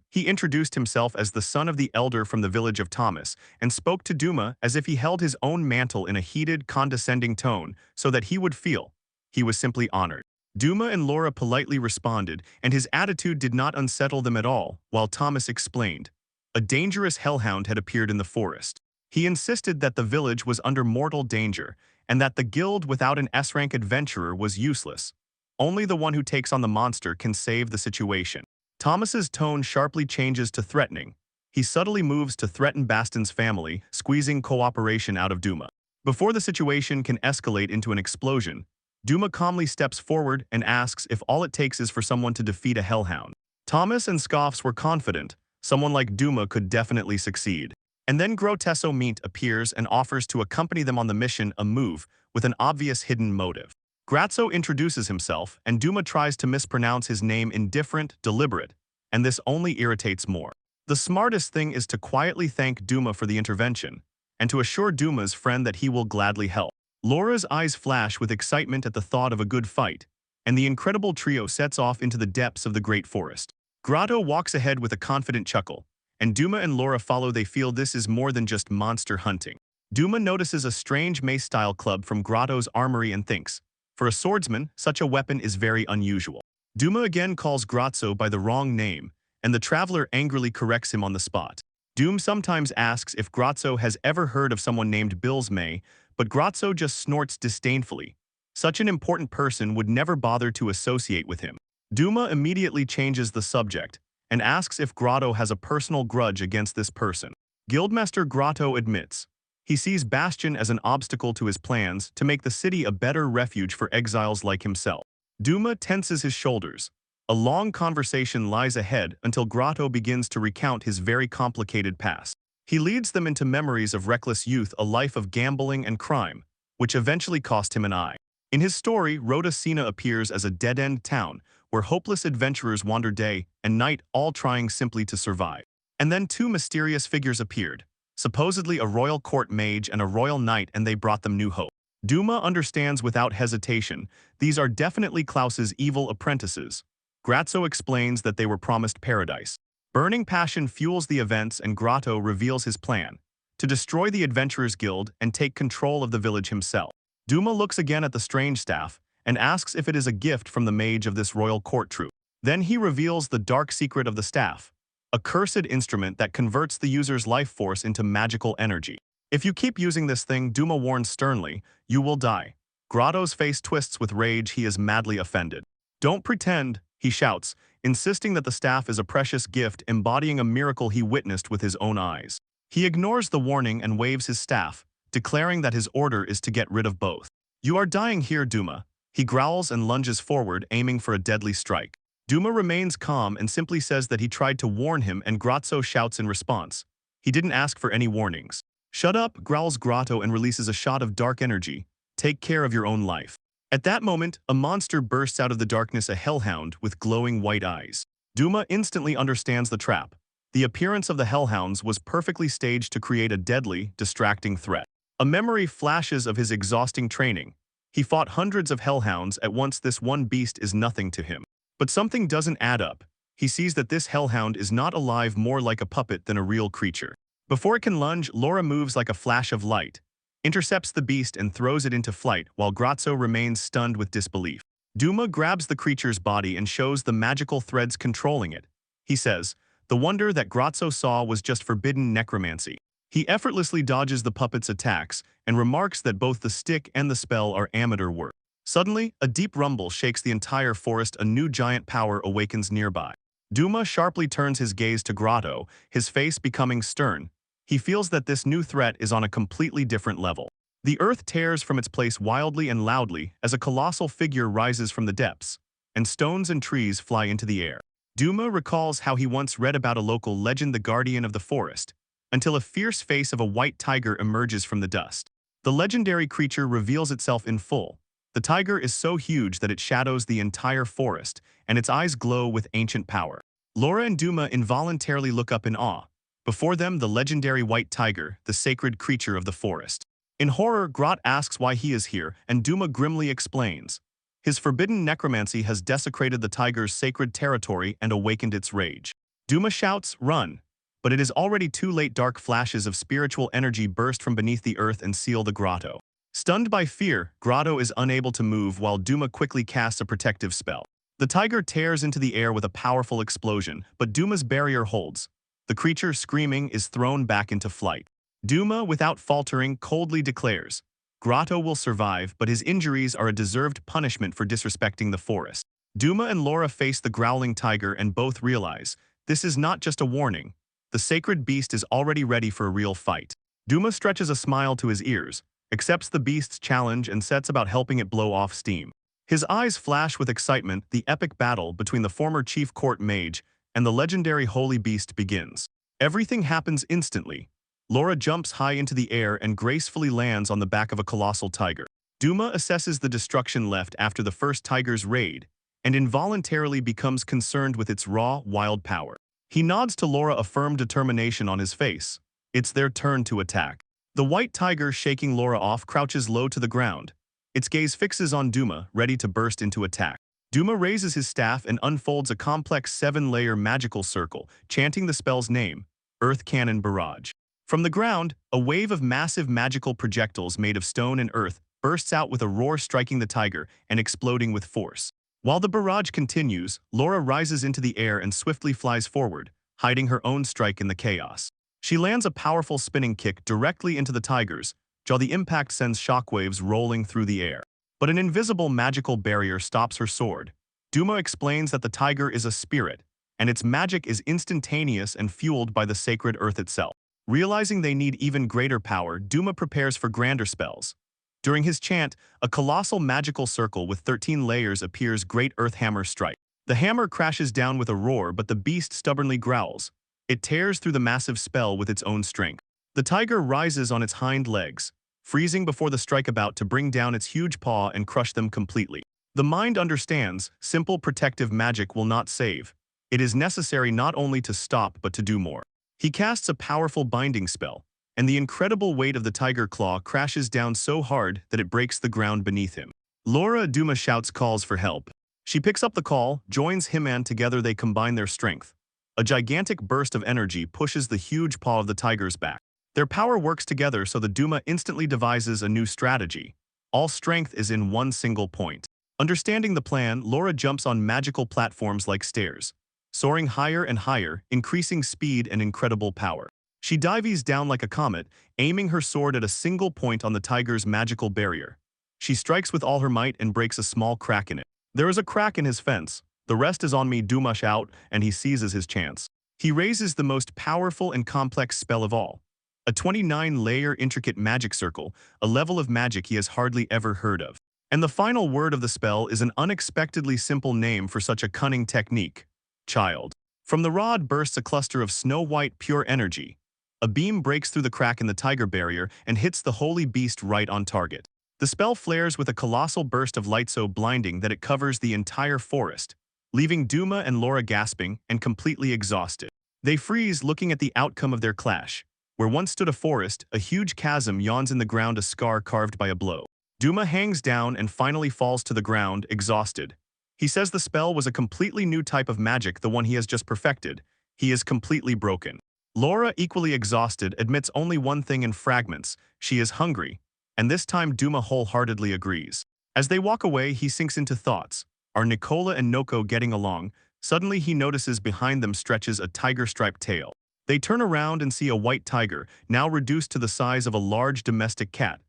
He introduced himself as the son of the elder from the village of Thomas, and spoke to Duma as if he held his own mantle in a heated, condescending tone, so that he would feel he was simply honored. Duma and Laura politely responded, and his attitude did not unsettle them at all, while Thomas explained. A dangerous hellhound had appeared in the forest. He insisted that the village was under mortal danger, and that the guild without an S-rank adventurer was useless. Only the one who takes on the monster can save the situation. Thomas's tone sharply changes to threatening. He subtly moves to threaten Baston's family, squeezing cooperation out of Duma. Before the situation can escalate into an explosion, Duma calmly steps forward and asks if all it takes is for someone to defeat a hellhound. Thomas and Scoffs were confident someone like Duma could definitely succeed. And then Grotesso Meat appears and offers to accompany them on the mission, a move with an obvious hidden motive. Grazzo introduces himself, and Duma tries to mispronounce his name, indifferent, deliberate, and this only irritates more. The smartest thing is to quietly thank Duma for the intervention, and to assure Duma's friend that he will gladly help. Laura's eyes flash with excitement at the thought of a good fight, and the incredible trio sets off into the depths of the great forest. Grotto walks ahead with a confident chuckle, and Duma and Laura follow. They feel this is more than just monster hunting. Duma notices a strange mace-style club from Grotto's armory and thinks, for a swordsman, such a weapon is very unusual. Duma again calls Grazzo by the wrong name, and the traveler angrily corrects him on the spot. Doom sometimes asks if Grazzo has ever heard of someone named Bills May, but Grazzo just snorts disdainfully. Such an important person would never bother to associate with him. Duma immediately changes the subject and asks if Grotto has a personal grudge against this person. Guildmaster Grotto admits he sees Bastion as an obstacle to his plans to make the city a better refuge for exiles like himself. Duma tenses his shoulders. A long conversation lies ahead until Grotto begins to recount his very complicated past. He leads them into memories of reckless youth, a life of gambling and crime, which eventually cost him an eye. In his story, Rotacina appears as a dead-end town where hopeless adventurers wander day and night, all trying simply to survive. And then two mysterious figures appeared, supposedly a royal court mage and a royal knight, and they brought them new hope. Duma understands without hesitation these are definitely Klaus's evil apprentices. Grazzo explains that they were promised paradise. Burning passion fuels the events, and Grotto reveals his plan to destroy the Adventurers Guild and take control of the village himself. Duma looks again at the strange staff and asks if it is a gift from the mage of this royal court troop. Then he reveals the dark secret of the staff, a cursed instrument that converts the user's life force into magical energy. If you keep using this thing, Duma warns sternly, you will die. Grotto's face twists with rage. He is madly offended. Don't pretend, he shouts, insisting that the staff is a precious gift embodying a miracle he witnessed with his own eyes. He ignores the warning and waves his staff, declaring that his order is to get rid of both. You are dying here, Duma. He growls and lunges forward, aiming for a deadly strike. Duma remains calm and simply says that he tried to warn him, and Grazzo shouts in response. He didn't ask for any warnings. Shut up, growls Grotto and releases a shot of dark energy. Take care of your own life. At that moment, a monster bursts out of the darkness, a hellhound with glowing white eyes. Duma instantly understands the trap. The appearance of the hellhounds was perfectly staged to create a deadly, distracting threat. A memory flashes of his exhausting training. He fought hundreds of hellhounds at once. This one beast is nothing to him. But something doesn't add up. he sees that this hellhound is not alive, more like a puppet than a real creature. Before it can lunge, Laura moves like a flash of light, intercepts the beast and throws it into flight while Grazzo remains stunned with disbelief. Duma grabs the creature's body and shows the magical threads controlling it. He says, the wonder that Grazzo saw was just forbidden necromancy. He effortlessly dodges the puppet's attacks and remarks that both the stick and the spell are amateur work. Suddenly, a deep rumble shakes the entire forest. A new giant power awakens nearby. Duma sharply turns his gaze to Grotto, his face becoming stern. He feels that this new threat is on a completely different level. The earth tears from its place wildly and loudly as a colossal figure rises from the depths, and stones and trees fly into the air. Duma recalls how he once read about a local legend, the guardian of the forest, until a fierce face of a white tiger emerges from the dust. The legendary creature reveals itself in full. The tiger is so huge that it shadows the entire forest, and its eyes glow with ancient power. Laura and Duma involuntarily look up in awe. Before them, the legendary white tiger, the sacred creature of the forest. In horror, Grot asks why he is here, and Duma grimly explains. His forbidden necromancy has desecrated the tiger's sacred territory and awakened its rage. Duma shouts, "Run!" But it is already too late. Dark flashes of spiritual energy burst from beneath the earth and seal the grotto. Stunned by fear, Grotto is unable to move while Duma quickly casts a protective spell. The tiger tears into the air with a powerful explosion, but Duma's barrier holds. The creature, screaming, is thrown back into flight. Duma, without faltering, coldly declares, Grotto will survive, but his injuries are a deserved punishment for disrespecting the forest. Duma and Laura face the growling tiger and both realize, this is not just a warning. The sacred beast is already ready for a real fight. Duma stretches a smile to his ears, accepts the beast's challenge and sets about helping it blow off steam. His eyes flash with excitement. The epic battle between the former chief court mage and the legendary holy beast begins. Everything happens instantly. Laura jumps high into the air and gracefully lands on the back of a colossal tiger. Duma assesses the destruction left after the first tiger's raid and involuntarily becomes concerned with its raw, wild power. He nods to Laura, a firm determination on his face. It's their turn to attack. The white tiger, shaking Laura off, crouches low to the ground. Its gaze fixes on Duma, ready to burst into attack. Duma raises his staff and unfolds a complex 7-layer magical circle, chanting the spell's name, Earth Cannon Barrage. From the ground, a wave of massive magical projectiles made of stone and earth bursts out with a roar, striking the tiger and exploding with force. While the barrage continues, Laura rises into the air and swiftly flies forward, hiding her own strike in the chaos. She lands a powerful spinning kick directly into the tiger's jaw. The impact sends shockwaves rolling through the air. But an invisible magical barrier stops her sword. Duma explains that the tiger is a spirit, and its magic is instantaneous and fueled by the sacred earth itself. Realizing they need even greater power, Duma prepares for grander spells. During his chant, a colossal magical circle with 13 layers appears. Great Earth Hammer Strike. The hammer crashes down with a roar, but the beast stubbornly growls. It tears through the massive spell with its own strength. The tiger rises on its hind legs, freezing before the strike, about to bring down its huge paw and crush them completely. The mind understands, simple protective magic will not save. It is necessary not only to stop but to do more. He casts a powerful binding spell, and the incredible weight of the tiger claw crashes down so hard that it breaks the ground beneath him. Laura Duma shouts calls for help. She picks up the call, joins him, and together they combine their strength. A gigantic burst of energy pushes the huge paw of the tiger's back. Their power works together so the Duma instantly devises a new strategy. All strength is in one single point. Understanding the plan, Laura jumps on magical platforms like stairs, soaring higher and higher, increasing speed and incredible power. She dives down like a comet, aiming her sword at a single point on the tiger's magical barrier. She strikes with all her might and breaks a small crack in it. There is a crack in his fence. The rest is on me. Duma shouts, and he seizes his chance. He raises the most powerful and complex spell of all. A 29-layer intricate magic circle, a level of magic he has hardly ever heard of. And the final word of the spell is an unexpectedly simple name for such a cunning technique. Child. From the rod bursts a cluster of snow-white pure energy. A beam breaks through the crack in the tiger barrier and hits the holy beast right on target. The spell flares with a colossal burst of light so blinding that it covers the entire forest, leaving Duma and Laura gasping and completely exhausted. They freeze, looking at the outcome of their clash. Where once stood a forest, a huge chasm yawns in the ground, a scar carved by a blow. Duma hangs down and finally falls to the ground, exhausted. He says the spell was a completely new type of magic, the one he has just perfected. He is completely broken. Laura, equally exhausted, admits only one thing in fragments: she is hungry. And this time Duma wholeheartedly agrees. As they walk away, he sinks into thoughts. Are Nicola and Noko getting along? Suddenly he notices behind them stretches a tiger-striped tail. They turn around and see a white tiger, now reduced to the size of a large domestic cat.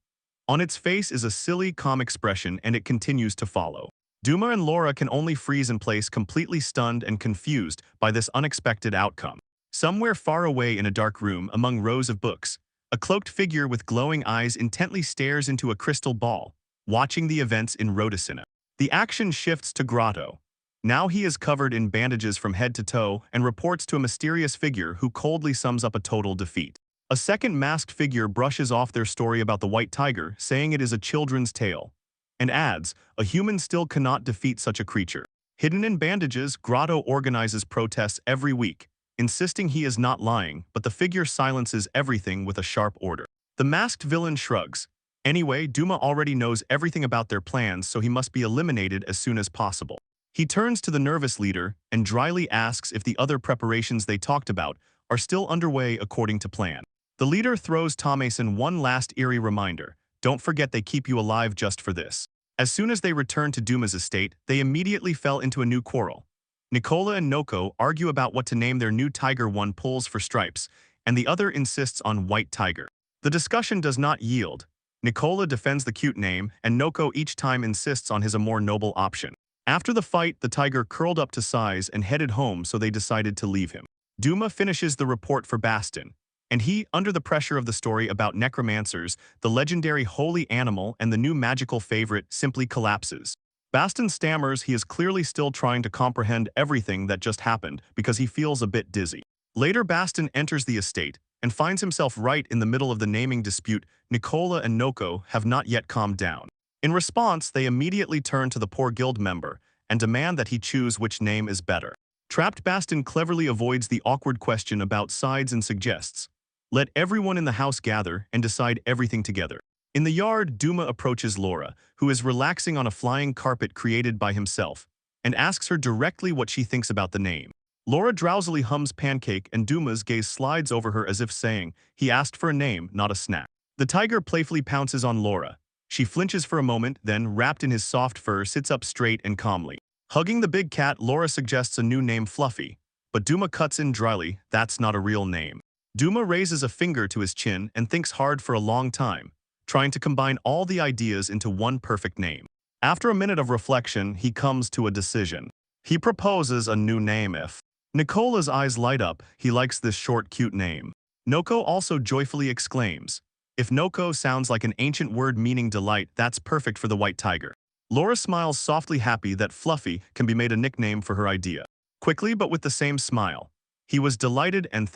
On its face is a silly, calm expression, and it continues to follow. Duma and Laura can only freeze in place, completely stunned and confused by this unexpected outcome. Somewhere far away in a dark room among rows of books, a cloaked figure with glowing eyes intently stares into a crystal ball, watching the events in Rhodocina. The action shifts to Grotto. Now he is covered in bandages from head to toe and reports to a mysterious figure who coldly sums up a total defeat. A second masked figure brushes off their story about the white tiger, saying it is a children's tale, and adds, a human still cannot defeat such a creature. Hidden in bandages, Grotto organizes protests every week, insisting he is not lying, but the figure silences everything with a sharp order. The masked villain shrugs. Anyway, Duma already knows everything about their plans, so he must be eliminated as soon as possible. He turns to the nervous leader and dryly asks if the other preparations they talked about are still underway according to plan. The leader throws Tomason one last eerie reminder: don't forget they keep you alive just for this. As soon as they return to Duma's estate, they immediately fell into a new quarrel. Nicola and Noko argue about what to name their new tiger. One pulls for Stripes, and the other insists on White Tiger. The discussion does not yield. Nicola defends the cute name, and Noko each time insists on his a more noble option. After the fight, the tiger curled up to size and headed home, so they decided to leave him. Duma finishes the report for Baston, and he, under the pressure of the story about necromancers, the legendary holy animal and the new magical favorite, simply collapses. Baston stammers he is clearly still trying to comprehend everything that just happened because he feels a bit dizzy. Later, Baston enters the estate and finds himself right in the middle of the naming dispute. Nicola and Noko have not yet calmed down. In response, they immediately turn to the poor guild member and demand that he choose which name is better. Trapped, Baston cleverly avoids the awkward question about sides and suggests, let everyone in the house gather and decide everything together. In the yard, Duma approaches Laura, who is relaxing on a flying carpet created by himself, and asks her directly what she thinks about the name. Laura drowsily hums Pancake, and Duma's gaze slides over her as if saying, he asked for a name, not a snack. The tiger playfully pounces on Laura. She flinches for a moment, then, wrapped in his soft fur, sits up straight and calmly. Hugging the big cat, Laura suggests a new name, Fluffy, but Duma cuts in dryly, that's not a real name. Duma raises a finger to his chin and thinks hard for a long time, trying to combine all the ideas into one perfect name. After a minute of reflection, he comes to a decision. He proposes a new name. If Nicola's eyes light up, he likes this short, cute name. Noko also joyfully exclaims, if Noko sounds like an ancient word meaning delight, that's perfect for the white tiger. Laura smiles softly, happy that Fluffy can be made a nickname for her idea. Quickly, but with the same smile. He was delighted and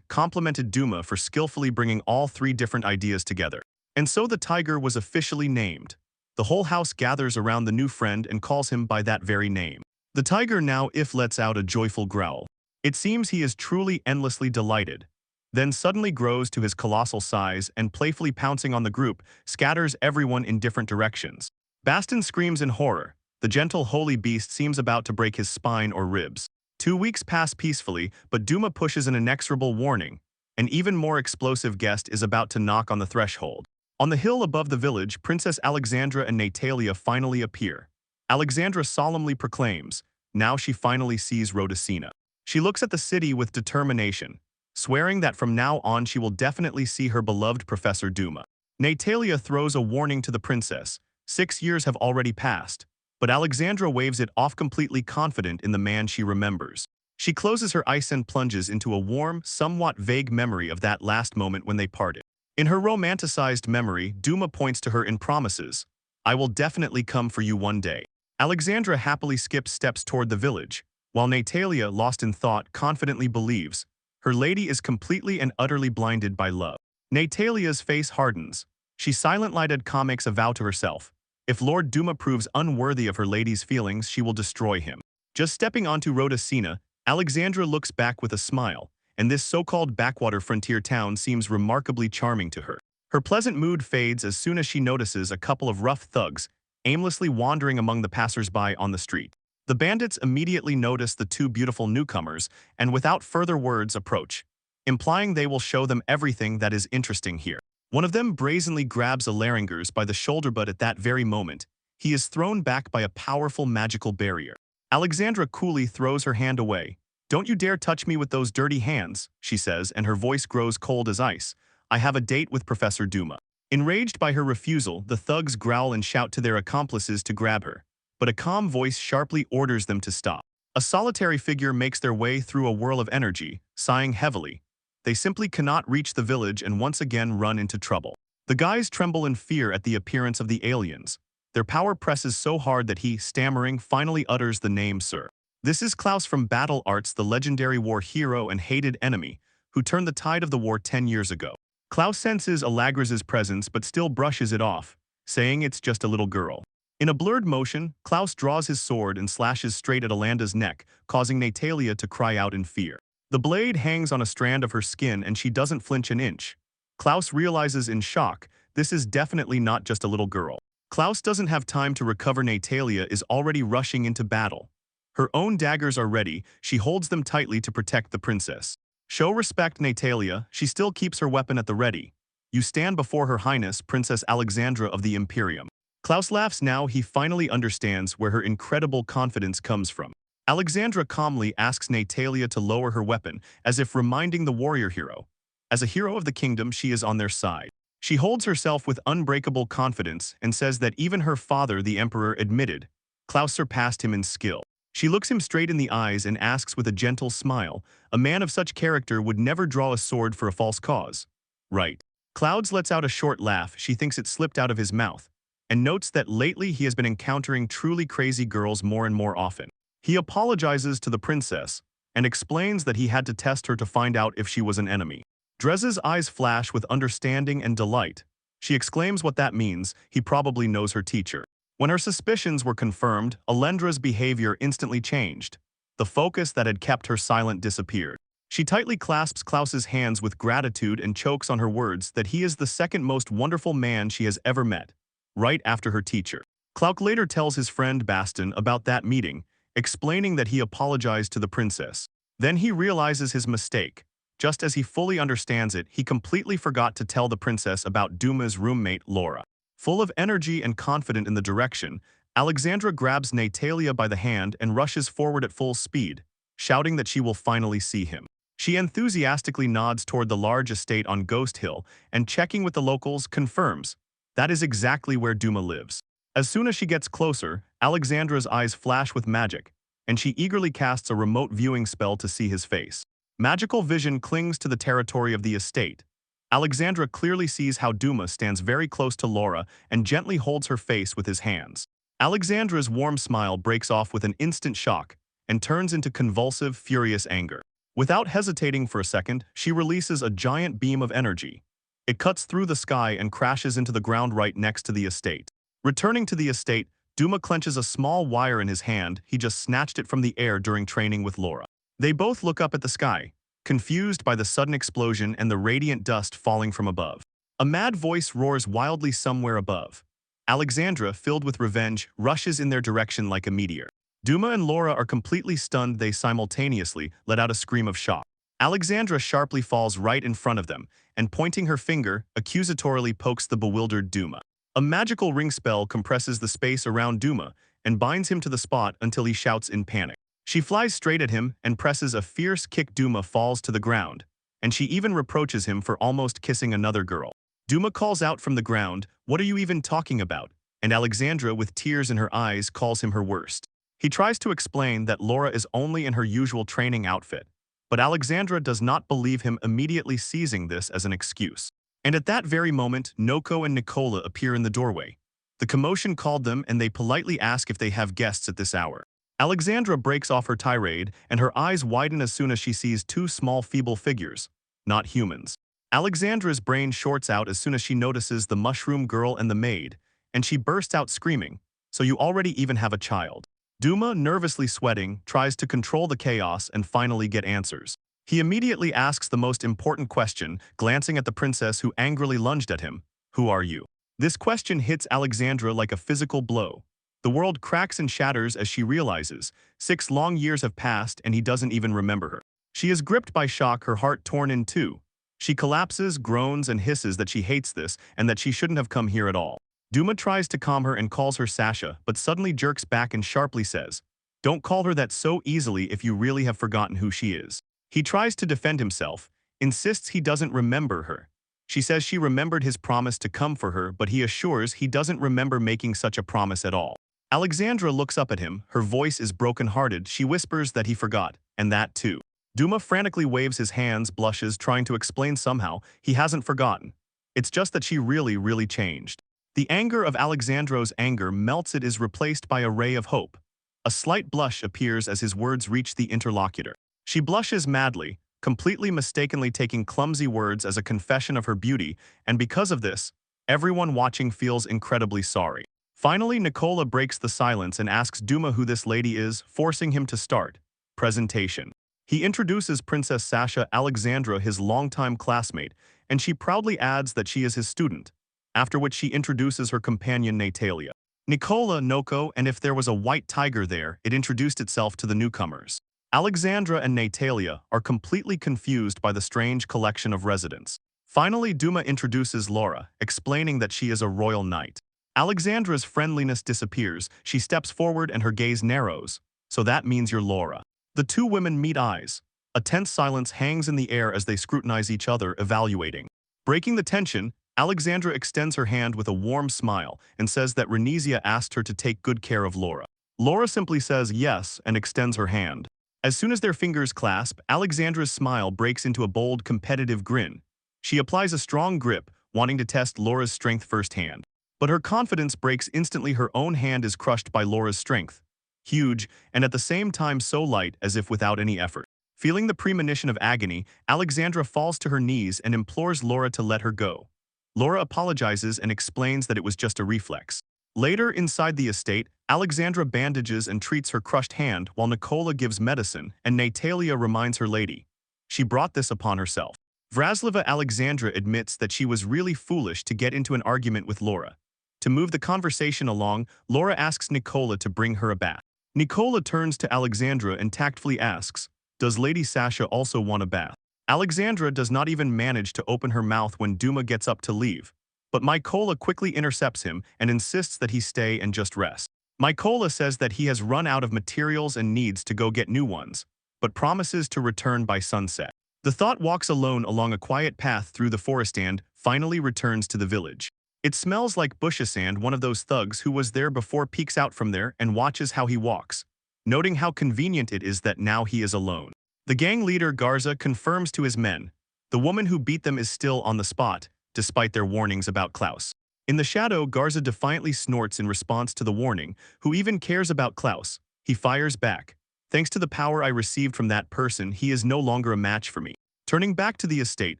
complimented Duma for skillfully bringing all three different ideas together. And so the tiger was officially named. The whole house gathers around the new friend and calls him by that very name. The tiger now lets out a joyful growl. It seems he is truly endlessly delighted. Then suddenly grows to his colossal size and, playfully pouncing on the group, scatters everyone in different directions. Baston screams in horror. The gentle holy beast seems about to break his spine or ribs. 2 weeks pass peacefully, but Duma pushes an inexorable warning. An even more explosive guest is about to knock on the threshold. On the hill above the village, Princess Alexandra and Natalia finally appear. Alexandra solemnly proclaims, now she finally sees Rhodocina. She looks at the city with determination, swearing that from now on she will definitely see her beloved Professor Duma. Natalia throws a warning to the princess. 6 years have already passed, but Alexandra waves it off, completely confident in the man she remembers. She closes her eyes and plunges into a warm, somewhat vague memory of that last moment when they parted. In her romanticized memory, Duma points to her and promises, I will definitely come for you one day. Alexandra happily skips steps toward the village, while Natalia, lost in thought, confidently believes her lady is completely and utterly blinded by love. Natalia's face hardens. She silent-lighted makes a vow to herself. If Lord Duma proves unworthy of her lady's feelings, she will destroy him. Just stepping onto Rhodocina, Alexandra looks back with a smile, and this so-called backwater frontier town seems remarkably charming to her. Her pleasant mood fades as soon as she notices a couple of rough thugs aimlessly wandering among the passers-by on the street. The bandits immediately notice the two beautiful newcomers and without further words approach, implying they will show them everything that is interesting here. One of them brazenly grabs a Laringers by the shoulder, but at that very moment, he is thrown back by a powerful magical barrier. Alexandra coolly throws her hand away. "Don't you dare touch me with those dirty hands," she says, and her voice grows cold as ice. "I have a date with Professor Duma." Enraged by her refusal, the thugs growl and shout to their accomplices to grab her, but a calm voice sharply orders them to stop. A solitary figure makes their way through a whirl of energy, sighing heavily. They simply cannot reach the village and once again run into trouble. The guys tremble in fear at the appearance of the aliens. Their power presses so hard that he, stammering, finally utters the name Sir. This is Klaus from Battle Arts, the legendary war hero and hated enemy, who turned the tide of the war 10 years ago. Klaus senses Allegra's presence but still brushes it off, saying it's just a little girl. In a blurred motion, Klaus draws his sword and slashes straight at Alanda's neck, causing Natalia to cry out in fear. The blade hangs on a strand of her skin and she doesn't flinch an inch. Klaus realizes in shock, this is definitely not just a little girl. Klaus doesn't have time to recover. Natalia is already rushing into battle. Her own daggers are ready, she holds them tightly to protect the princess. "Show respect, Natalia," she still keeps her weapon at the ready. "You stand before Her Highness, Princess Alexandra of the Imperium." Klaus laughs now. He finally understands where her incredible confidence comes from. Alexandra calmly asks Natalia to lower her weapon, as if reminding the warrior hero. As a hero of the kingdom, she is on their side. She holds herself with unbreakable confidence and says that even her father, the emperor, admitted Klaus surpassed him in skill. She looks him straight in the eyes and asks with a gentle smile, "A man of such character would never draw a sword for a false cause, right?" Klaus lets out a short laugh. She thinks it slipped out of his mouth, and notes that lately he has been encountering truly crazy girls more and more often. He apologizes to the princess and explains that he had to test her to find out if she was an enemy. Drez's eyes flash with understanding and delight. She exclaims what that means. He probably knows her teacher. When her suspicions were confirmed, Alendra's behavior instantly changed. The focus that had kept her silent disappeared. She tightly clasps Klaus's hands with gratitude and chokes on her words that he is the second most wonderful man she has ever met, right after her teacher. Klaus later tells his friend Baston about that meeting, explaining that he apologized to the princess. Then he realizes his mistake. Just as he fully understands it, he completely forgot to tell the princess about Duma's roommate, Laura. Full of energy and confident in the direction, Alexandra grabs Natalia by the hand and rushes forward at full speed, shouting that she will finally see him. She enthusiastically nods toward the large estate on Ghost Hill and, checking with the locals, confirms that is exactly where Duma lives. As soon as she gets closer, Alexandra's eyes flash with magic, and she eagerly casts a remote viewing spell to see his face. Magical vision clings to the territory of the estate. Alexandra clearly sees how Duma stands very close to Laura and gently holds her face with his hands. Alexandra's warm smile breaks off with an instant shock and turns into convulsive, furious anger. Without hesitating for a second, she releases a giant beam of energy. It cuts through the sky and crashes into the ground right next to the estate. Returning to the estate, Duma clenches a small wire in his hand. He just snatched it from the air during training with Laura. They both look up at the sky, confused by the sudden explosion and the radiant dust falling from above. A mad voice roars wildly somewhere above. Alexandra, filled with revenge, rushes in their direction like a meteor. Duma and Laura are completely stunned. They simultaneously let out a scream of shock. Alexandra sharply falls right in front of them and, pointing her finger, accusatorily pokes the bewildered Duma. A magical ring spell compresses the space around Duma and binds him to the spot until he shouts in panic. She flies straight at him and presses a fierce kick. Duma falls to the ground, and she even reproaches him for almost kissing another girl. Duma calls out from the ground, "What are you even talking about?" And Alexandra, with tears in her eyes, calls him her worst. He tries to explain that Laura is only in her usual training outfit, but Alexandra does not believe him, immediately seizing this as an excuse. And at that very moment, Noko and Nicola appear in the doorway. The commotion called them, and they politely ask if they have guests at this hour. Alexandra breaks off her tirade, and her eyes widen as soon as she sees two small, feeble figures, not humans. Alexandra's brain shorts out as soon as she notices the mushroom girl and the maid, and she bursts out screaming, "So you already even have a child?" Duma, nervously sweating, tries to control the chaos and finally get answers. He immediately asks the most important question, glancing at the princess who angrily lunged at him, "Who are you?" This question hits Alexandra like a physical blow. The world cracks and shatters as she realizes 6 long years have passed and he doesn't even remember her. She is gripped by shock, her heart torn in two. She collapses, groans, and hisses that she hates this and that she shouldn't have come here at all. Duma tries to calm her and calls her Sasha, but suddenly jerks back and sharply says, "Don't call her that so easily if you really have forgotten who she is." He tries to defend himself, insists he doesn't remember her. She says she remembered his promise to come for her, but he assures he doesn't remember making such a promise at all. Alexandra looks up at him, her voice is broken-hearted. She whispers that he forgot, and that too. Duma frantically waves his hands, blushes, trying to explain somehow he hasn't forgotten. It's just that she really changed. The anger of Alexandra's anger melts, it is replaced by a ray of hope. A slight blush appears as his words reach the interlocutor. She blushes madly, completely mistakenly taking clumsy words as a confession of her beauty, and because of this, everyone watching feels incredibly sorry. Finally, Nicola breaks the silence and asks Duma who this lady is, forcing him to start. Presentation. He introduces Princess Sasha Alexandra, his longtime classmate, and she proudly adds that she is his student, after which she introduces her companion Natalia. Nicola, Noko, and if there was a white tiger there, it introduced itself to the newcomers. Alexandra and Natalia are completely confused by the strange collection of residents. Finally, Duma introduces Laura, explaining that she is a royal knight. Alexandra's friendliness disappears, she steps forward and her gaze narrows. "So that means you're Laura." The two women meet eyes. A tense silence hangs in the air as they scrutinize each other, evaluating. Breaking the tension, Alexandra extends her hand with a warm smile and says that Renizia asked her to take good care of Laura. Laura simply says yes and extends her hand. As soon as their fingers clasp, Alexandra's smile breaks into a bold, competitive grin. She applies a strong grip, wanting to test Laura's strength firsthand. But her confidence breaks instantly. Her own hand is crushed by Laura's strength. Huge, and at the same time so light as if without any effort. Feeling the premonition of agony, Alexandra falls to her knees and implores Laura to let her go. Laura apologizes and explains that it was just a reflex. Later, inside the estate, Alexandra bandages and treats her crushed hand while Nicola gives medicine and Natalia reminds her lady. She brought this upon herself. Vraslova Alexandra admits that she was really foolish to get into an argument with Laura. To move the conversation along, Laura asks Nicola to bring her a bath. Nicola turns to Alexandra and tactfully asks, "Does Lady Sasha also want a bath?" Alexandra does not even manage to open her mouth when Duma gets up to leave. But Nicola quickly intercepts him and insists that he stay and just rest. Nicola says that he has run out of materials and needs to go get new ones, but promises to return by sunset. The thought walks alone along a quiet path through the forest and finally returns to the village. It smells like bushes, and one of those thugs who was there before peeks out from there and watches how he walks, noting how convenient it is that now he is alone. The gang leader Garza confirms to his men, the woman who beat them is still on the spot, despite their warnings about Klaus. In the shadow, Garza defiantly snorts in response to the warning. Who even cares about Klaus? He fires back. Thanks to the power I received from that person, he is no longer a match for me. Turning back to the estate,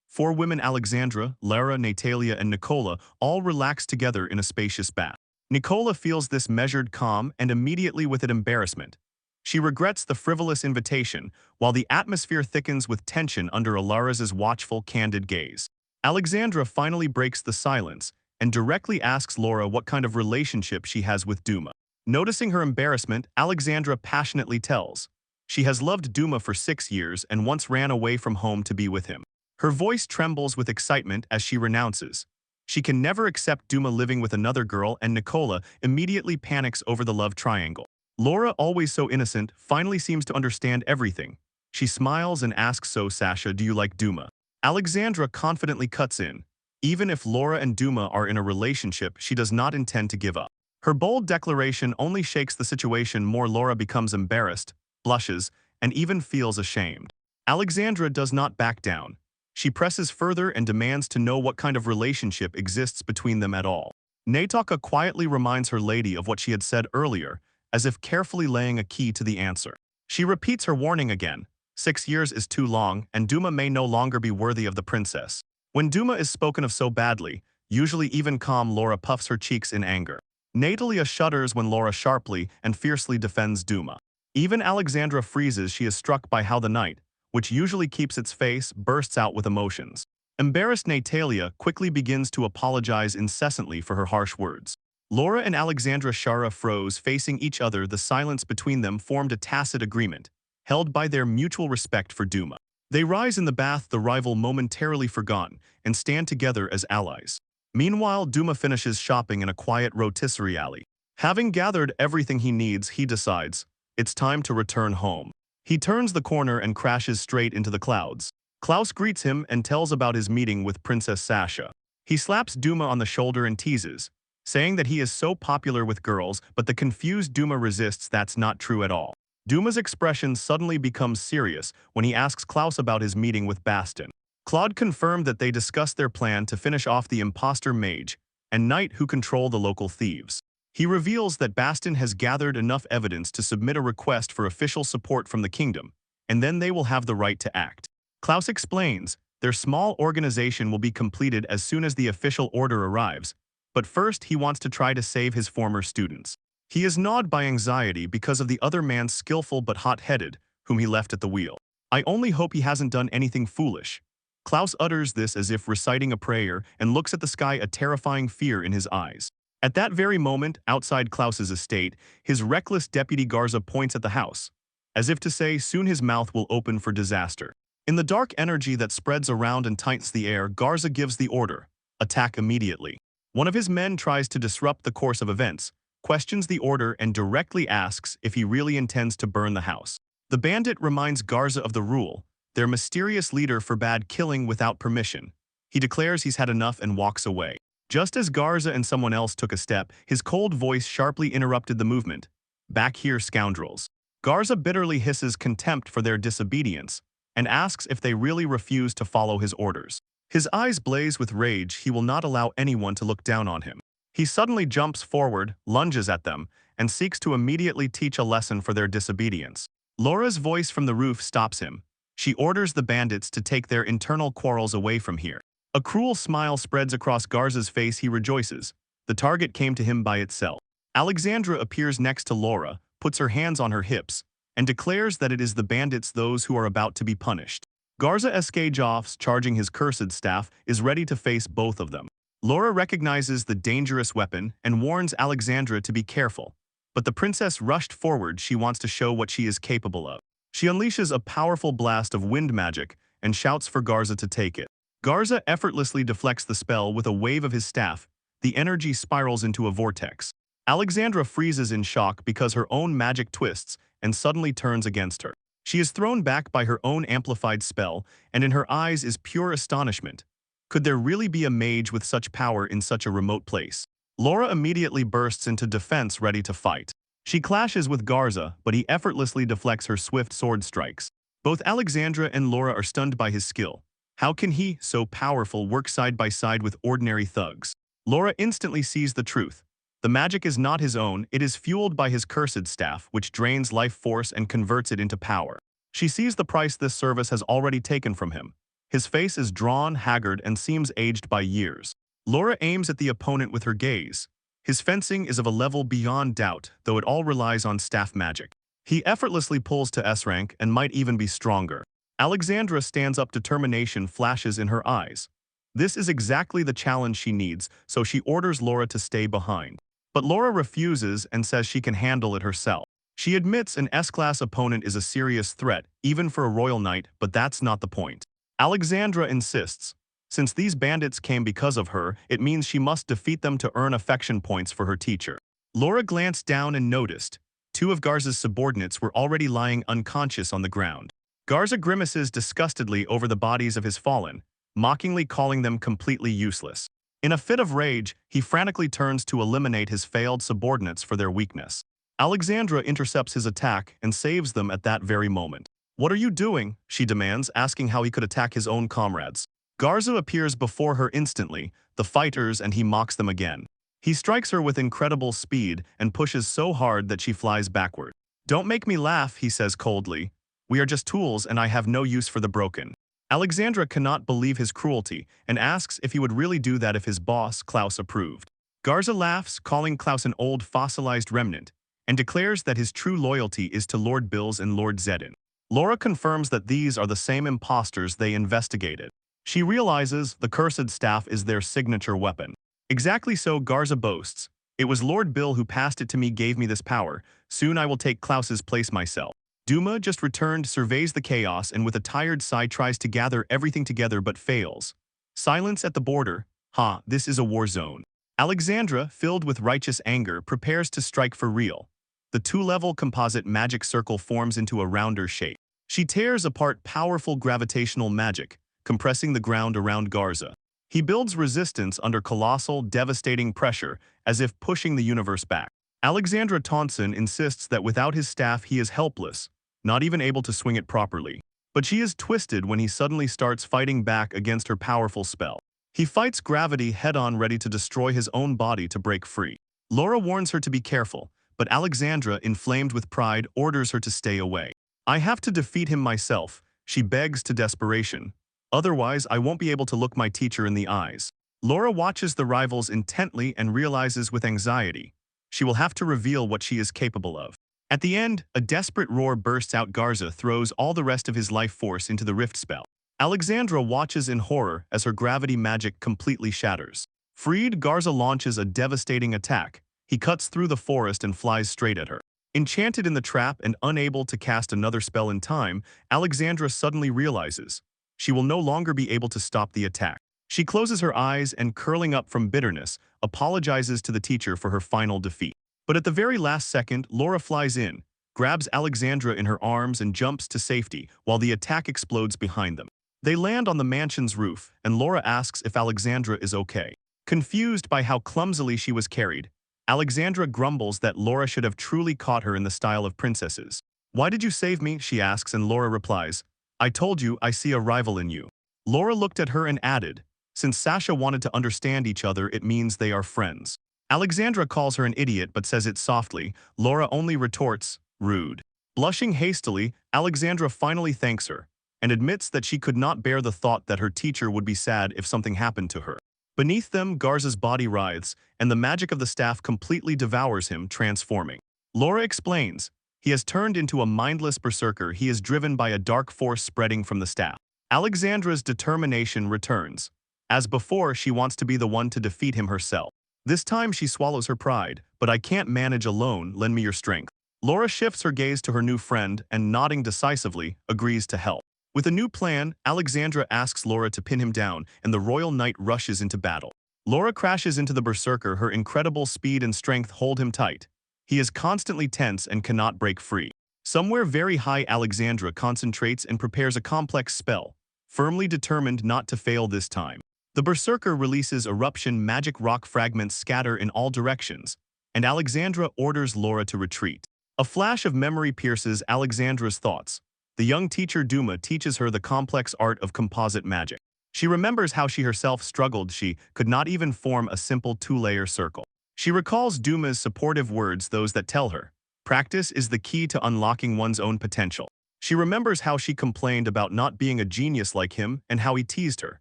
4 women Alexandra, Lara, Natalia, and Nicola all relax together in a spacious bath. Nicola feels this measured calm and immediately with it embarrassment. She regrets the frivolous invitation, while the atmosphere thickens with tension under Alara's watchful, candid gaze. Alexandra finally breaks the silence and directly asks Laura what kind of relationship she has with Duma. Noticing her embarrassment, Alexandra passionately tells. She has loved Duma for 6 years and once ran away from home to be with him. Her voice trembles with excitement as she renounces. She can never accept Duma living with another girl, and Nicola immediately panics over the love triangle. Laura, always so innocent, finally seems to understand everything. She smiles and asks, "So, Sasha, do you like Duma?" Alexandra confidently cuts in. Even if Laura and Duma are in a relationship, she does not intend to give up. Her bold declaration only shakes the situation more. Laura becomes embarrassed, blushes, and even feels ashamed. Alexandra does not back down. She presses further and demands to know what kind of relationship exists between them at all. Nataka quietly reminds her lady of what she had said earlier, as if carefully laying a key to the answer. She repeats her warning again. 6 years is too long, and Duma may no longer be worthy of the princess. When Duma is spoken of so badly, usually even calm, Laura puffs her cheeks in anger. Natalia shudders when Laura sharply and fiercely defends Duma. Even Alexandra freezes. She is struck by how the knight, which usually keeps its face, bursts out with emotions. Embarrassed Natalia quickly begins to apologize incessantly for her harsh words. Laura and Alexandra Shara froze, facing each other. The silence between them formed a tacit agreement, held by their mutual respect for Duma. They rise in the bath, the rival momentarily forgotten, and stand together as allies. Meanwhile, Duma finishes shopping in a quiet rotisserie alley. Having gathered everything he needs, he decides, it's time to return home. He turns the corner and crashes straight into the clouds. Klaus greets him and tells about his meeting with Princess Sasha. He slaps Duma on the shoulder and teases, saying that he is so popular with girls, but the confused Duma resists. That's not true at all. Duma's expression suddenly becomes serious when he asks Klaus about his meeting with Bastin. Claude confirmed that they discussed their plan to finish off the imposter mage and knight who control the local thieves. He reveals that Bastin has gathered enough evidence to submit a request for official support from the kingdom, and then they will have the right to act. Klaus explains, their small organization will be completed as soon as the official order arrives, but first he wants to try to save his former students. He is gnawed by anxiety because of the other man's skillful but hot-headed, whom he left at the wheel. I only hope he hasn't done anything foolish. Klaus utters this as if reciting a prayer and looks at the sky, a terrifying fear in his eyes. At that very moment, outside Klaus's estate, his reckless deputy Garza points at the house, as if to say soon his mouth will open for disaster. In the dark energy that spreads around and tightens the air, Garza gives the order, attack immediately. One of his men tries to disrupt the course of events, questions the order and directly asks if he really intends to burn the house. The bandit reminds Garza of the rule, their mysterious leader forbade killing without permission. He declares he's had enough and walks away. Just as Garza and someone else took a step, his cold voice sharply interrupted the movement. Back here, scoundrels. Garza bitterly hisses contempt for their disobedience and asks if they really refuse to follow his orders. His eyes blaze with rage. He will not allow anyone to look down on him. He suddenly jumps forward, lunges at them, and seeks to immediately teach a lesson for their disobedience. Laura's voice from the roof stops him. She orders the bandits to take their internal quarrels away from here. A cruel smile spreads across Garza's face. He rejoices. The target came to him by itself. Alexandra appears next to Laura, puts her hands on her hips, and declares that it is the bandits, those who are about to be punished. Garza Escajoffs, charging his cursed staff, is ready to face both of them. Laura recognizes the dangerous weapon and warns Alexandra to be careful. But the princess rushed forward. She wants to show what she is capable of. She unleashes a powerful blast of wind magic and shouts for Garza to take it. Garza effortlessly deflects the spell with a wave of his staff. The energy spirals into a vortex. Alexandra freezes in shock because her own magic twists and suddenly turns against her. She is thrown back by her own amplified spell, and in her eyes is pure astonishment. Could there really be a mage with such power in such a remote place? Laura immediately bursts into defense, ready to fight. She clashes with Garza, but he effortlessly deflects her swift sword strikes. Both Alexandra and Laura are stunned by his skill. How can he, so powerful, work side by side with ordinary thugs? Laura instantly sees the truth. The magic is not his own, it is fueled by his cursed staff, which drains life force and converts it into power. She sees the price this service has already taken from him. His face is drawn, haggard, and seems aged by years. Laura aims at the opponent with her gaze. His fencing is of a level beyond doubt, though it all relies on staff magic. He effortlessly pulls to S rank and might even be stronger. Alexandra stands up, determination flashes in her eyes. This is exactly the challenge she needs, so she orders Laura to stay behind. But Laura refuses and says she can handle it herself. She admits an S-class opponent is a serious threat, even for a royal knight, but that's not the point. Alexandra insists. Since these bandits came because of her, it means she must defeat them to earn affection points for her teacher. Laura glanced down and noticed. Two of Garza's subordinates were already lying unconscious on the ground. Garza grimaces disgustedly over the bodies of his fallen, mockingly calling them completely useless. In a fit of rage, he frantically turns to eliminate his failed subordinates for their weakness. Alexandra intercepts his attack and saves them at that very moment. "What are you doing?" she demands, asking how he could attack his own comrades. Garza appears before her instantly, the fighters, and he mocks them again. He strikes her with incredible speed and pushes so hard that she flies backward. "Don't make me laugh," he says coldly. "We are just tools and I have no use for the broken." Alexandra cannot believe his cruelty and asks if he would really do that if his boss, Klaus, approved. Garza laughs, calling Klaus an old fossilized remnant, and declares that his true loyalty is to Lord Bills and Lord Zedin. Laura confirms that these are the same imposters they investigated. She realizes the cursed staff is their signature weapon. Exactly so, Garza boasts. It was Lord Bill who passed it to me gave me this power. Soon I will take Klaus's place myself. Duma, just returned, surveys the chaos and with a tired sigh tries to gather everything together but fails. Silence at the border. Ha, this is a war zone. Alexandra, filled with righteous anger, prepares to strike for real. The two-level composite magic circle forms into a rounder shape. She tears apart powerful gravitational magic, compressing the ground around Garza. He builds resistance under colossal, devastating pressure, as if pushing the universe back. Alexandra Thompson insists that without his staff he is helpless, not even able to swing it properly. But she is twisted when he suddenly starts fighting back against her powerful spell. He fights gravity head-on, ready to destroy his own body to break free. Laura warns her to be careful, but Alexandra, inflamed with pride, orders her to stay away. I have to defeat him myself, she begs to desperation. Otherwise, I won't be able to look my teacher in the eyes. Laura watches the rivals intently and realizes with anxiety she will have to reveal what she is capable of. At the end, a desperate roar bursts out. Garza throws all the rest of his life force into the rift spell. Alexandra watches in horror as her gravity magic completely shatters. Freed, Garza launches a devastating attack. He cuts through the forest and flies straight at her. Enchanted in the trap and unable to cast another spell in time, Alexandra suddenly realizes she will no longer be able to stop the attack. She closes her eyes and, curling up from bitterness, apologizes to the teacher for her final defeat. But at the very last second, Laura flies in, grabs Alexandra in her arms and jumps to safety while the attack explodes behind them. They land on the mansion's roof, and Laura asks if Alexandra is okay. Confused by how clumsily she was carried, Alexandra grumbles that Laura should have truly caught her in the style of princesses. "Why did you save me?" she asks, and Laura replies, "I told you I see a rival in you." Laura looked at her and added, "Since Sasha wanted to understand each other, it means they are friends." Alexandra calls her an idiot but says it softly. Laura only retorts, "Rude." Blushing hastily, Alexandra finally thanks her and admits that she could not bear the thought that her teacher would be sad if something happened to her. Beneath them, Garza's body writhes, and the magic of the staff completely devours him, transforming. Laura explains, he has turned into a mindless berserker. He is driven by a dark force spreading from the staff. Alexandra's determination returns. As before, she wants to be the one to defeat him herself. This time she swallows her pride. "But I can't manage alone, lend me your strength." Laura shifts her gaze to her new friend and, nodding decisively, agrees to help. With a new plan, Alexandra asks Laura to pin him down, and the royal knight rushes into battle. Laura crashes into the berserker. Her incredible speed and strength hold him tight. He is constantly tense and cannot break free. Somewhere very high, Alexandra concentrates and prepares a complex spell, firmly determined not to fail this time. The berserker releases eruption. Magic rock fragments scatter in all directions, and Alexandra orders Laura to retreat. A flash of memory pierces Alexandra's thoughts. The young teacher Duma teaches her the complex art of composite magic. She remembers how she herself struggled. She could not even form a simple two-layer circle. She recalls Duma's supportive words, those that tell her, "Practice is the key to unlocking one's own potential." She remembers how she complained about not being a genius like him and how he teased her,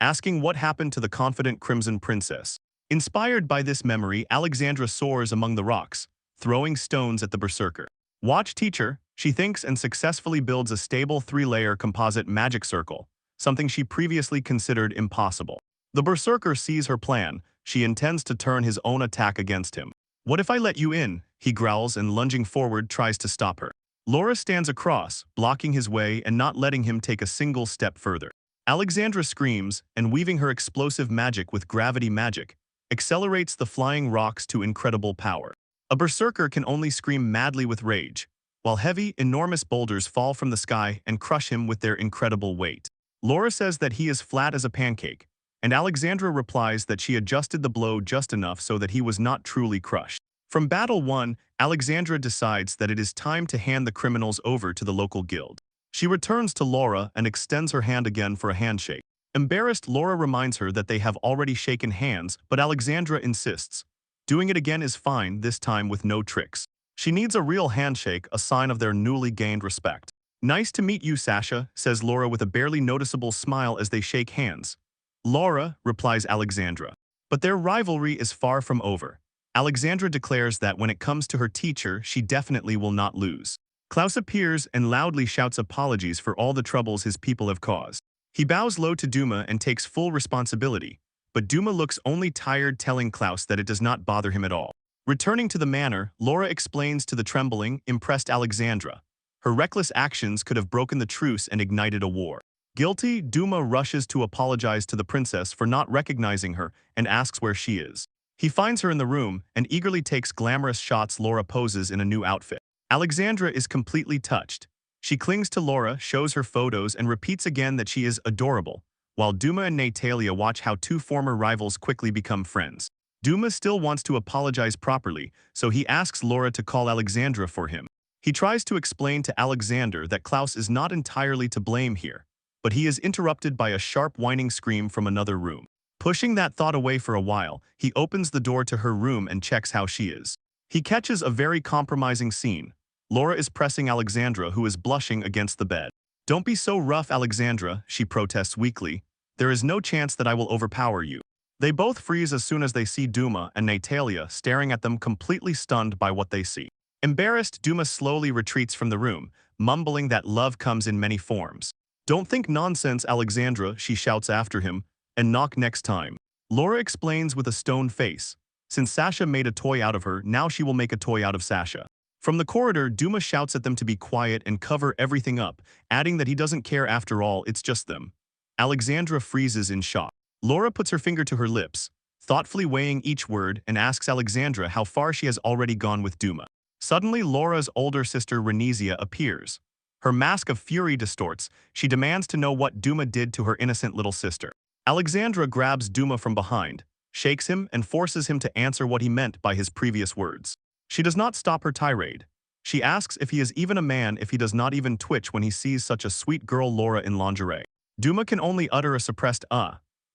asking what happened to the confident Crimson Princess. Inspired by this memory, Alexandra soars among the rocks, throwing stones at the berserker. "Watch, teacher," she thinks, and successfully builds a stable three-layer composite magic circle, something she previously considered impossible. The berserker sees her plan. She intends to turn his own attack against him. "What if I let you in?" he growls, and lunging forward tries to stop her. Laura stands across, blocking his way and not letting him take a single step further. Alexandra screams, and weaving her explosive magic with gravity magic, accelerates the flying rocks to incredible power. A berserker can only scream madly with rage, while heavy, enormous boulders fall from the sky and crush him with their incredible weight. Laura says that he is flat as a pancake, and Alexandra replies that she adjusted the blow just enough so that he was not truly crushed. From battle 1, Alexandra decides that it is time to hand the criminals over to the local guild. She returns to Laura and extends her hand again for a handshake. Embarrassed, Laura reminds her that they have already shaken hands, but Alexandra insists. Doing it again is fine, this time with no tricks. She needs a real handshake, a sign of their newly gained respect. "Nice to meet you, Sasha," says Laura with a barely noticeable smile as they shake hands. "Laura," replies Alexandra. But their rivalry is far from over. Alexandra declares that when it comes to her teacher, she definitely will not lose. Klaus appears and loudly shouts apologies for all the troubles his people have caused. He bows low to Duma and takes full responsibility, but Duma looks only tired, telling Klaus that it does not bother him at all. Returning to the manor, Laura explains to the trembling, impressed Alexandra. Her reckless actions could have broken the truce and ignited a war. Guilty, Duma rushes to apologize to the princess for not recognizing her and asks where she is. He finds her in the room and eagerly takes glamorous shots Laura poses in a new outfit. Alexandra is completely touched. She clings to Laura, shows her photos, and repeats again that she is adorable, while Duma and Natalia watch how two former rivals quickly become friends. Duma still wants to apologize properly, so he asks Laura to call Alexandra for him. He tries to explain to Alexander that Klaus is not entirely to blame here, but he is interrupted by a sharp whining scream from another room. Pushing that thought away for a while, he opens the door to her room and checks how she is. He catches a very compromising scene. Laura is pressing Alexandra, who is blushing against the bed. "Don't be so rough, Alexandra," she protests weakly. "There is no chance that I will overpower you." They both freeze as soon as they see Duma and Natalia staring at them, completely stunned by what they see. Embarrassed, Duma slowly retreats from the room, mumbling that love comes in many forms. "Don't think nonsense, Alexandra," she shouts after him, "and knock next time." Laura explains with a stone face. Since Sasha made a toy out of her, now she will make a toy out of Sasha. From the corridor, Duma shouts at them to be quiet and cover everything up, adding that he doesn't care after all, it's just them. Alexandra freezes in shock. Laura puts her finger to her lips, thoughtfully weighing each word, and asks Alexandra how far she has already gone with Duma. Suddenly, Laura's older sister Renizia appears. Her mask of fury distorts. She demands to know what Duma did to her innocent little sister. Alexandra grabs Duma from behind, shakes him, and forces him to answer what he meant by his previous words. She does not stop her tirade. She asks if he is even a man if he does not even twitch when he sees such a sweet girl Laura in lingerie. Duma can only utter a suppressed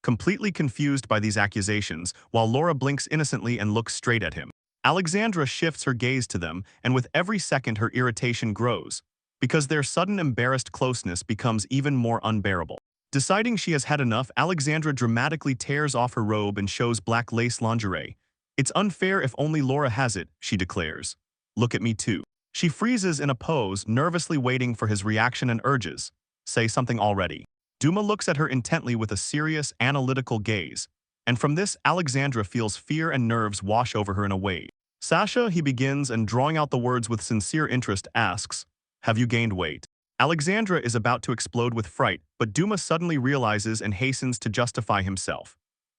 completely confused by these accusations, while Laura blinks innocently and looks straight at him. Alexandra shifts her gaze to them, and with every second her irritation grows, because their sudden embarrassed closeness becomes even more unbearable. Deciding she has had enough, Alexandra dramatically tears off her robe and shows black lace lingerie. "It's unfair if only Laura has it," she declares. "Look at me too." She freezes in a pose, nervously waiting for his reaction and urges, "Say something already." Duma looks at her intently with a serious, analytical gaze, and from this, Alexandra feels fear and nerves wash over her in a wave. "Sasha," he begins, and drawing out the words with sincere interest, asks, "Have you gained weight?" Alexandra is about to explode with fright, but Duma suddenly realizes and hastens to justify himself.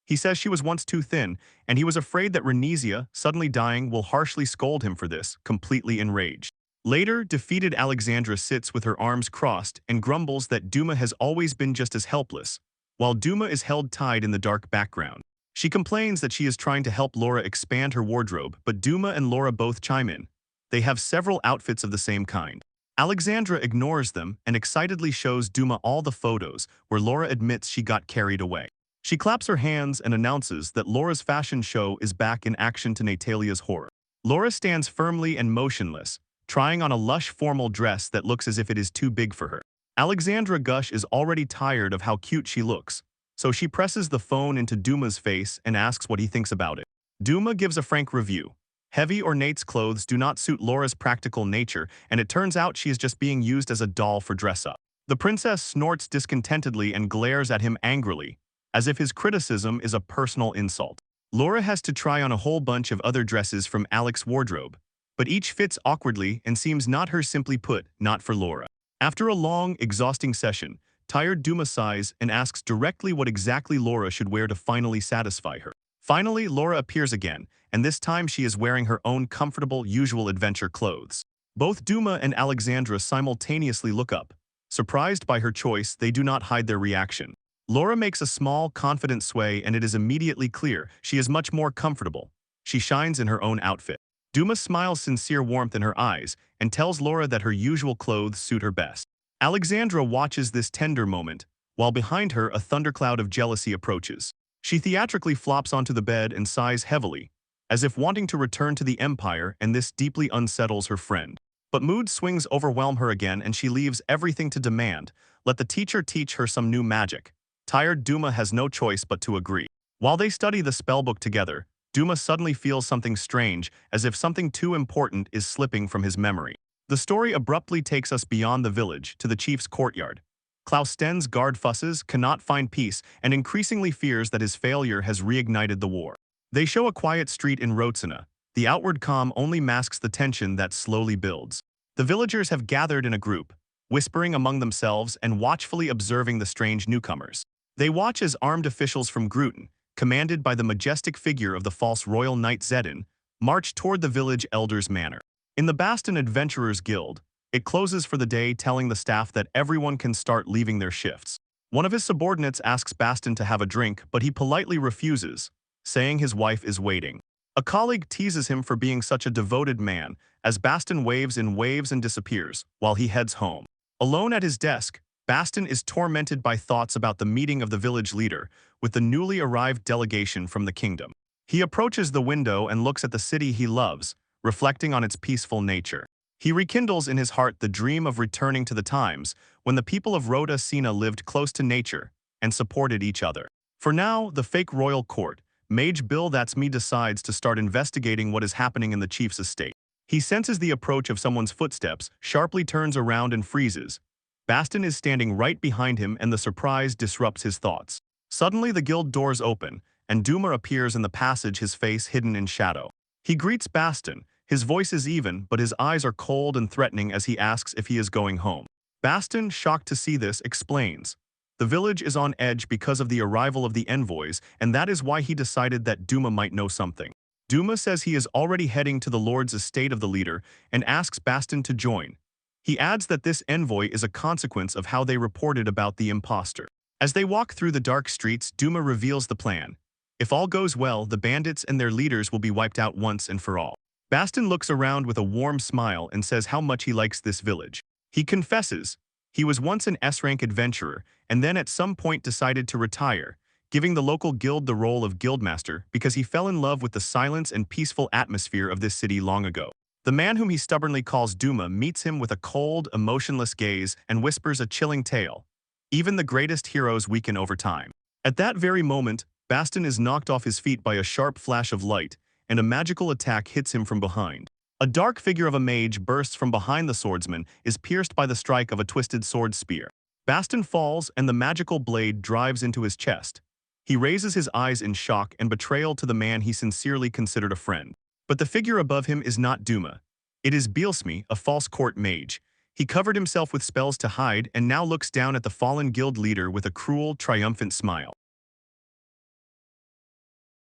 He says she was once too thin, and he was afraid that Renizia, suddenly dying, will harshly scold him for this, completely enraged. Later, defeated Alexandra sits with her arms crossed and grumbles that Duma has always been just as helpless, while Duma is held tied in the dark background. She complains that she is trying to help Laura expand her wardrobe, but Duma and Laura both chime in. They have several outfits of the same kind. Alexandra ignores them and excitedly shows Duma all the photos where Laura admits she got carried away. She claps her hands and announces that Laura's fashion show is back in action to Natalia's horror. Laura stands firmly and motionless, trying on a lush formal dress that looks as if it is too big for her. Alexandra Gush is already tired of how cute she looks, so she presses the phone into Duma's face and asks what he thinks about it. Duma gives a frank review. Heavy ornate clothes do not suit Laura's practical nature, and it turns out she is just being used as a doll for dress-up. The princess snorts discontentedly and glares at him angrily, as if his criticism is a personal insult. Laura has to try on a whole bunch of other dresses from Alex's wardrobe, but each fits awkwardly and seems not her, simply put, not for Laura. After a long, exhausting session, tired Duma sighs and asks directly what exactly Laura should wear to finally satisfy her. Finally, Laura appears again, and this time she is wearing her own comfortable, usual adventure clothes. Both Duma and Alexandra simultaneously look up. Surprised by her choice, they do not hide their reaction. Laura makes a small, confident sway, and it is immediately clear she is much more comfortable. She shines in her own outfit. Duma smiles sincere warmth in her eyes and tells Laura that her usual clothes suit her best. Alexandra watches this tender moment, while behind her a thundercloud of jealousy approaches. She theatrically flops onto the bed and sighs heavily, as if wanting to return to the Empire, and this deeply unsettles her friend. But mood swings overwhelm her again and she leaves everything to demand, let the teacher teach her some new magic. Tired Duma has no choice but to agree. While they study the spellbook together, Duma suddenly feels something strange, as if something too important is slipping from his memory. The story abruptly takes us beyond the village, to the chief's courtyard. Klaus Sten's guard fusses, cannot find peace, and increasingly fears that his failure has reignited the war. They show a quiet street in Rotsuna, The outward calm only masks the tension that slowly builds. The villagers have gathered in a group, whispering among themselves and watchfully observing the strange newcomers. They watch as armed officials from Gruten, commanded by the majestic figure of the false royal knight Zedin, march toward the village elder's manor. In the Baston Adventurers Guild, it closes for the day, telling the staff that everyone can start leaving their shifts. One of his subordinates asks Baston to have a drink, but he politely refuses, saying his wife is waiting. A colleague teases him for being such a devoted man, as Baston waves in waves and disappears, while he heads home. Alone at his desk, Baston is tormented by thoughts about the meeting of the village leader with the newly arrived delegation from the kingdom. He approaches the window and looks at the city he loves, reflecting on its peaceful nature. He rekindles in his heart the dream of returning to the times when the people of Rhoda Sina lived close to nature and supported each other. For now, the fake royal court, Mage Bill That's Me decides to start investigating what is happening in the chief's estate. He senses the approach of someone's footsteps, sharply turns around and freezes. Baston is standing right behind him and the surprise disrupts his thoughts. Suddenly the guild doors open, and Duma appears in the passage, his face hidden in shadow. He greets Baston. His voice is even, but his eyes are cold and threatening as he asks if he is going home. Baston, shocked to see this, explains. The village is on edge because of the arrival of the envoys, and that is why he decided that Duma might know something. Duma says he is already heading to the lord's estate of the leader and asks Baston to join. He adds that this envoy is a consequence of how they reported about the impostor. As they walk through the dark streets, Duma reveals the plan. If all goes well, the bandits and their leaders will be wiped out once and for all. Baston looks around with a warm smile and says how much he likes this village. He confesses, he was once an S-rank adventurer and then at some point decided to retire, giving the local guild the role of guildmaster because he fell in love with the silence and peaceful atmosphere of this city long ago. The man whom he stubbornly calls Duma meets him with a cold, emotionless gaze and whispers a chilling tale. Even the greatest heroes weaken over time. At that very moment, Baston is knocked off his feet by a sharp flash of light, and a magical attack hits him from behind. A dark figure of a mage bursts from behind the swordsman, is pierced by the strike of a twisted sword spear. Baston falls and the magical blade drives into his chest. He raises his eyes in shock and betrayal to the man he sincerely considered a friend. But the figure above him is not Duma. It is Bielsmy, a false court mage. He covered himself with spells to hide and now looks down at the fallen guild leader with a cruel, triumphant smile.